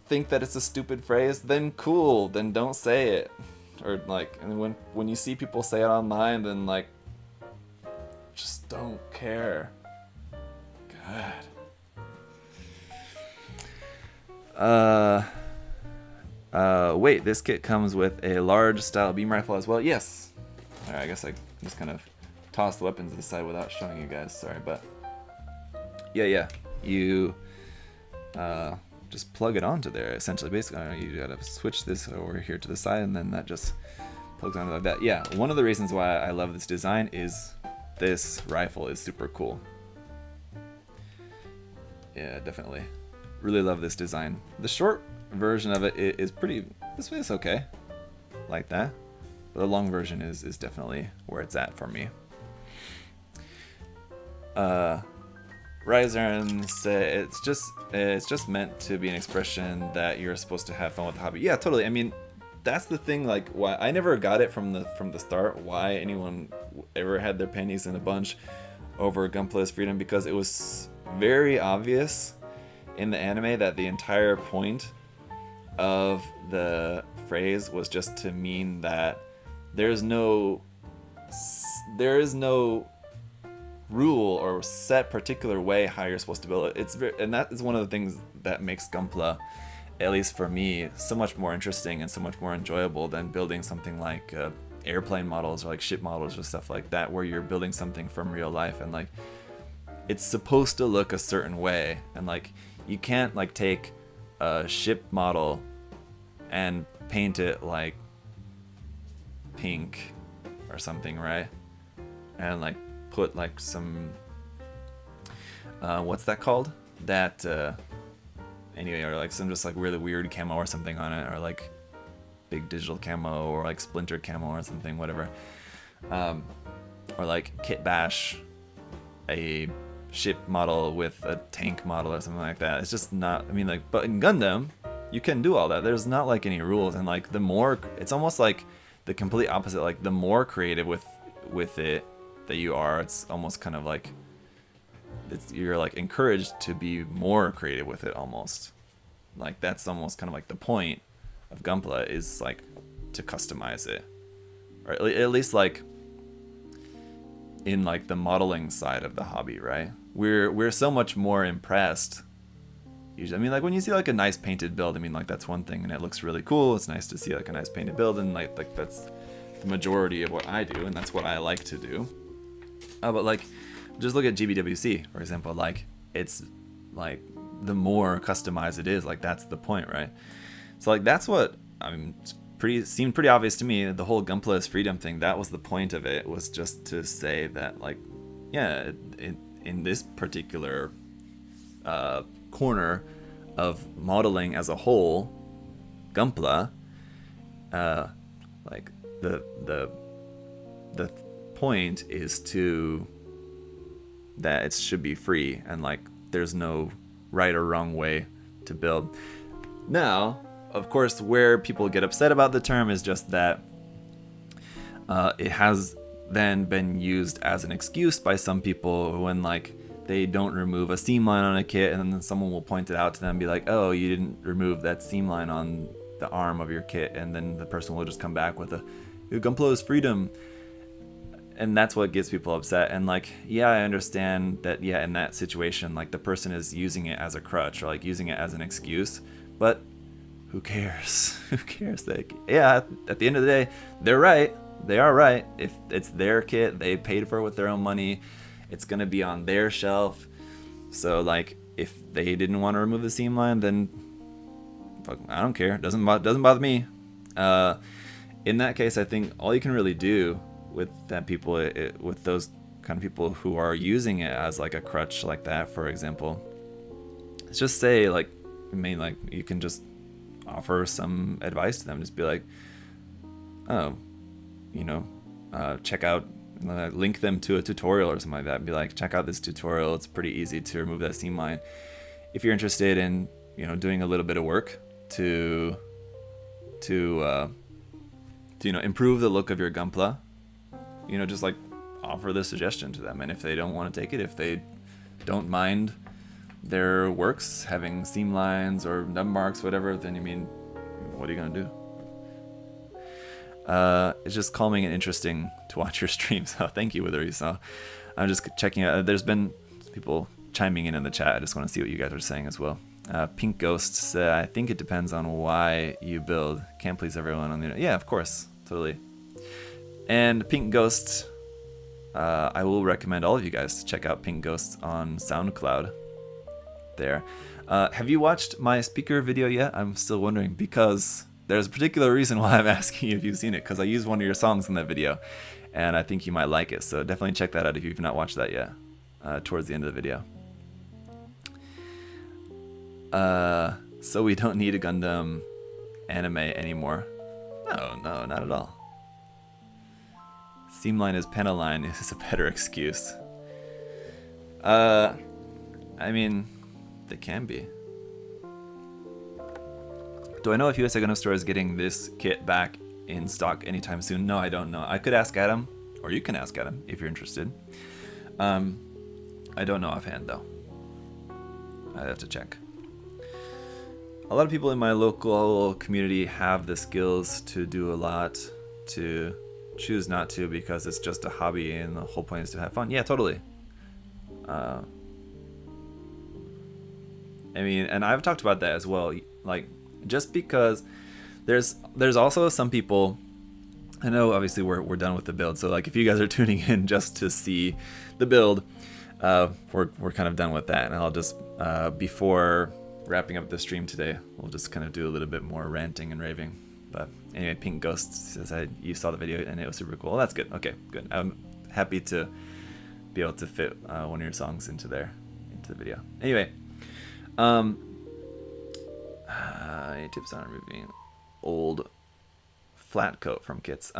A: think that it's a stupid phrase, then cool, then don't say it. Or like, and when you see people say it online, then like, just don't care. God. Wait, this kit comes with a large style beam rifle as well. Yes. Alright, I guess I just kind of tossed the weapons aside without showing you guys. Sorry, but yeah. You just plug it onto there. Essentially, basically, you gotta switch this over here to the side, and then that just plugs onto like that. Yeah, one of the reasons why I love this design is this rifle is super cool. Yeah, definitely. Really love this design. The short version of it is pretty, it's okay, like that. But the long version is definitely where it's at for me. Ryzern said it's just meant to be an expression that you're supposed to have fun with the hobby. Yeah, totally. I mean, that's the thing. Like, why I never got it from the start. Why anyone ever had their panties in a bunch over Gunpla's freedom? Because it was very obvious in the anime that the entire point of the phrase was just to mean that there is no rule or set particular way how you're supposed to build it. And that is one of the things that makes Gunpla, at least for me, so much more interesting and so much more enjoyable than building something like airplane models or like ship models or stuff like that, where you're building something from real life and like it's supposed to look a certain way, and like you can't like take a ship model and paint it like pink or something, right? And like put like some what's that called? That anyway, or like some just like really weird camo or something on it, or like big digital camo or like splinter camo or something, whatever. Or like kit bash a ship model with a tank model or something like that. It's just not, I mean, like, but in Gundam you can do all that. There's not like any rules, and like the more, it's almost like the complete opposite. Like the more creative with it that you are, it's almost kind of like you're like encouraged to be more creative with it almost. Like that's almost kind of like the point of Gunpla, is like to customize it, or at least like in like the modeling side of the hobby, right? We're so much more impressed usually. I mean, like when you see like a nice painted build, I mean, like that's one thing and it looks really cool. It's nice to see like a nice painted build, and like that's the majority of what I do, and that's what I like to do. But like just look at GBWC, for example. Like it's like the more customized it is, like that's the point, right? So like that's what, I mean, seemed pretty obvious to me. The whole Gunpla is freedom thing, that was the point of it, was just to say that like, yeah, in this particular corner of modeling as a whole, Gunpla, like the point is to that it should be free, and like there's no right or wrong way to build. Now, of course, where people get upset about the term is just that it has then been used as an excuse by some people when like they don't remove a seam line on a kit, and then someone will point it out to them and be like, oh, you didn't remove that seam line on the arm of your kit, and then the person will just come back with a Gunpla is freedom. And that's what gets people upset. And like, yeah, I understand that, yeah, in that situation, like the person is using it as a crutch or like using it as an excuse, but who cares? Who cares? Like, yeah, at the end of the day, they're right. They are right. If it's their kit, they paid for it with their own money, it's gonna be on their shelf. So like, if they didn't want to remove the seam line, then fuck, I don't care. Doesn't bother me. In that case, I think all you can really do with that people, with those kind of people who are using it as like a crutch like that, for example, is just say like, I mean, like you can just offer some advice to them. Just be like, oh, you know, check out, link them to a tutorial or something like that. Be like, check out this tutorial. It's pretty easy to remove that seam line. If you're interested in, you know, doing a little bit of work to you know, improve the look of your Gunpla, you know, just like offer the suggestion to them. And if they don't want to take it, if they don't mind their works having seam lines or nub marks, whatever, then I mean, what are you gonna do? It's just calming and interesting to watch your streams. So thank you, Wither Esau. I'm just checking out. There's been people chiming in the chat. I just want to see what you guys are saying as well. Pink Ghost said, I think it depends on why you build. Can't please everyone on the internet. Yeah, of course. Totally. And Pink Ghost, I will recommend all of you guys to check out Pink Ghost on SoundCloud there. Have you watched my speaker video yet? I'm still wondering, because there's a particular reason why I'm asking you if you've seen it, because I used one of your songs in that video, and I think you might like it. So definitely check that out if you've not watched that yet, towards the end of the video. So we don't need a Gundam anime anymore. No, not at all. Seamline is Pentaline is a better excuse. I mean, they can be. Do I know if USA Gundam Store is getting this kit back in stock anytime soon? No, I don't know. I could ask Adam, or you can ask Adam if you're interested. I don't know offhand though. I'd have to check. A lot of people in my local community have the skills to do a lot, to choose not to because it's just a hobby and the whole point is to have fun. Yeah, totally. I mean, and I've talked about that as well. Like, just because there's also some people, I know obviously we're done with the build, so like if you guys are tuning in just to see the build, we're kind of done with that, and I'll just before wrapping up the stream today, we'll just kind of do a little bit more ranting and raving. But anyway, Pink Ghost says you saw the video and it was super cool. Well, that's good. Okay, good. I'm happy to be able to fit one of your songs into the video. Anyway, any tips on removing old flat coat from kits?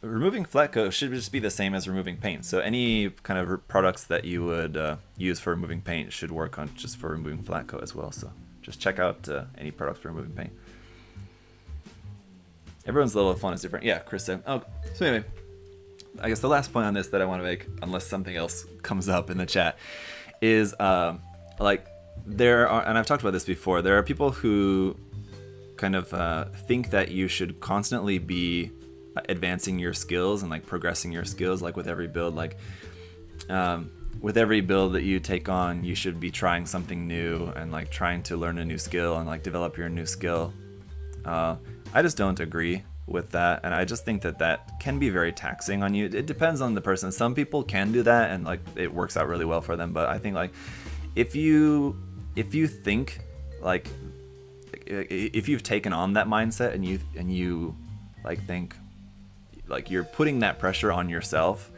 A: Removing flat coat should just be the same as removing paint. So any kind of products that you would use for removing paint should work on just for removing flat coat as well. So just check out any products for removing paint. Everyone's level of fun is different. Yeah, Chris said. Oh, so anyway, I guess the last point on this that I want to make, unless something else comes up in the chat, is like there are, and I've talked about this before, there are people who kind of think that you should constantly be advancing your skills and like progressing your skills, like with every build, like with every build that you take on, you should be trying something new and like trying to learn a new skill and like develop your new skill. I just don't agree with that, and I just think that that can be very taxing on you. It depends on the person. Some people can do that and like it works out really well for them, but I think like if you think like if you've taken on that mindset and you like think like you're putting that pressure on yourself,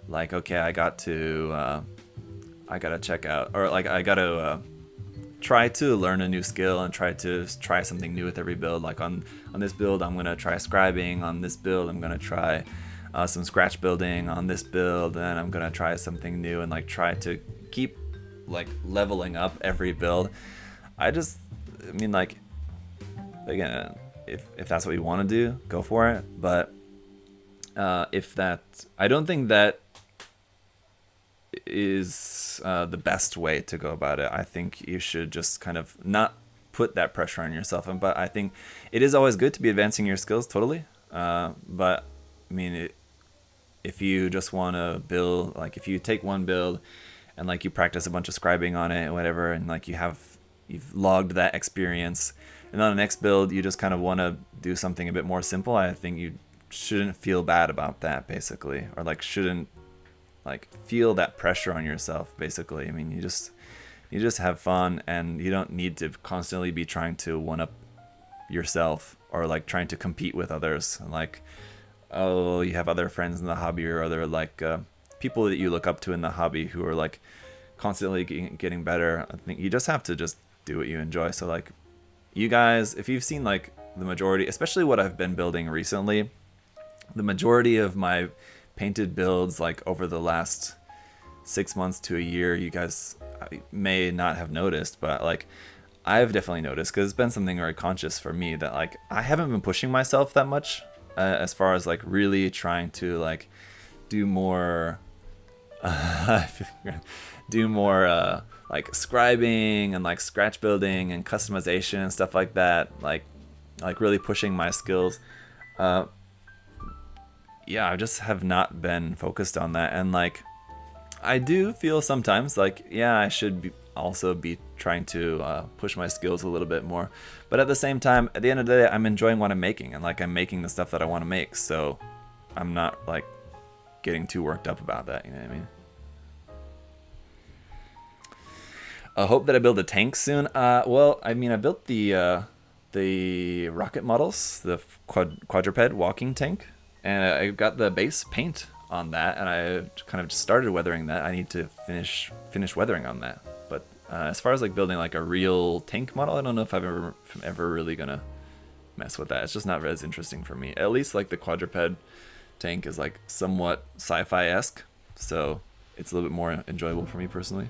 A: like, okay, I gotta check out, or like I gotta try to learn a new skill and try something new with every build. Like on this build, I'm gonna try scribing. On this build, I'm gonna try some scratch building. On this build, and I'm gonna try something new and like try to keep like leveling up every build. I mean, like, again, if that's what you want to do, go for it. But I don't think that is the best way to go about it. I think you should just kind of not put that pressure on yourself. But I think it is always good to be advancing your skills, totally. But I mean, if you just want to build, like if you take one build and like you practice a bunch of scribing on it and whatever, and like you've logged that experience, and on the next build you just kind of want to do something a bit more simple, I think you shouldn't feel bad about that, basically, or like shouldn't like feel that pressure on yourself, basically. I mean, you just have fun, and you don't need to constantly be trying to one up yourself or like trying to compete with others, and like, oh, you have other friends in the hobby or other like people that you look up to in the hobby who are like constantly getting better. I think you just have to just do what you enjoy. So like, you guys, if you've seen like the majority, especially what I've been building recently, the majority of my painted builds like over the last 6 months to a year, you guys may not have noticed, but like I've definitely noticed, because it's been something very conscious for me that like I haven't been pushing myself that much as far as like really trying to like do more like scribing and like scratch building and customization and stuff like that, like really pushing my skills. Yeah, I just have not been focused on that, and like I do feel sometimes like, yeah, I should also be trying to push my skills a little bit more. But at the same time, at the end of the day, I'm enjoying what I'm making, and like I'm making the stuff that I want to make. So I'm not like getting too worked up about that. You know what I mean? I hope that I build a tank soon. Well, I mean, I built the rocket models, the quadruped walking tank, and I got the base paint on that, and I kind of just started weathering that. I need to finish weathering on that. But as far as like building like a real tank model, I don't know if I'm ever really gonna mess with that. It's just not as interesting for me. At least like the quadruped tank is like somewhat sci-fi-esque, so it's a little bit more enjoyable for me personally.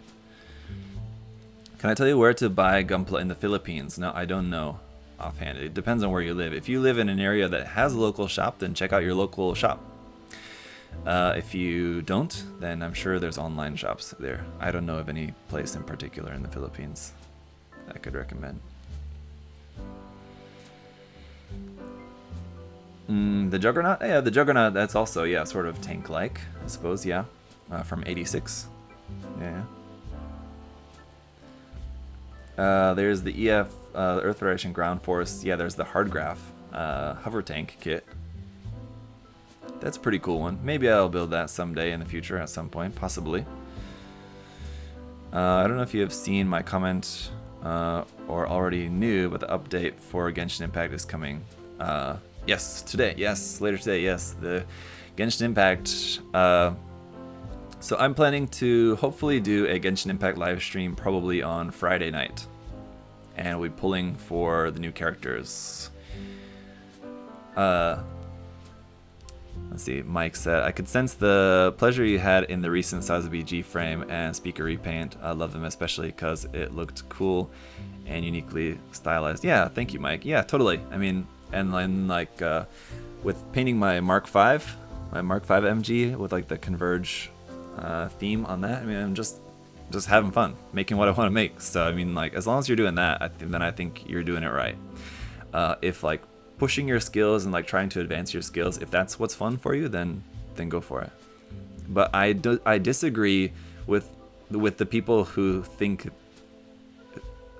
A: Can I tell you where to buy Gunpla in the Philippines? No, I don't know offhand. It depends on where you live. If you live in an area that has a local shop, then check out your local shop. If you don't, then I'm sure there's online shops there. I don't know of any place in particular in the Philippines that I could recommend. The Juggernaut? Yeah, the Juggernaut, that's also, yeah, sort of tank-like, I suppose, yeah. From 86. Yeah. There's the EF, the Earth Federation Ground Force. Yeah, there's the Hardgraph hover tank kit. That's a pretty cool one. Maybe I'll build that someday in the future at some point, possibly. I don't know if you have seen my comment or already knew, but the update for Genshin Impact is coming. Yes, today. Yes, later today. Yes, the Genshin Impact. So I'm planning to hopefully do a Genshin Impact live stream probably on Friday night. And we'll be pulling for the new characters. Let's see, Mike said, I could sense the pleasure you had in the recent Sazabi G-frame and speaker repaint. I love them especially because it looked cool and uniquely stylized. Yeah, thank you, Mike. Yeah, totally. I mean, and then like with painting my Mark V MG with like the Converge theme on that, I mean, I'm just having fun making what I want to make. So I mean, like, as long as you're doing that, then I think you're doing it right. If like pushing your skills and like trying to advance your skills, if that's what's fun for you, then go for it. But I disagree with the people who think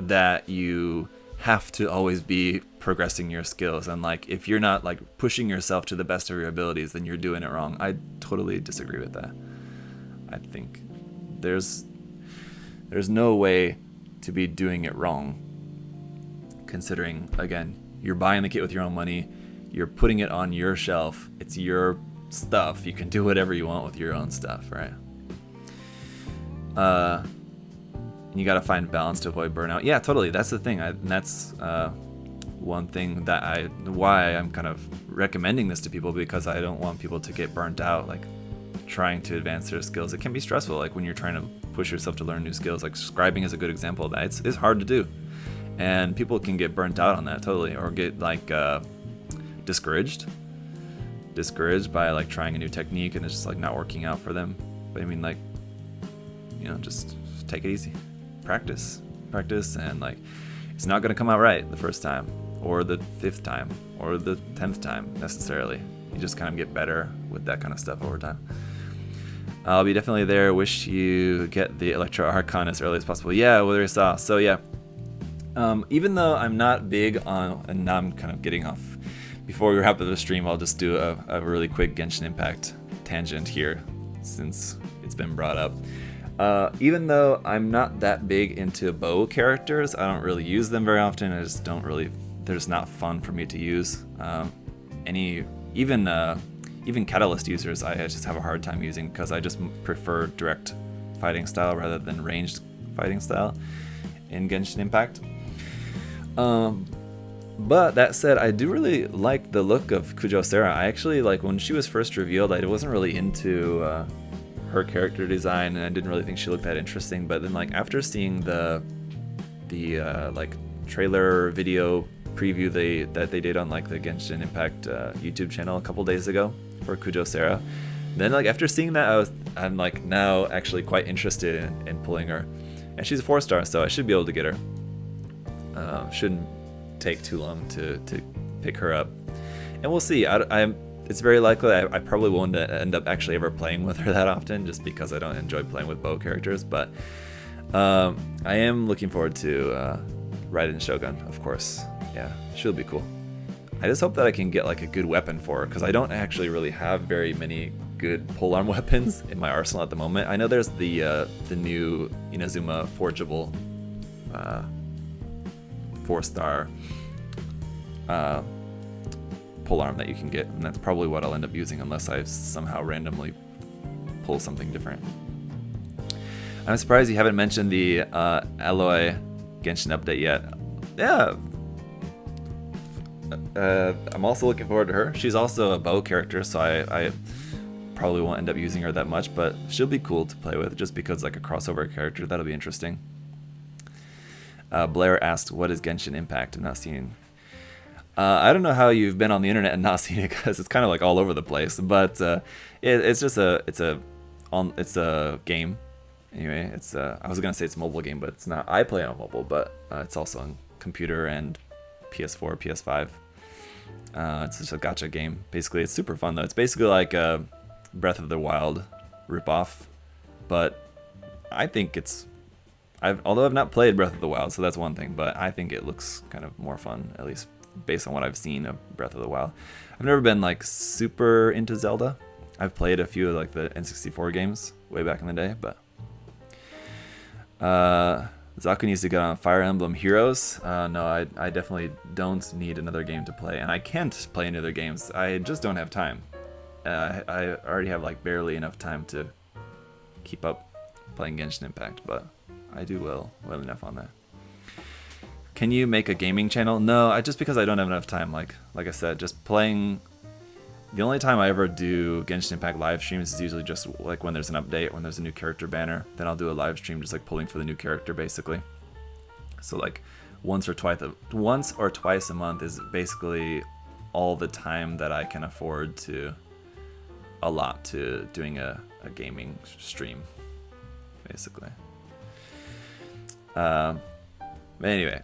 A: that you have to always be progressing your skills, and like if you're not like pushing yourself to the best of your abilities, then you're doing it wrong. I totally disagree with that. I think there's no way to be doing it wrong, considering, again, you're buying the kit with your own money, you're putting it on your shelf, it's your stuff, you can do whatever you want with your own stuff, right? You gotta find balance to avoid burnout. Yeah, totally, that's the thing. And that's one thing that why I'm kind of recommending this to people, because I don't want people to get burnt out, like trying to advance their skills. It can be stressful, like when you're trying to push yourself to learn new skills. Like scribing is a good example of that. It's hard to do, and people can get burnt out on that totally, or get like discouraged by like trying a new technique and it's just like not working out for them. But I mean, like, you know, just take it easy, practice, and like it's not going to come out right the first time or the 5th time or the 10th time necessarily. You just kind of get better with that kind of stuff over time. I'll be definitely there. Wish you get the Electro Archon as early as possible. Yeah, whether it's saw. So yeah, even though I'm not big on, and now I'm kind of getting off. Before we wrap up the stream, I'll just do a really quick Genshin Impact tangent here, since it's been brought up. Even though I'm not that big into bow characters, I don't really use them very often. I just don't really. They're just not fun for me to use. Even Catalyst users, I just have a hard time using, because I just prefer direct fighting style rather than ranged fighting style in Genshin Impact. But that said, I do really like the look of Kujo Sera. I actually, like, when she was first revealed, I wasn't really into her character design, and I didn't really think she looked that interesting. But then, like, after seeing the like trailer video preview that they did on like the Genshin Impact YouTube channel a couple days ago for Kujo Sera, then like after seeing that, I'm like now actually quite interested in pulling her, and she's a 4-star, so I should be able to get her. Shouldn't take too long to pick her up, and we'll see. it's very likely I probably won't end up actually ever playing with her that often, just because I don't enjoy playing with bow characters. But I am looking forward to Raiden Shogun, of course. Yeah, she'll be cool. I just hope that I can get like a good weapon for her, because I don't actually really have very many good polearm weapons in my arsenal at the moment. I know there's the new Inazuma forgeable 4-star polearm that you can get, and that's probably what I'll end up using unless I somehow randomly pull something different. I'm surprised you haven't mentioned the Alloy Genshin update yet. Yeah. I'm also looking forward to her. She's also a bow character, so I probably won't end up using her that much, but she'll be cool to play with just because like a crossover character. That'll be interesting. Blair asked, what is Genshin Impact? I'm not seeing. I don't know how you've been on the internet and not seen it, because it's kind of like all over the place, but it's just it's a game. Anyway, I was gonna say it's a mobile game, but it's not. I play on mobile, but it's also on computer and PS4, PS5. It's just a gacha game. Basically, it's super fun though. It's basically like a Breath of the Wild ripoff, but I think although I've not played Breath of the Wild, so that's one thing, but I think it looks kind of more fun, at least based on what I've seen of Breath of the Wild. I've never been like super into Zelda. I've played a few of like the N64 games way back in the day, but Zaku needs to get on Fire Emblem Heroes. No, I definitely don't need another game to play, and I can't play any other games. I just don't have time. I already have like barely enough time to keep up playing Genshin Impact, but I do well enough on that. Can you make a gaming channel? No, just because I don't have enough time. Like I said, just playing. The only time I ever do Genshin Impact live streams is usually just like when there's an update, when there's a new character banner. Then I'll do a live stream just like pulling for the new character, basically. So like once or twice a month is basically all the time that I can afford to allot to doing a gaming stream, basically. But anyway,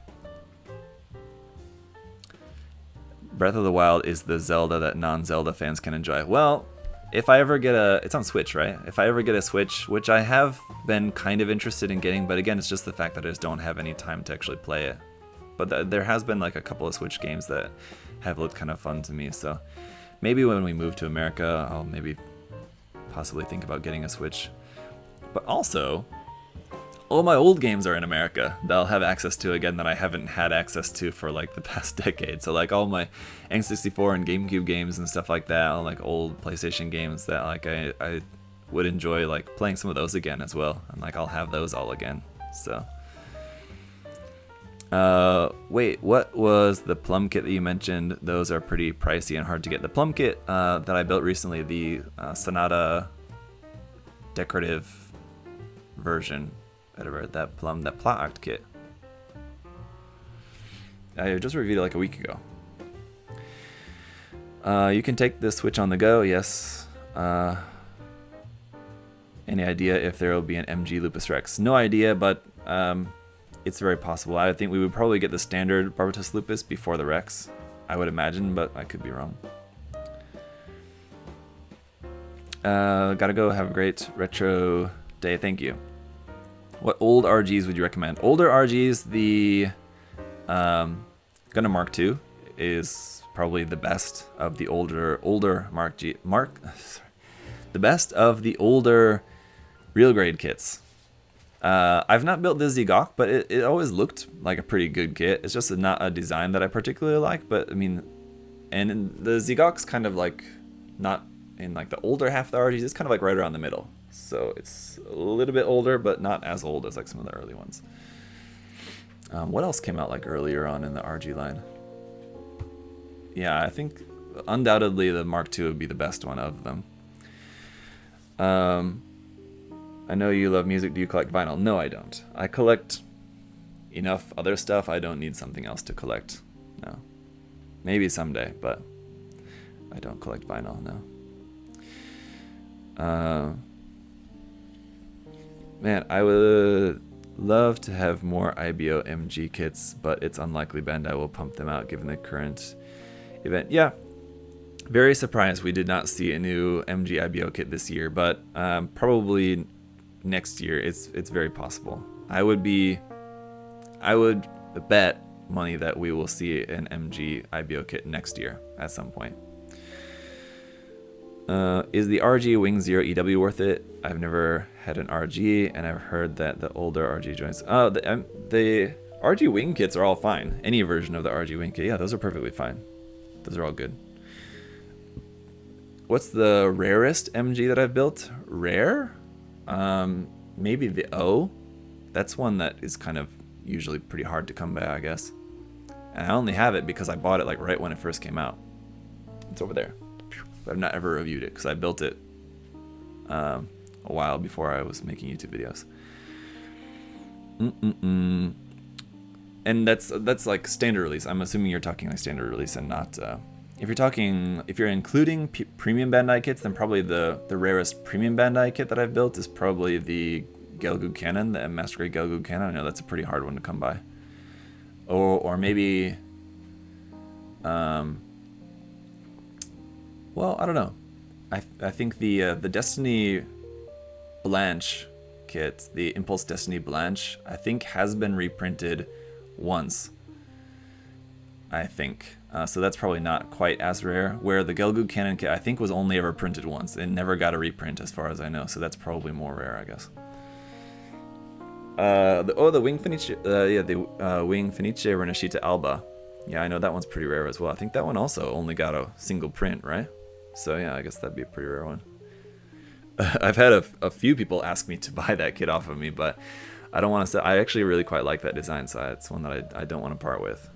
A: Breath of the Wild is the Zelda that non-Zelda fans can enjoy. Well, if I ever get it's on Switch, right? If I ever get a Switch, which I have been kind of interested in getting, but again, it's just the fact that I just don't have any time to actually play it. But there has been like a couple of Switch games that have looked kind of fun to me, so maybe when we move to America, I'll maybe possibly think about getting a Switch. But also, all my old games are in America that I'll have access to again that I haven't had access to for like the past decade. So like all my N64 and GameCube games and stuff like that, all like old PlayStation games that like I would enjoy like playing some of those again as well. And like I'll have those all again. So wait, what was the plum kit that you mentioned? Those are pretty pricey and hard to get. The plum kit that I built recently, the Sonata decorative version, whatever, that plot act kit. I just reviewed it like a week ago. You can take the Switch on the go, yes. Any idea if there will be an MG Lupus Rex? No idea, but it's very possible. I think we would probably get the standard Barbatus Lupus before the Rex, I would imagine, but I could be wrong. Gotta go. Have a great retro day. Thank you. What old RGs would you recommend? Older RGs, the Gundam Mark II is probably the best of the older the best of the older real grade kits. I've not built the Zigok, but it always looked like a pretty good kit. It's just not a design that I particularly like, but I mean, and the Zigok's kind of like not in like the older half of the RGs, it's kind of like right around the middle. So it's a little bit older, but not as old as like some of the early ones. What else came out like earlier on in the RG line? Yeah, I think undoubtedly the Mark II would be the best one of them. I know you love music. Do you collect vinyl? No, I don't. I collect enough other stuff. I don't need something else to collect. No. Maybe someday, but I don't collect vinyl, no. Man, I would love to have more IBO MG kits, but it's unlikely Bandai will pump them out given the current event. Yeah, Very surprised we did not see a new MG IBO kit this year, but probably next year. It's very possible. I would bet money that we will see an MG IBO kit next year at some point. Is the RG Wing Zero EW worth it? I've never had an RG, and I've heard that the older RG joints. The RG Wing kits are all fine. Any version of the RG Wing kit, yeah, those are perfectly fine. Those are all good. What's the rarest MG that I've built? Rare? Maybe the O. That's one that is kind of usually pretty hard to come by, I guess. And I only have it because I bought it like right when it first came out. It's over there. I've not ever reviewed it because I built it a while before I was making YouTube videos. And that's like standard release. I'm assuming you're talking like standard release and not. If you're including premium Bandai kits, then probably the rarest premium Bandai kit that I've built is probably the Gelgoog Cannon, the Master Grade Gelgoog Cannon. I know that's a pretty hard one to come by. Or maybe, well, I don't know. I think the Destiny Blanche kit, the Impulse Destiny Blanche, I think has been reprinted once. I think. So that's probably not quite as rare. Where the Gelgoog Cannon kit, I think, was only ever printed once. It never got a reprint as far as I know. So that's probably more rare, I guess. The Wing Fenice, the Wing Fenice Renashita Alba. Yeah, I know that one's pretty rare as well. I think that one also only got a single print, right? So yeah, I guess that'd be a pretty rare one. I've had a few people ask me to buy that kit off of me, but I don't want to say. I actually really quite like that design, so it's one that I don't want to part with.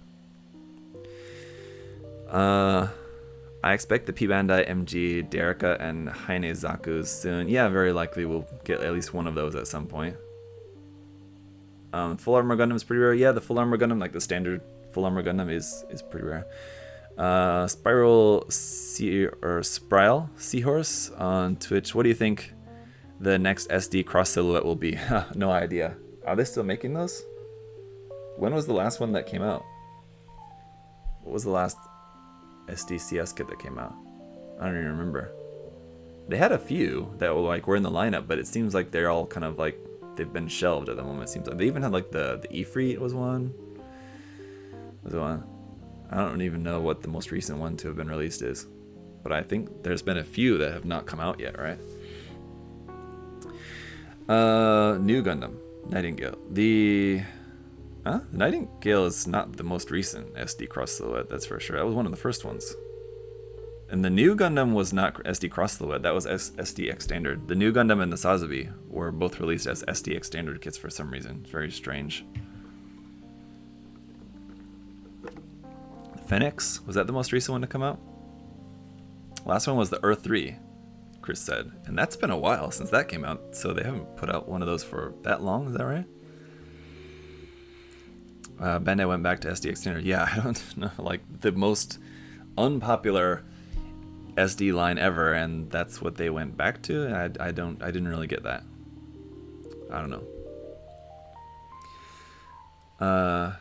A: I expect the P Bandai MG Derica and Haine Zakus soon. Yeah, very likely we'll get at least one of those at some point. Full Armor Gundam is pretty rare. Yeah, the Full Armor Gundam, like the standard Full Armor Gundam, is pretty rare. Spiral Seahorse on Twitch. What do you think the next SD cross silhouette will be? No idea. Are they still making those? When was the last one that came out? What was the last SDCS kit that came out? I don't even remember. They had a few that were in the lineup, but it seems like they're all kind of like they've been shelved at the moment. It seems like they even had like the Ifrit was one. I don't even know what the most recent one to have been released is, but I think there's been a few that have not come out yet, right? New Gundam Nightingale. The Nightingale is not the most recent SD cross silhouette, that's for sure. That was one of the first ones. And the new Gundam was not SD cross silhouette, that was SDX standard. The new Gundam and the Sazabi were both released as SDX standard kits for some reason. It's very strange. Phoenix, was that the most recent one to come out? Last one was the Earth 3, Chris said. And that's been a while since that came out, so they haven't put out one of those for that long, is that right? Bandai went back to SDX standard. Yeah, I don't know, like the most unpopular SD line ever, and that's what they went back to. And I didn't really get that. I don't know. I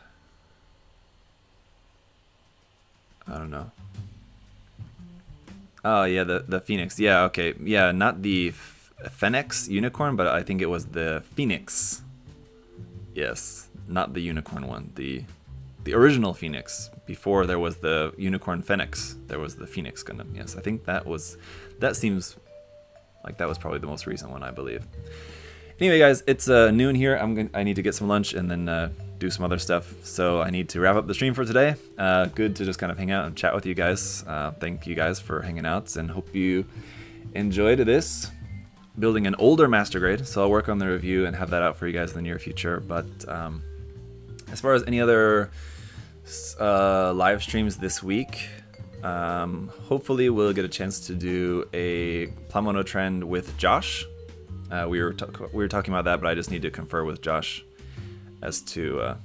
A: don't know. Oh yeah, the Phoenix. Yeah, okay. Yeah, not the Phoenix unicorn, but I think it was the Phoenix. Yes, not the unicorn one. The original Phoenix. Before there was the unicorn Phoenix, there was the Phoenix Gundam. Yes, I think that seems like that was probably the most recent one, I believe. Anyway, guys, it's noon here. I need to get some lunch and then do some other stuff. So I need to wrap up the stream for today. Good to just kind of hang out and chat with you guys. Thank you guys for hanging out, and hope you enjoyed this. Building an older Master Grade, so I'll work on the review and have that out for you guys in the near future. But as far as any other live streams this week, hopefully we'll get a chance to do a Plamono Trend with Josh. We were talking about that, but I just need to confer with Josh as to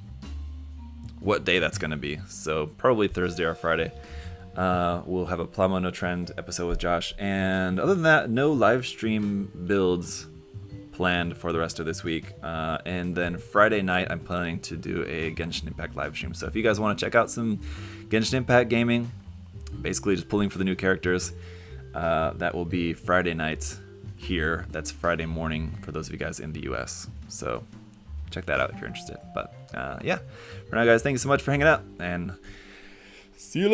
A: what day that's going to be. So probably Thursday or Friday. We'll have a Plamono Trend episode with Josh. And other than that, no live stream builds planned for the rest of this week. And then Friday night, I'm planning to do a Genshin Impact live stream. So if you guys want to check out some Genshin Impact gaming, basically just pulling for the new characters. That will be Friday night here. That's Friday morning for those of you guys in the US. So check that out if you're interested. But yeah, for now, guys, thank you so much for hanging out, and see you later.